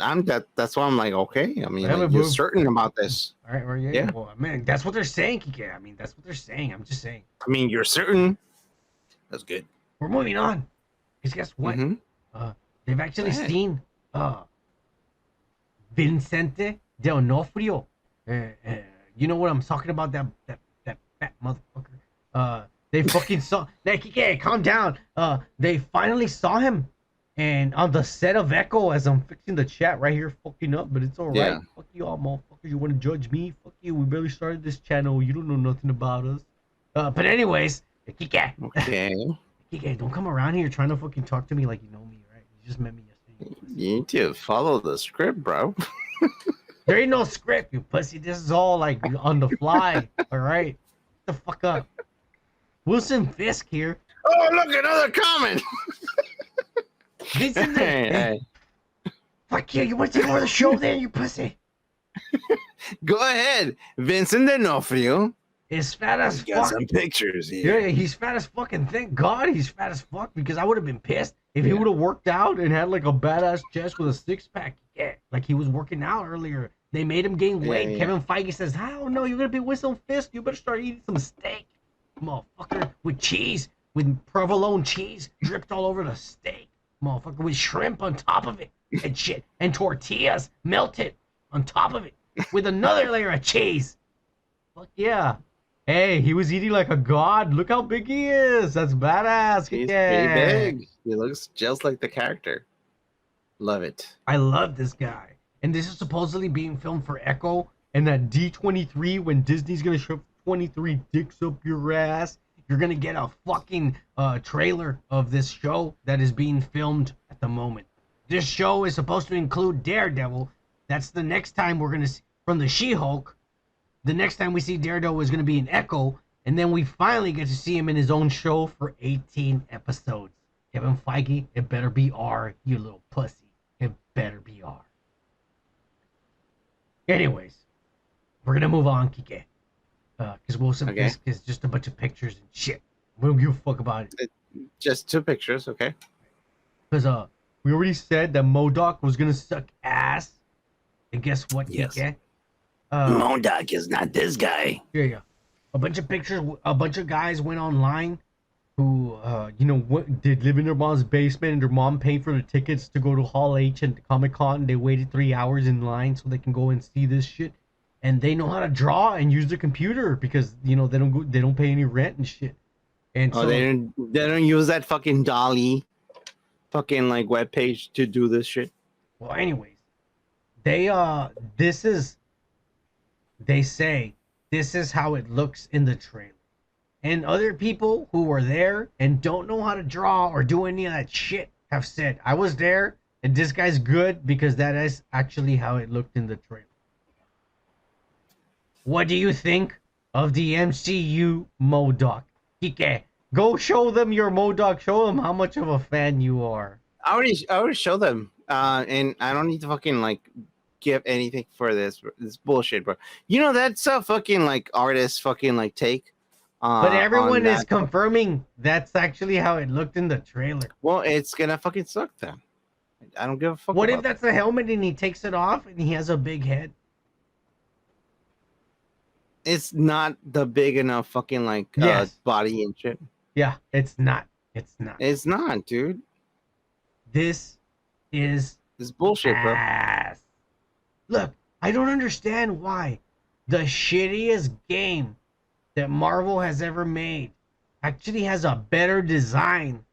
That's why I'm like, okay. I mean, like, you're certain about this. All right, well, yeah. Well, man, that's what they're saying, Kike. I mean, that's what they're saying. I'm just saying. I mean, you're certain. That's good. We're moving on. Because guess what? They've actually seen Vincente D'Onofrio. You know what I'm talking about? That fat motherfucker. They fucking saw. Kike, calm down. They finally saw him, and on the set of Echo, as I'm fixing the chat right here, fucking up. But it's all right. Yeah. Fuck you all, motherfuckers. You want to judge me? Fuck you. We barely started this channel. You don't know nothing about us. But anyways. Kike. Okay. Kike, don't come around here trying to fucking talk to me like you know me, right? You just met me yesterday. You need to follow the script, bro. There ain't no script, you pussy. This is all like on the fly. All right. Get the fuck up. Wilson Fisk here. Oh, look, another comment. Hey. Fuck you. You want to take over the show then, you pussy? Go ahead. Vincent D'Onofrio. Is fat as fuck. Got some pictures here. Yeah, he's fat as fuck, and thank God he's fat as fuck, because I would have been pissed if he would have worked out and had like a badass chest with a six-pack. Yeah, like he was working out earlier. They made him gain weight. Yeah. Kevin Feige says, "Hell no, you're gonna be Wilson Fisk. You better start eating some steak, motherfucker, with cheese, with provolone cheese dripped all over the steak, motherfucker, with shrimp on top of it and shit, and tortillas melted on top of it with another layer of cheese. Fuck yeah." Hey, he was eating like a god. Look how big he is. That's badass. He's pretty big. He looks just like the character. Love it. I love this guy. And this is supposedly being filmed for Echo. And that D23, when Disney's going to show 23 dicks up your ass, you're going to get a fucking trailer of this show that is being filmed at the moment. This show is supposed to include Daredevil. That's the next time we're going to see from the She-Hulk. The next time we see Daredevil is going to be in Echo, and then we finally get to see him in his own show for 18 episodes. Kevin Feige, it better be R, you little pussy. It better be R. Anyways, we're going to move on, Kike. Because Wilson Fisk is just a bunch of pictures and shit. We don't give a fuck about it. Just 2 pictures, okay. Because we already said that M.O.D.O.K was going to suck ass. And guess what, Kike? M.O.D.O.K is not this guy. Yeah. A bunch of pictures, a bunch of guys went online who, did live in their mom's basement, and their mom paid for the tickets to go to Hall H and Comic-Con. They waited 3 hours in line so they can go and see this shit. And they know how to draw and use their computer because, they don't pay any rent and shit. And so they don't use that fucking Dolly fucking like webpage to do this shit. Well, anyways, they say this is how it looks in the trailer. And other people who were there and don't know how to draw or do any of that shit have said, I was there and this guy's good because that is actually how it looked in the trailer. What do you think of the MCU M.O.D.O.K? Kike, go show them your M.O.D.O.K. Show them how much of a fan you are. I already show them. And I don't need to fucking like give anything for this bullshit, bro. You know that's a fucking like artist fucking like take. But everyone is confirming that's actually how it looked in the trailer. Well, it's gonna fucking suck then. I don't give a fuck. What if that's a helmet and he takes it off and he has a big head? It's not the big enough fucking like body and shit. Yeah, it's not. It's not. It's not, dude. This is bullshit, ass. Bro. Look, I don't understand why the shittiest game that Marvel has ever made actually has a better design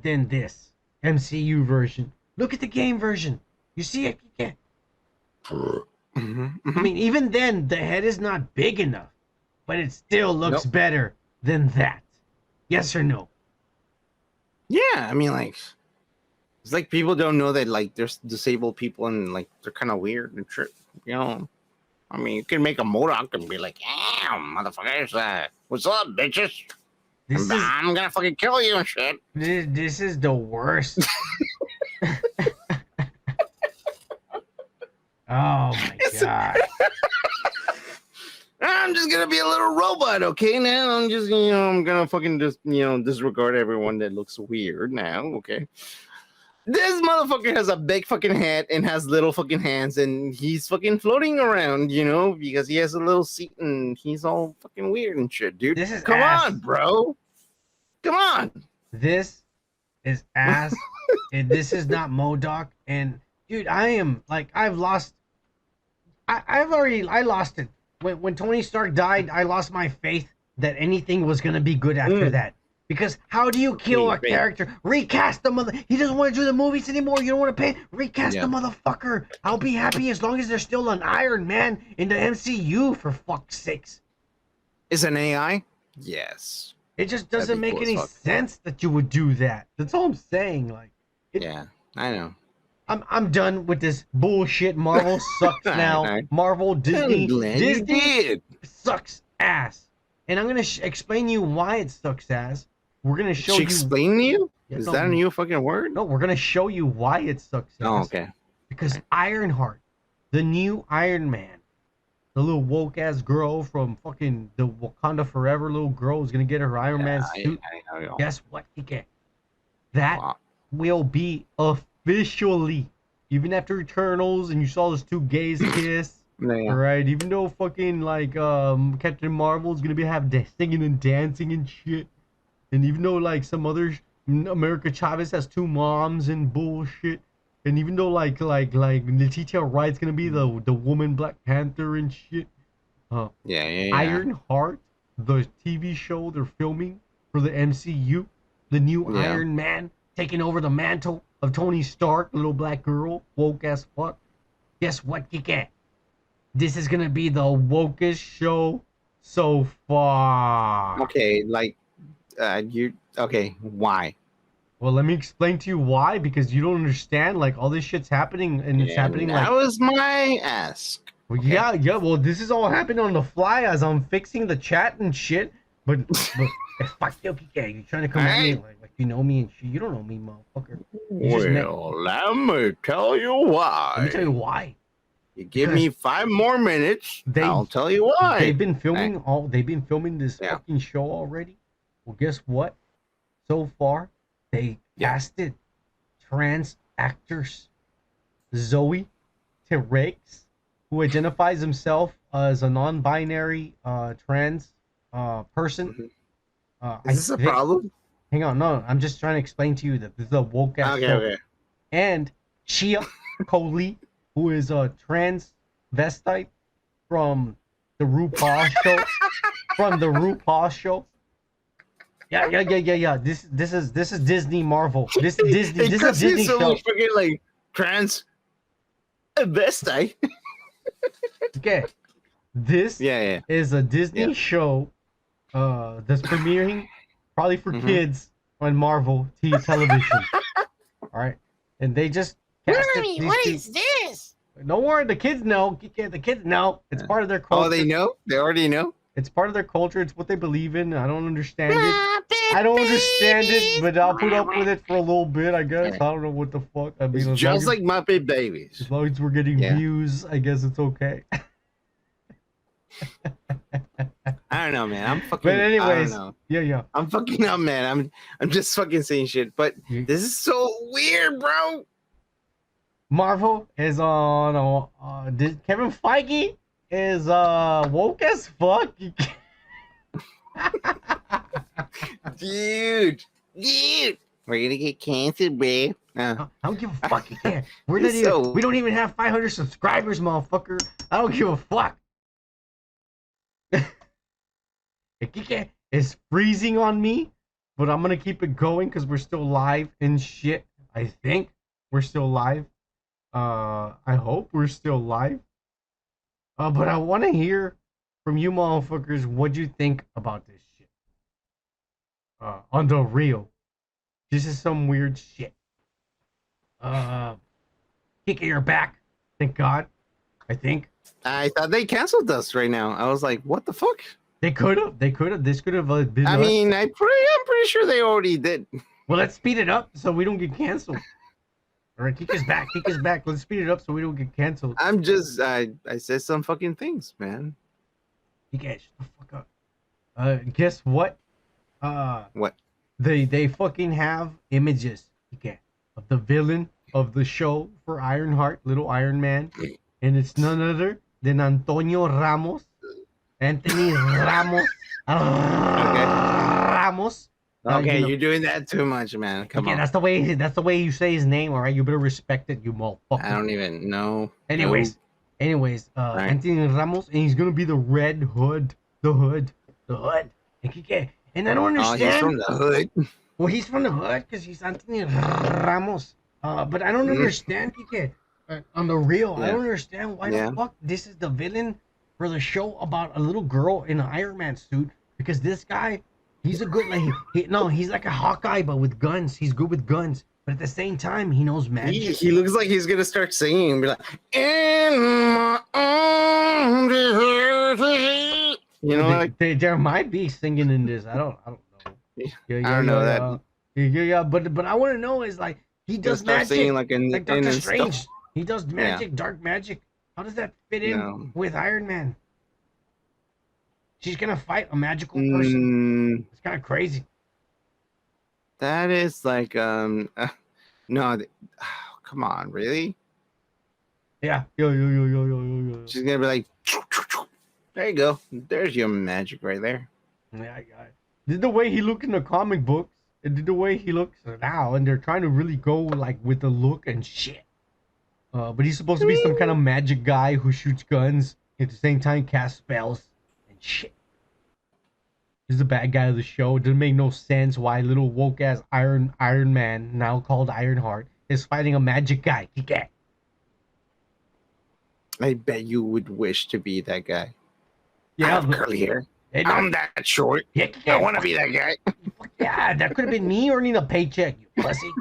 than this MCU version. Look at the game version. You see it? Yeah. I mean, even then, the head is not big enough, but it still looks better than that. Yes or no? Yeah, I mean, like, it's like people don't know that, like, there's disabled people and, like, they're kind of weird and shit, you know? I mean, you can make a M.O.D.O.K and be like, damn, motherfuckers, what's up, bitches? I'm gonna fucking kill you and shit. This is the worst. Oh my god. I'm just gonna be a little robot, okay? Now I'm just, I'm gonna fucking just, disregard everyone that looks weird now, okay? This motherfucker has a big fucking head and has little fucking hands and he's fucking floating around, because he has a little seat and he's all fucking weird and shit, dude. This is Come ass. on, bro. Come on. This is ass. And this is not M.O.D.O.K. And dude, I lost it. When Tony Stark died, I lost my faith that anything was gonna be good after that. Because how do you kill a character? Recast the mother. He doesn't want to do the movies anymore. You don't want to pay. Recast the motherfucker. I'll be happy as long as there's still an Iron Man in the MCU, for fuck's sakes. Is an AI? Yes. It just doesn't make any sense that you would do that. That's all I'm saying. Like, yeah, I know. I'm done with this bullshit. Marvel sucks now. Marvel, Disney sucks ass. And I'm gonna explain you why it sucks ass. We're gonna show you. Explain to you? Is that a new fucking word? No, we're gonna show you why it sucks ass. Oh, okay. Because IronHeart, the new Iron Man, the little woke ass girl from fucking the Wakanda Forever little girl is gonna get her Iron Man suit. I know. Guess what? That will be officially, even after Eternals, and you saw those two gays kiss. Yeah. Right, even though fucking like Captain Marvel is gonna be singing and dancing and shit, and even though like some other America Chavez has two moms and bullshit, and even though like Letitia Wright's gonna be the woman Black Panther and shit, IronHeart, the TV show they're filming for the MCU, the new Iron Man taking over the mantle of Tony Stark, little black girl, woke as fuck. Guess what, Kike? This is gonna be the wokest show so far. Okay, why? Well, let me explain to you why, because you don't understand. Like, all this shit's happening, and it's happening that was my ask. Well, okay. Yeah. Well, this is all happening on the fly as I'm fixing the chat and shit. But fuck you, Kike. You're trying to come at me like you know me and shit. You don't know me, motherfucker. Let me tell you why. Let me tell you why. You give me 5 more minutes, I'll tell you why. They've been filming this fucking show already. Well, guess what? So far, they casted trans actors. Zoe Terex, who identifies himself as a non-binary trans person. Is this a problem? Hang on, no, I'm just trying to explain to you that this is a woke ass show. Okay. And Shia Coley, who is a transvestite from the RuPaul show. Yeah. This is Disney Marvel. This is Disney. This is a Disney show. Freaking like transvestite. Okay. This is a Disney show that's premiering probably for kids on Marvel television. All right, and they just Mommy, what is this? Don't worry, the kids know. The kids know. It's part of their culture. Oh, they know? They already know? It's part of their culture. It's what they believe in. I don't understand it. I don't understand it, but I'll put up with it for a little bit, I guess. I don't know what the fuck. I mean, it's just like Muppet Babies. As long as we're getting views, I guess it's okay. I don't know, man. I'm fucking. But anyways, yeah. I'm fucking up, man. I'm just fucking saying shit. But this is so weird, bro. Marvel is on. Kevin Feige is woke as fuck. Dude, we're gonna get canceled, bro. I don't give a fuck. You can't. We don't even have 500 subscribers, motherfucker. I don't give a fuck. It's freezing on me, but I'm gonna keep it going because we're still live and shit. I think we're still live. I hope we're still live. But I want to hear from you motherfuckers what you think about this shit. On the real. This is some weird shit. Kick your back. Thank God. I think. I thought they canceled us right now. I was like, what the fuck? They could have. This could have been. I mean, I'm pretty sure they already did. Well, let's speed it up so we don't get canceled. All right, kick us back. Let's speed it up so we don't get canceled. I'm just, I said some fucking things, man. You guys, shut the fuck up. Guess what? What? They fucking have images, of the villain of the show for IronHeart, Little Iron Man, and it's none other than Antonio Ramos. Anthony Ramos. Ramos. Okay, you're doing that too much, man. Come on. That's the way you say his name, all right? You better respect it, you motherfucker. I don't even know. Anyways, right. Anthony Ramos, and he's gonna be the Red Hood. The hood. And I don't understand. Oh, he's from the hood. Well, he's from the hood because he's Anthony Ramos. But I don't understand, Kike. On the real, I don't understand why the fuck this is the villain for the show about a little girl in an Iron Man suit. Because this guy, he's a good, he's like a Hawkeye, but with guns. He's good with guns. But at the same time, he knows magic. He looks like he's going to start singing and be like, in my own, you know, like there might be singing in this. I don't know. I don't know that. Yeah, but I want to know is like he does magic like Doctor Strange. He does magic, dark magic. How does that fit in with Iron Man? She's gonna fight a magical person. It's kind of crazy. That is like no. Come on, really? Yeah. She's gonna be like, there you go. There's your magic right there. Yeah, did the way he looked in the comic books, and did the way he looks now, and they're trying to really go like with the look and shit. But he's supposed to be some kind of magic guy who shoots guns at the same time casts spells and shit. He's the bad guy of the show. It doesn't make no sense why little woke ass Iron Man, now called IronHeart, is fighting a magic guy. I bet you would wish to be that guy. Yeah, I have curly hair. I'm that short. I want to be that guy. Yeah, that could have been me earning a paycheck, you pussy.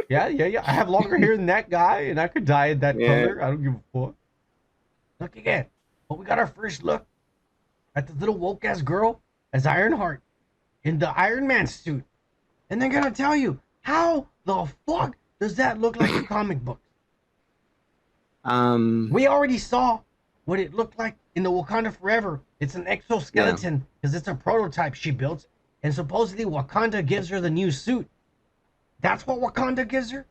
Yeah. I have longer hair than that guy, and I could dye it that color. I don't give a fuck. Look again. But we got our first look at the little woke ass girl as IronHeart in the Iron Man suit. And they're gonna tell you, how the fuck does that look like a comic book? We already saw what it looked like in the Wakanda Forever. It's an exoskeleton because it's a prototype she built, and supposedly Wakanda gives her the new suit. That's what Wakanda gives her?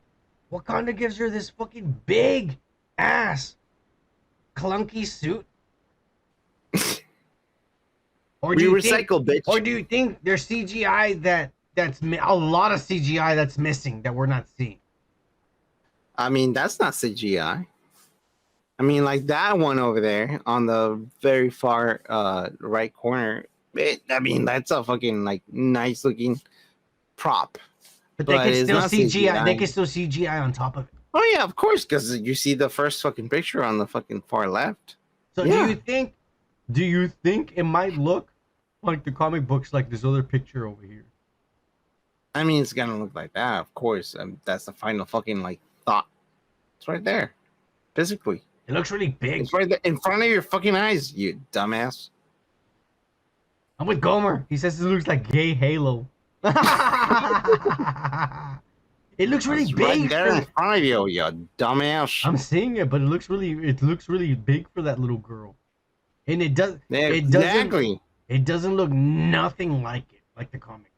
Wakanda gives her this fucking big ass clunky suit? Or do you recycle, bitch. Or do you think there's CGI that's a lot of CGI that's missing that we're not seeing? I mean, that's not CGI. I mean, like that one over there on the very far right corner. That's a fucking like nice looking prop. But they can still CGI. They can still CGI on top of it. Oh yeah, of course, because you see the first fucking picture on the fucking far left. So do you think Do you think it might look like the comic books like this other picture over here? I mean, it's gonna look like that, of course. That's the final fucking like thought. It's right there, physically. It looks really big. It's right there in front of your fucking eyes, you dumbass. I'm with Gomer. He says it looks like gay Halo. It looks really big. Right there in front of you, you dumbass. I'm seeing it, but it looks really big for that little girl. And it does. Exactly. It doesn't look nothing like it, like the comics.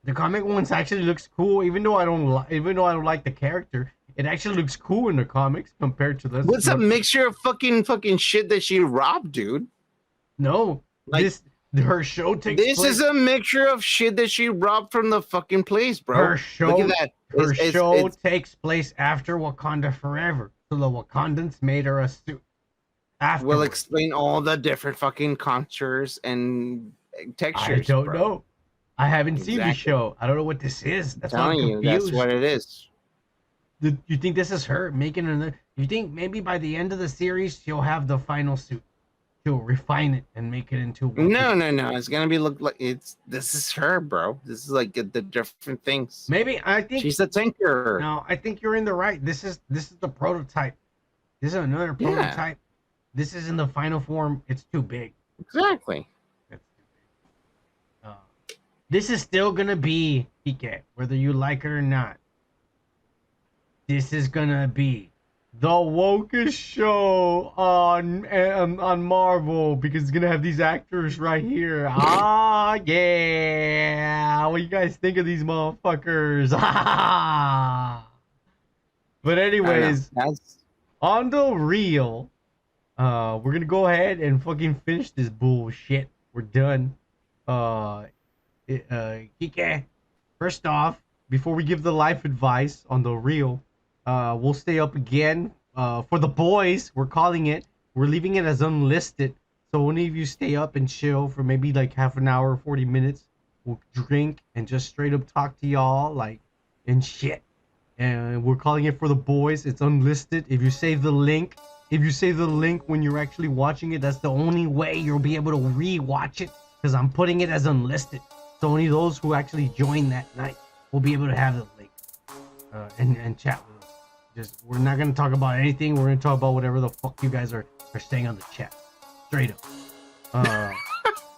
The comic ones actually looks cool, even though I don't like the character. It actually looks cool in the comics compared to this. What's a mixture of fucking shit that she robbed, dude? No, like her show takes. This is a mixture of shit that she robbed from the fucking place, bro. Her show. Look at that. Her show takes place after Wakanda Forever, so the Wakandans made her a suit. Afterwards. We'll explain all the different fucking contours and textures. I don't know. I haven't seen the show. I don't know what this is. That's why I'm confused. That's what it is. You think this is her making another? You think maybe by the end of the series she'll have the final suit? She'll refine it and make it into. No. It's gonna be look like this is her, bro. This is like the different things. Maybe I think she's a tinker. No, I think you're in the right. This is the prototype. This is another prototype. This is in the final form. It's too big. Exactly. This is still gonna be Heche, whether you like it or not. This is gonna be the wokest show on Marvel because it's gonna have these actors right here. Ah, yeah. What do you guys think of these motherfuckers? But anyways, on the real, we're gonna go ahead and fucking finish this bullshit. We're done. Heche, first off, before we give the life advice on the real, we'll stay up again. For the boys, we're calling it. We're leaving it as unlisted. So any of you stay up and chill for maybe like half an hour, 40 minutes. We'll drink and just straight up talk to y'all like and shit. And we're calling it for the boys. It's unlisted. If you save the link when you're actually watching it, that's the only way you'll be able to re-watch it because I'm putting it as unlisted. So only those who actually join that night will be able to have the link and chat with us. We're not gonna talk about anything. We're gonna talk about whatever the fuck you guys are saying on the chat. Straight up.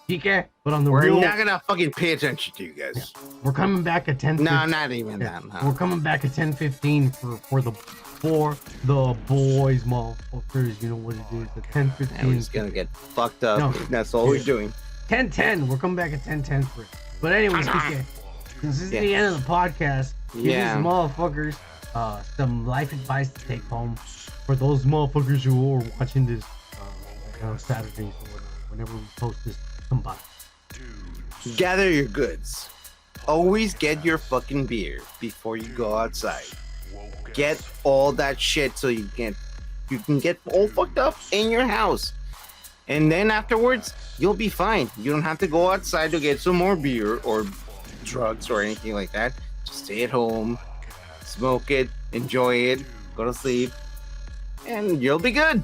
Heche, but on the real, we're not gonna fucking pay attention to you guys. Yeah. We're coming back at 10. No, not even that. No. We're coming back at 10:15 for the boys, motherfuckers. You know what it is. At 10:15. We're just gonna get fucked up. No, that's all we're doing. 10:10. We're coming back at 10:10 for it. But anyways, Heche, since this is the end of the podcast, give these motherfuckers some life advice to take home for those motherfuckers who are watching this on Saturdays or whenever we post this combined. Gather your goods. Always get your fucking beer before you go outside. Get all that shit so you can get all fucked up in your house. And then afterwards, you'll be fine. You don't have to go outside to get some more beer or drugs or anything like that. Just stay at home, smoke it, enjoy it, go to sleep, and you'll be good.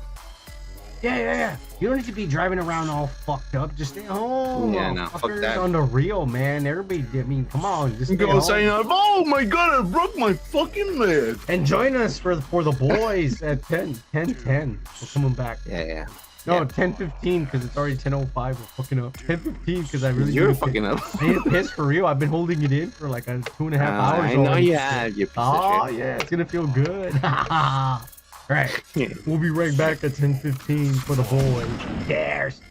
Yeah. You don't need to be driving around all fucked up. Just stay home. Yeah, no, fuck that. On the real, man. Everybody, I mean, come on. Just go saying, oh my god, I broke my fucking leg. And join us for the boys at 10:10. We're coming back. Yeah. No, 10:15 because it's already 10:05. We're fucking up. 10:15 because I really. You're fucking up. I need to piss for real. I've been holding it in for like 2.5 hours. I know you have. You piece of shit. Yeah, it's gonna feel good. Right. We'll be right back at 10:15 for the boys. Cheers.